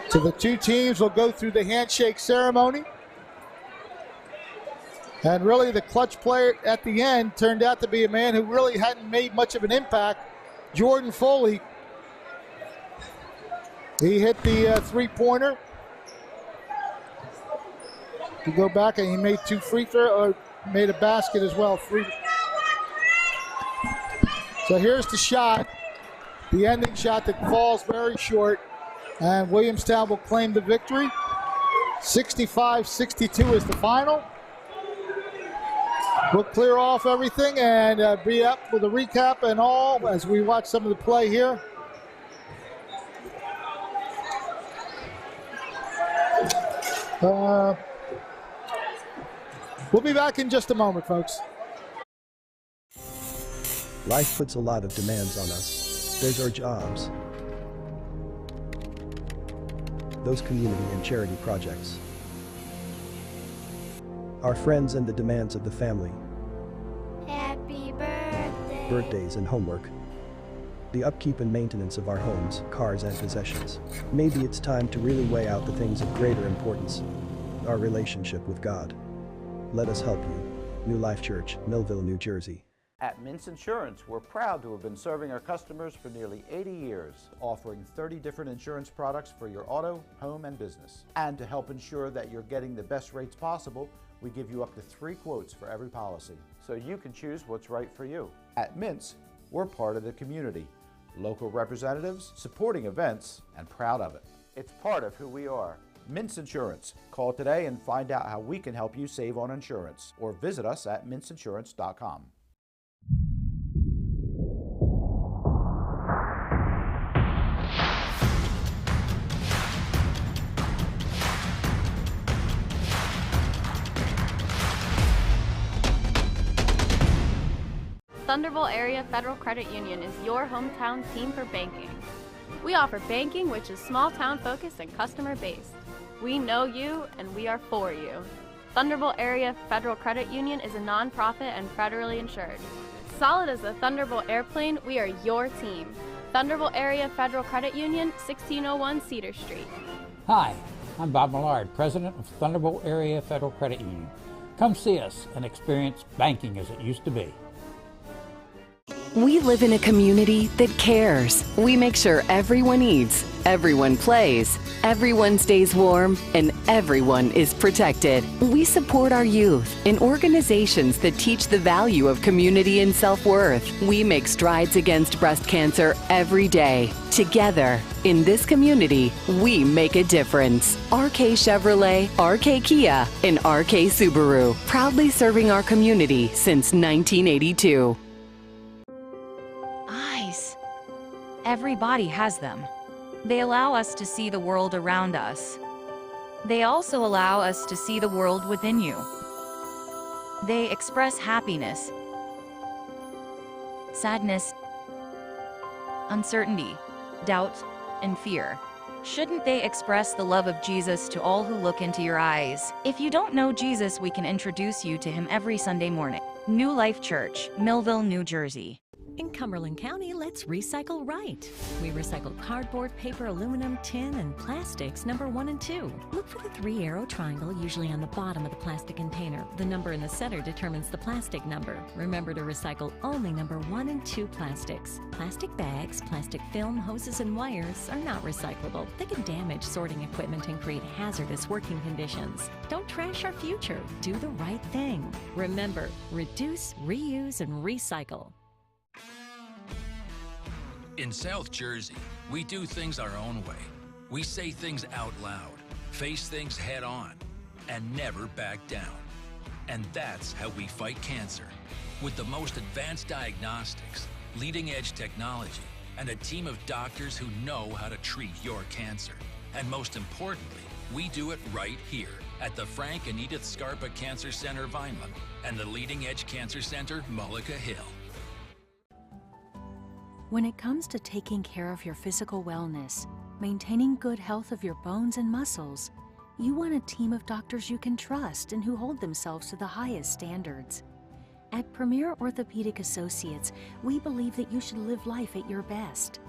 So the two teams will go through the handshake ceremony. And really the clutch player at the end turned out to be a man who really hadn't made much of an impact, Jordan Foley. He hit the three-pointer. To go back, and he made two free throws, or made a basket as well. So here's the shot, the ending shot that falls very short, and Williamstown will claim the victory. 65-62 is the final. We'll clear off everything and be up with a recap and all as we watch some of the play here. We'll be back in just a moment, folks. Life puts a lot of demands on us. There's our jobs, those community and charity projects, our friends, and the demands of the family, Happy birthday. birthdays and homework, the upkeep and maintenance of our homes, cars, and possessions. Maybe it's time to really weigh out the things of greater importance, our relationship with God. Let us help you. New Life Church, Millville, New Jersey. At Mintz Insurance, we're proud to have been serving our customers for nearly 80 years, offering 30 different insurance products for your auto, home, and business. And to help ensure that you're getting the best rates possible, we give you up to 3 quotes for every policy, so you can choose what's right for you. At Mintz, we're part of the community, local representatives, supporting events, and proud of it. It's part of who we are. Mintz Insurance. Call today and find out how we can help you save on insurance, or visit us at mintzinsurance.com. Thunderbolt Area Federal Credit Union is your hometown team for banking. We offer banking which is small town focused and customer based. We know you and we are for you. Thunderbolt Area Federal Credit Union is a nonprofit and federally insured. Solid as the Thunderbolt airplane, we are your team. Thunderbolt Area Federal Credit Union, 1601 Cedar Street. Hi, I'm Bob Millard, President of Thunderbolt Area Federal Credit Union. Come see us and experience banking as it used to be. We live in a community that cares. We make sure everyone eats, everyone plays, everyone stays warm, and everyone is protected. We support our youth in organizations that teach the value of community and self-worth. We make strides against breast cancer every day. Together, in this community, we make a difference. RK Chevrolet, RK Kia, and RK Subaru, proudly serving our community since 1982. Eyes. Everybody has them. They allow us to see the world around us. They also allow us to see the world within you. They express happiness, sadness, uncertainty, doubt, and fear. Shouldn't they express the love of Jesus to all who look into your eyes? If you don't know Jesus, we can introduce you to him every Sunday morning. New Life Church, Millville, New Jersey. In Cumberland County, let's recycle right. We recycle cardboard, paper, aluminum, tin, and plastics number 1 and 2. Look for the 3-arrow triangle, usually on the bottom of the plastic container. The number in the center determines the plastic number. Remember to recycle only number 1 and 2 plastics. Plastic bags, plastic film, hoses, and wires are not recyclable. They can damage sorting equipment and create hazardous working conditions. Don't trash our future. Do the right thing. Remember, reduce, reuse, and recycle. In South Jersey, we do things our own way. We say things out loud, face things head on, and never back down. And that's how we fight cancer. With the most advanced diagnostics, leading-edge technology, and a team of doctors who know how to treat your cancer. And most importantly, we do it right here at the Frank and Edith Scarpa Cancer Center, Vineland, and the Leading Edge Cancer Center, Mullica Hill. When it comes to taking care of your physical wellness, maintaining good health of your bones and muscles, you want a team of doctors you can trust and who hold themselves to the highest standards. At Premier Orthopedic Associates, we believe that you should live life at your best.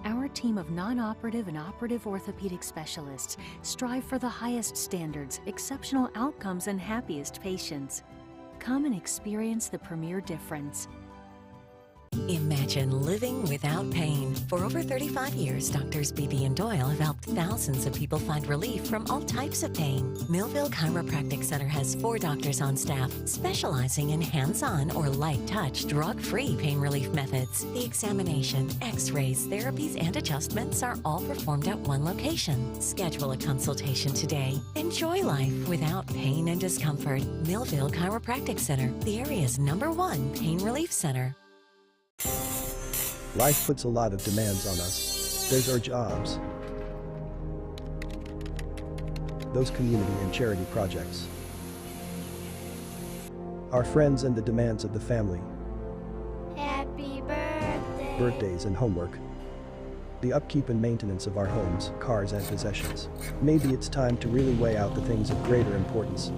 Our team of non-operative and operative orthopedic specialists strive for the highest standards, exceptional outcomes, and happiest patients. Come and experience the Premier difference. Imagine living without pain. For over 35 years, Doctors Beebe and Doyle have helped thousands of people find relief from all types of pain. Millville Chiropractic Center has 4 doctors on staff specializing in hands-on or light-touch, drug-free pain relief methods. The examination, x-rays, therapies, and adjustments are all performed at one location. Schedule a consultation today. Enjoy life without pain and discomfort. Millville Chiropractic Center, the area's #1 pain relief center. Life puts a lot of demands on us. There's our jobs, those community and charity projects, our friends, and the demands of the family, Happy birthday. birthdays and homework, the upkeep and maintenance of our homes, cars, and possessions. Maybe it's time to really weigh out the things of greater importance,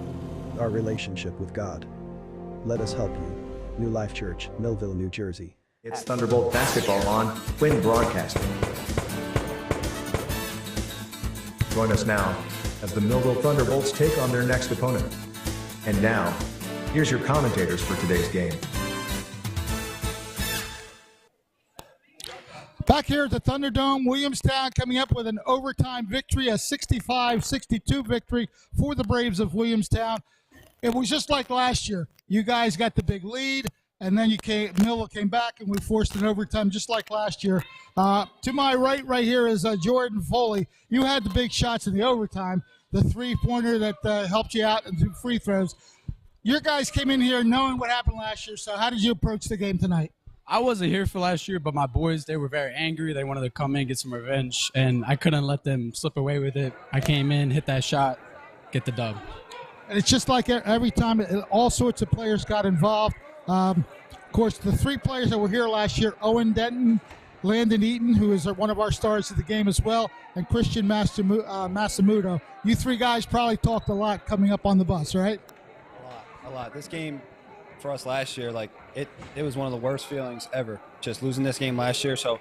our relationship with God. Let us help you. New Life Church, Millville, New Jersey. It's Thunderbolt basketball on Twin Broadcasting. Join us now as the Millville Thunderbolts take on their next opponent. And now, here's your commentators for today's game. Back here at the Thunderdome, Williamstown coming up with an overtime victory, a 65-62 victory for the Braves of Williamstown. It was just like last year. You guys got the big lead, and then Millville came back, and we forced an overtime just like last year. To my right here is Jordan Foley. You had the big shots in the overtime, the three-pointer that helped you out, and 2 free throws. Your guys came in here knowing what happened last year, so how did you approach the game tonight? I wasn't here for last year, but my boys, they were very angry. They wanted to come in, get some revenge, and I couldn't let them slip away with it. I came in, hit that shot, get the dub. And it's just like every time, all sorts of players got involved. Of course, the 3 players that were here last year, Owen Denton, Landon Eaton, who is one of our stars of the game as well, and Christian Masamuto. You 3 guys probably talked a lot coming up on the bus, right? A lot. This game for us last year, it was one of the worst feelings ever, just losing this game last year. So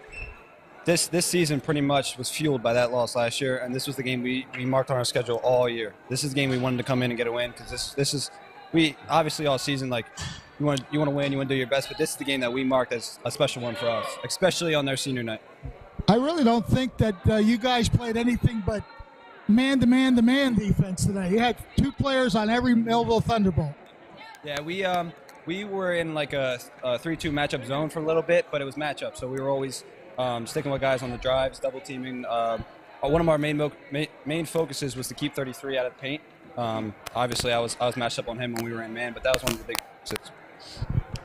this season pretty much was fueled by that loss last year, and this was the game we marked on our schedule all year. This is the game we wanted to come in and get a win, because this is we obviously all season, like, you want to win, you want to do your best, but this is the game that we marked as a special one for us, especially on their senior night. I really don't think that you guys played anything but man-to-man-to-man defense today. You had 2 players on every Millville Thunderbolt. Yeah, we were in like a 3-2 matchup zone for a little bit, but it was matchup, so we were always sticking with guys on the drives, double teaming. One of our main focuses was to keep 33 out of the paint. Obviously, I was matched up on him when we were in man, but that was one of the big focuses.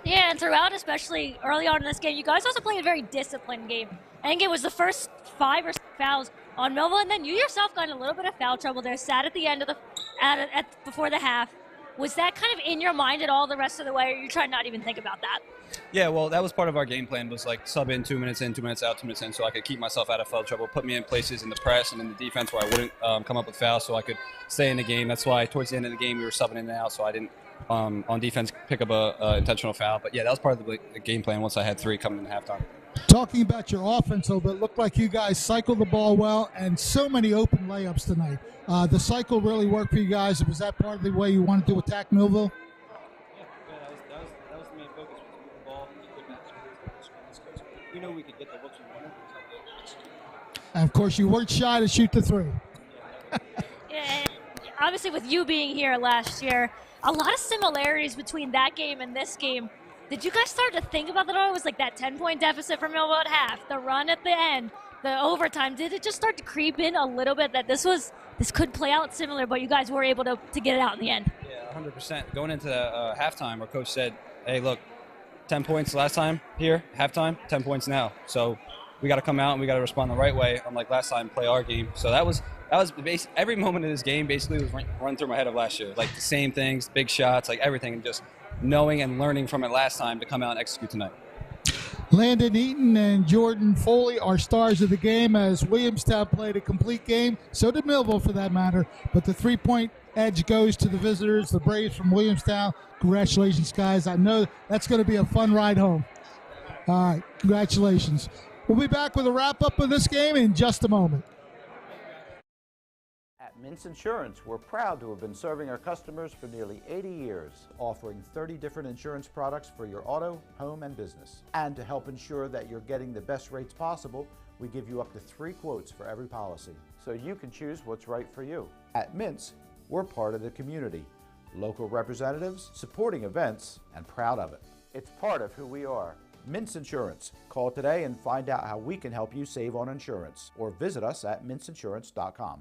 Yeah, and throughout, especially early on in this game, you guys also played a very disciplined game. I think it was the first 5 or 6 fouls on Millville, and then you yourself got in a little bit of foul trouble there, sat at the end of before the half. Was that kind of in your mind at all the rest of the way, or you tried not even think about that? Yeah, well, that was part of our game plan, was like sub in 2 minutes in, 2 minutes out, 2 minutes in, so I could keep myself out of foul trouble, put me in places in the press and in the defense where I wouldn't come up with fouls, so I could stay in the game. That's why towards the end of the game we were subbing in and out, so I didn't on defense pick up a intentional foul. But yeah, that was part of the game plan once I had 3 coming in halftime. Talking about your offense, though, but it looked like you guys cycled the ball well and so many open layups tonight. The cycle really worked for you guys. Was that part of the way you wanted to attack Millville? That was the main focus, was to move the ball, keep good matches. We knew we could get the looks we wanted. And of course, you weren't shy to shoot the 3. Yeah, obviously with you being here last year, a lot of similarities between that game and this game. Did you guys start to think about that at all? It was like that 10-point deficit for Millville at half, the run at the end, the overtime. Did it just start to creep in a little bit that this could play out similar, but you guys were able to get it out in the end? Yeah, 100%. Going into halftime, our coach said, hey, look, 10 points last time here, halftime, 10 points now. So we got to come out and we got to respond the right way, unlike last time, play our game. So that was every moment of this game basically was run through my head of last year. Like the same things, big shots, like everything, and just knowing and learning from it last time to come out and execute tonight. Landon Eaton and Jordan Foley are stars of the game as Williamstown played a complete game. So did Millville, for that matter. But the 3-point edge goes to the visitors, the Braves from Williamstown. Congratulations, guys. I know that's going to be a fun ride home. All right, congratulations. We'll be back with a wrap-up of this game in just a moment. At Mintz Insurance, we're proud to have been serving our customers for nearly 80 years, offering 30 different insurance products for your auto, home, and business. And to help ensure that you're getting the best rates possible, we give you up to 3 quotes for every policy, so you can choose what's right for you. At Mintz, we're part of the community, local representatives, supporting events, and proud of it. It's part of who we are. Mintz Insurance. Call today and find out how we can help you save on insurance, or visit us at mintzinsurance.com.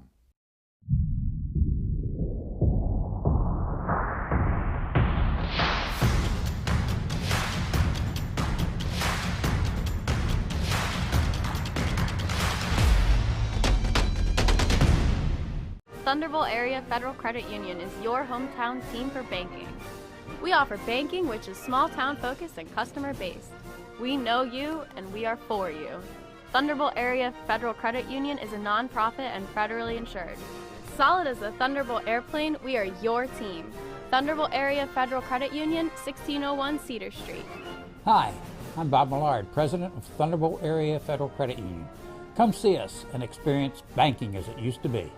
Thunderbolt Area Federal Credit Union is your hometown team for banking. We offer banking which is small town focused and customer based. We know you and we are for you. Thunderbolt Area Federal Credit Union is a nonprofit and federally insured. Solid as a Thunderbolt airplane, we are your team. Thunderbolt Area Federal Credit Union, 1601 Cedar Street. Hi, I'm Bob Millard, President of Thunderbolt Area Federal Credit Union. Come see us and experience banking as it used to be.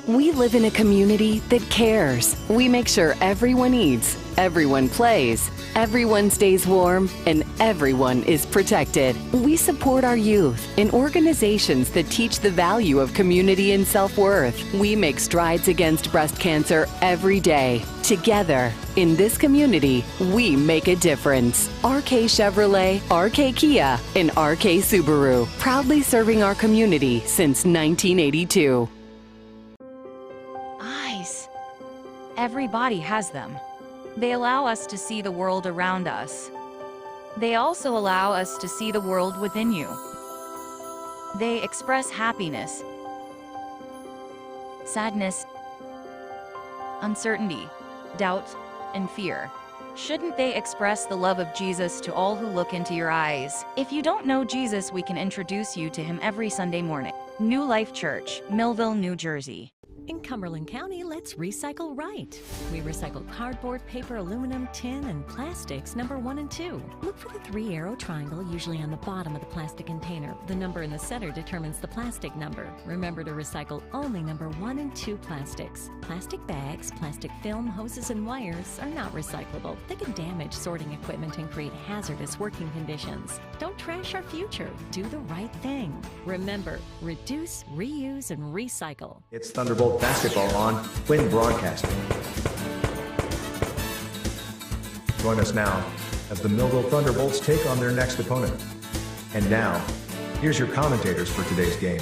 We live in a community that cares. We make sure everyone eats, everyone plays, everyone stays warm, and everyone is protected. We support our youth in organizations that teach the value of community and self-worth. We make strides against breast cancer every day. Together, in this community, we make a difference. RK Chevrolet, RK Kia, and RK Subaru, proudly serving our community since 1982. Everybody has them. They allow us to see the world around us. They also allow us to see the world within you. They express happiness, sadness, uncertainty, doubt, and fear. Shouldn't they express the love of Jesus to all who look into your eyes? If you don't know Jesus, we can introduce you to him every Sunday morning. New Life Church, Millville, New Jersey. In Cumberland County, let's recycle right. We recycle cardboard, paper, aluminum, tin, and plastics number 1 and 2. Look for the 3-arrow triangle usually on the bottom of the plastic container. The number in the center determines the plastic number. Remember to recycle only number 1 and 2 plastics. Plastic bags, plastic film, hoses, and wires are not recyclable. They can damage sorting equipment and create hazardous working conditions. Don't trash our future. Do the right thing. Remember, reduce, reuse, and recycle. It's Thunderbolt basketball on Quinn Broadcasting. Join us now as the Millville Thunderbolts take on their next opponent. And now, here's your commentators for today's game.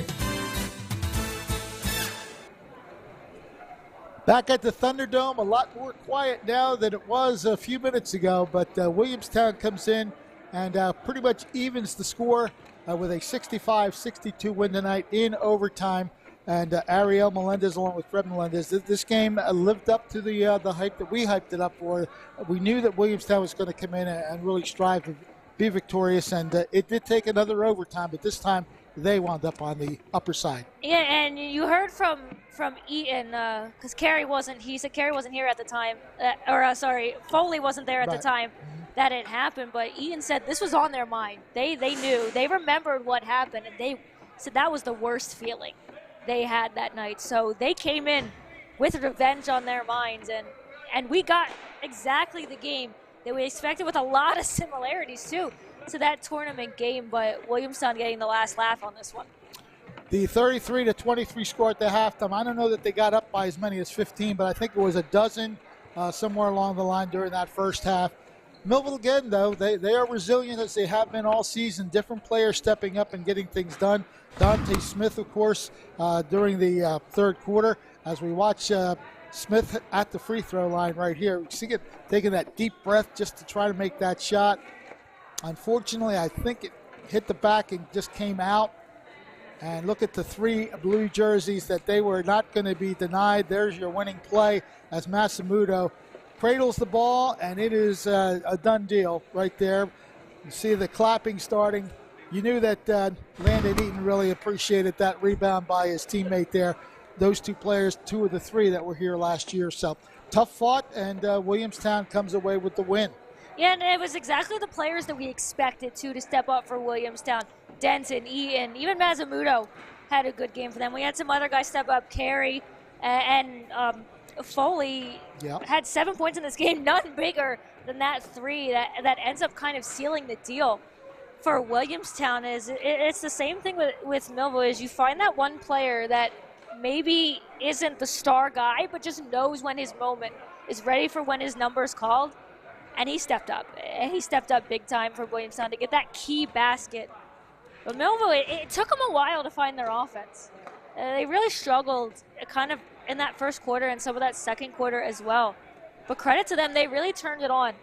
Back at the Thunderdome, a lot more quiet now than it was a few minutes ago, but Williamstown comes in and pretty much evens the score with a 65-62 win tonight in overtime. And Ariel Melendez along with Fred Melendez. This game lived up to the hype that we hyped it up for. We knew that Williamstown was going to come in and really strive to be victorious, and it did take another overtime, but this time they wound up on the upper side. Yeah, and you heard from Eaton, because Carey wasn't here at the time, Foley wasn't there at the time that it happened, but Eaton said this was on their mind. They knew. They remembered what happened, and they said that was the worst feeling they had that night. So they came in with revenge on their minds, and we got exactly the game that we expected, with a lot of similarities too to that tournament game, but Williamstown getting the last laugh on this one. The 33-23 score at the halftime, I don't know that they got up by as many as 15, but I think it was a dozen somewhere along the line during that first half. Millville, again, though, they are resilient as they have been all season. Different players stepping up and getting things done. Dante Smith, of course, during the third quarter, as we watch Smith at the free throw line right here. We see it taking that deep breath just to try to make that shot. Unfortunately, I think it hit the back and just came out. And look at the 3 blue jerseys that they were not going to be denied. There's your winning play as Masamuto cradles the ball, and it is a done deal right there. You see the clapping starting. You knew that Landon Eaton really appreciated that rebound by his teammate there. Those 2 players, 2 of the 3 that were here last year. So tough fought, and Williamstown comes away with the win. Yeah, and it was exactly the players that we expected to step up for Williamstown. Denton, Eaton, even Masamuto had a good game for them. We had some other guys step up. Carey and Foley had 7 points in this game, none bigger than that 3 that ends up kind of sealing the deal for Williamstown. It's the same thing with Millville, is you find that one player that maybe isn't the star guy, but just knows when his moment is ready for when his number is called, and he stepped up. And he stepped up big time for Williamstown to get that key basket. But Millville, it took them a while to find their offense. They really struggled kind of in that first quarter and some of that second quarter as well. But credit to them, they really turned it on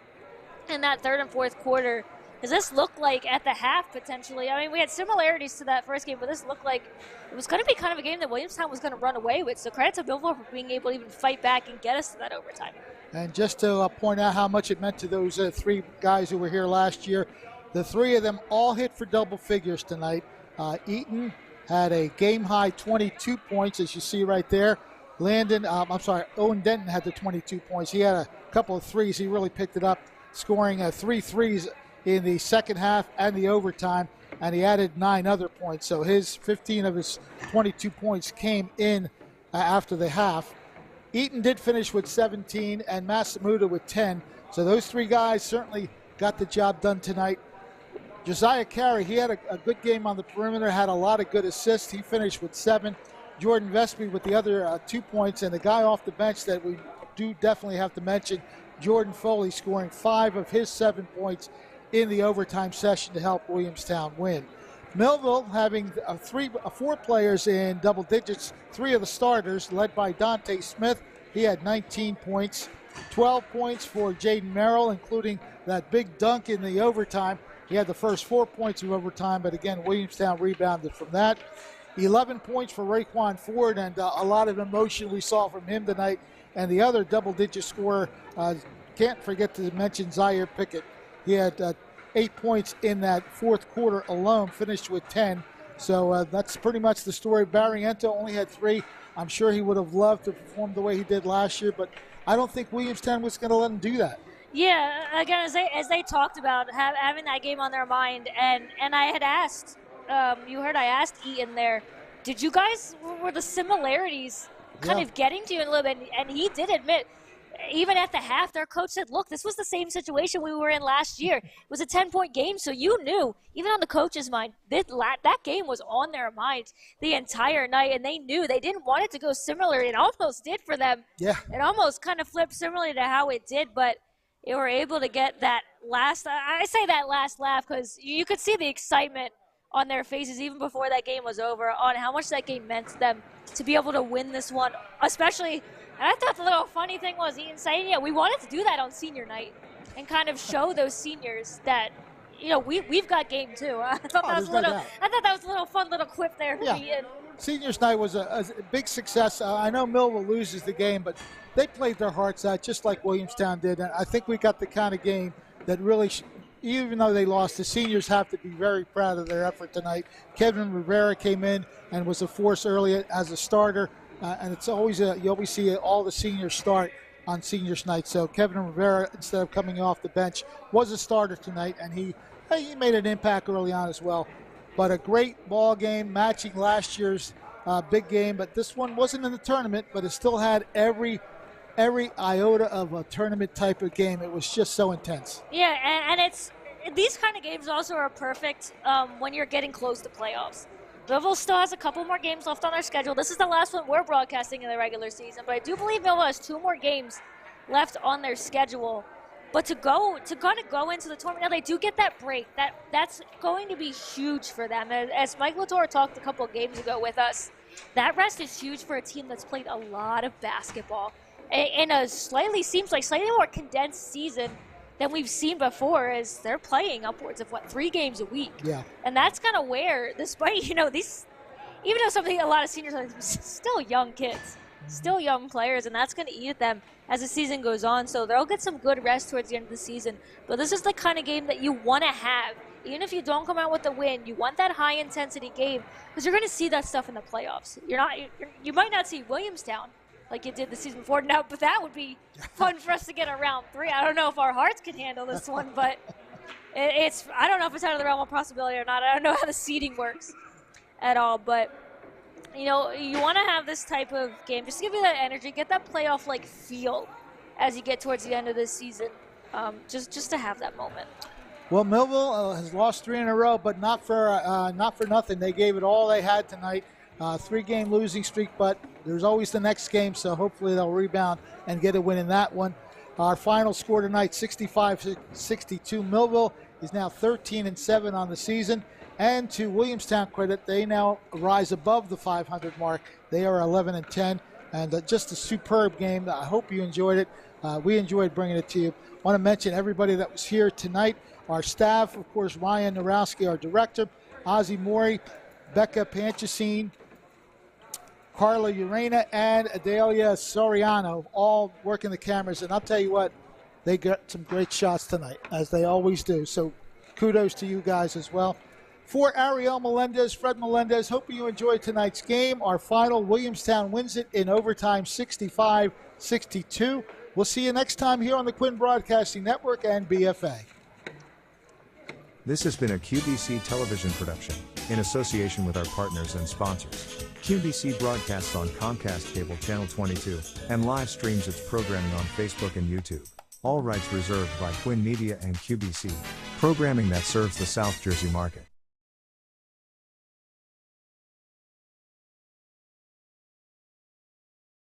in that third and fourth quarter. Because this looked like at the half potentially, I mean, we had similarities to that first game, but this looked like it was going to be kind of a game that Williamstown was going to run away with. So credit to Millville for being able to even fight back and get us to that overtime. And just to point out how much it meant to those 3 guys who were here last year, the 3 of them all hit for double figures tonight. Eaton had a game-high 22 points, as you see right there. Owen Denton had the 22 points. He had a couple of threes. He really picked it up, scoring 3 threes in the second half and the overtime, and he added 9 other points. So 15 of his 22 points came in after the half. Eaton did finish with 17 and Masamuto with 10. So those 3 guys certainly got the job done tonight. Josiah Carey, he had a good game on the perimeter, had a lot of good assists. He finished with 7. Jordan Vespi with the other 2 points, and the guy off the bench that we do definitely have to mention, Jordan Foley, scoring 5 of his 7 points in the overtime session to help Williamstown win. Millville having 4 players in double digits, 3 of the starters, led by Dante Smith. He had 19 points, 12 points for Jaden Merrill, including that big dunk in the overtime. He had the first 4 points of overtime, but again, Williamstown rebounded from that. 11 points for Raekwon Ford, and a lot of emotion we saw from him tonight. And the other double-digit scorer, can't forget to mention Zaire Pickett. He had 8 points in that fourth quarter alone, finished with 10. So that's pretty much the story. Barriento only had 3. I'm sure he would have loved to perform the way he did last year, but I don't think Williamstown was going to let him do that. Yeah, again, as they talked about having that game on their mind, and I had asked, you heard I asked Eaton there, did you guys, were the similarities kind of getting to you a little bit? And he did admit, even at the half, their coach said, look, this was the same situation we were in last year. It was a 10-point game, so you knew, even on the coach's mind, that game was on their minds the entire night, and they knew they didn't want it to go similar. It almost did for them. Yeah. It almost kind of flipped similarly to how it did, but they were able to get that last, I say that last laugh because you could see the excitement on their faces even before that game was over on how much that game meant to them to be able to win this one, especially. And I thought the little funny thing was Ian saying, we wanted to do that on senior night and kind of show those seniors that, we've got game too. I thought that was a little fun little quip there for Ian. Seniors night was a big success. I know Millville loses the game, but they played their hearts out just like Williamstown did. And I think we got the kind of game that really, even though they lost, the seniors have to be very proud of their effort tonight. Kevin Rivera came in and was a force early as a starter. And it's always you always see all the seniors start on seniors night. So Kevin Rivera, instead of coming off the bench, was a starter tonight, and he made an impact early on as well. But a great ball game, matching last year's big game. But this one wasn't in the tournament, but it still had every iota of a tournament type of game. It was just so intense. Yeah, and it's these kind of games also are perfect when you're getting close to playoffs. Millville still has a couple more games left on their schedule. This is the last one we're broadcasting in the regular season, but I do believe Millville has 2 more games left on their schedule. But to kind of go into the tournament, now they do get that break. That's going to be huge for them. As Mike Latour talked a couple of games ago with us, that rest is huge for a team that's played a lot of basketball in a slightly more condensed season than we've seen before, as they're playing upwards of 3 games a week. Yeah. And that's kind of where, despite these, even though a lot of seniors are still young kids, still young players, and that's going to eat at them as the season goes on. So they'll get some good rest towards the end of the season. But this is the kind of game that you want to have. Even if you don't come out with the win, you want that high intensity game because you're going to see that stuff in the playoffs. You might not see Williamstown like you did the season before now, but that would be fun for us to get a round 3. I don't know if our hearts can handle this one, but I don't know if it's out of the realm of possibility or not. I don't know how the seeding works at all, but you want to have this type of game just to give you that energy, get that playoff-like feel as you get towards the end of this season, just to have that moment. Well, Millville has lost 3 in a row, but not for nothing. They gave it all they had tonight. 3-game losing streak, but there's always the next game, so hopefully they'll rebound and get a win in that one. Our final score tonight, 65-62. Millville is now 13-7 on the season. And to Williamstown credit, they now rise above the 500 mark. They are 11-10, and just a superb game. I hope you enjoyed it. We enjoyed bringing it to you. I want to mention everybody that was here tonight. Our staff, of course, Ryan Narowski, our director, Ozzie Mori, Becca Panchasine, Carla Urena, and Adelia Soriano, all working the cameras. And I'll tell you what, they got some great shots tonight, as they always do. So kudos to you guys as well. For Ariel Melendez, Fred Melendez, hope you enjoyed tonight's game. Our final, Williamstown wins it in overtime, 65-62. We'll see you next time here on the Quinn Broadcasting Network and BFA. This has been a QBC television production, in association with our partners and sponsors. QBC broadcasts on Comcast Cable Channel 22, and live streams its programming on Facebook and YouTube. All rights reserved by Quinn Media and QBC, programming that serves the South Jersey market.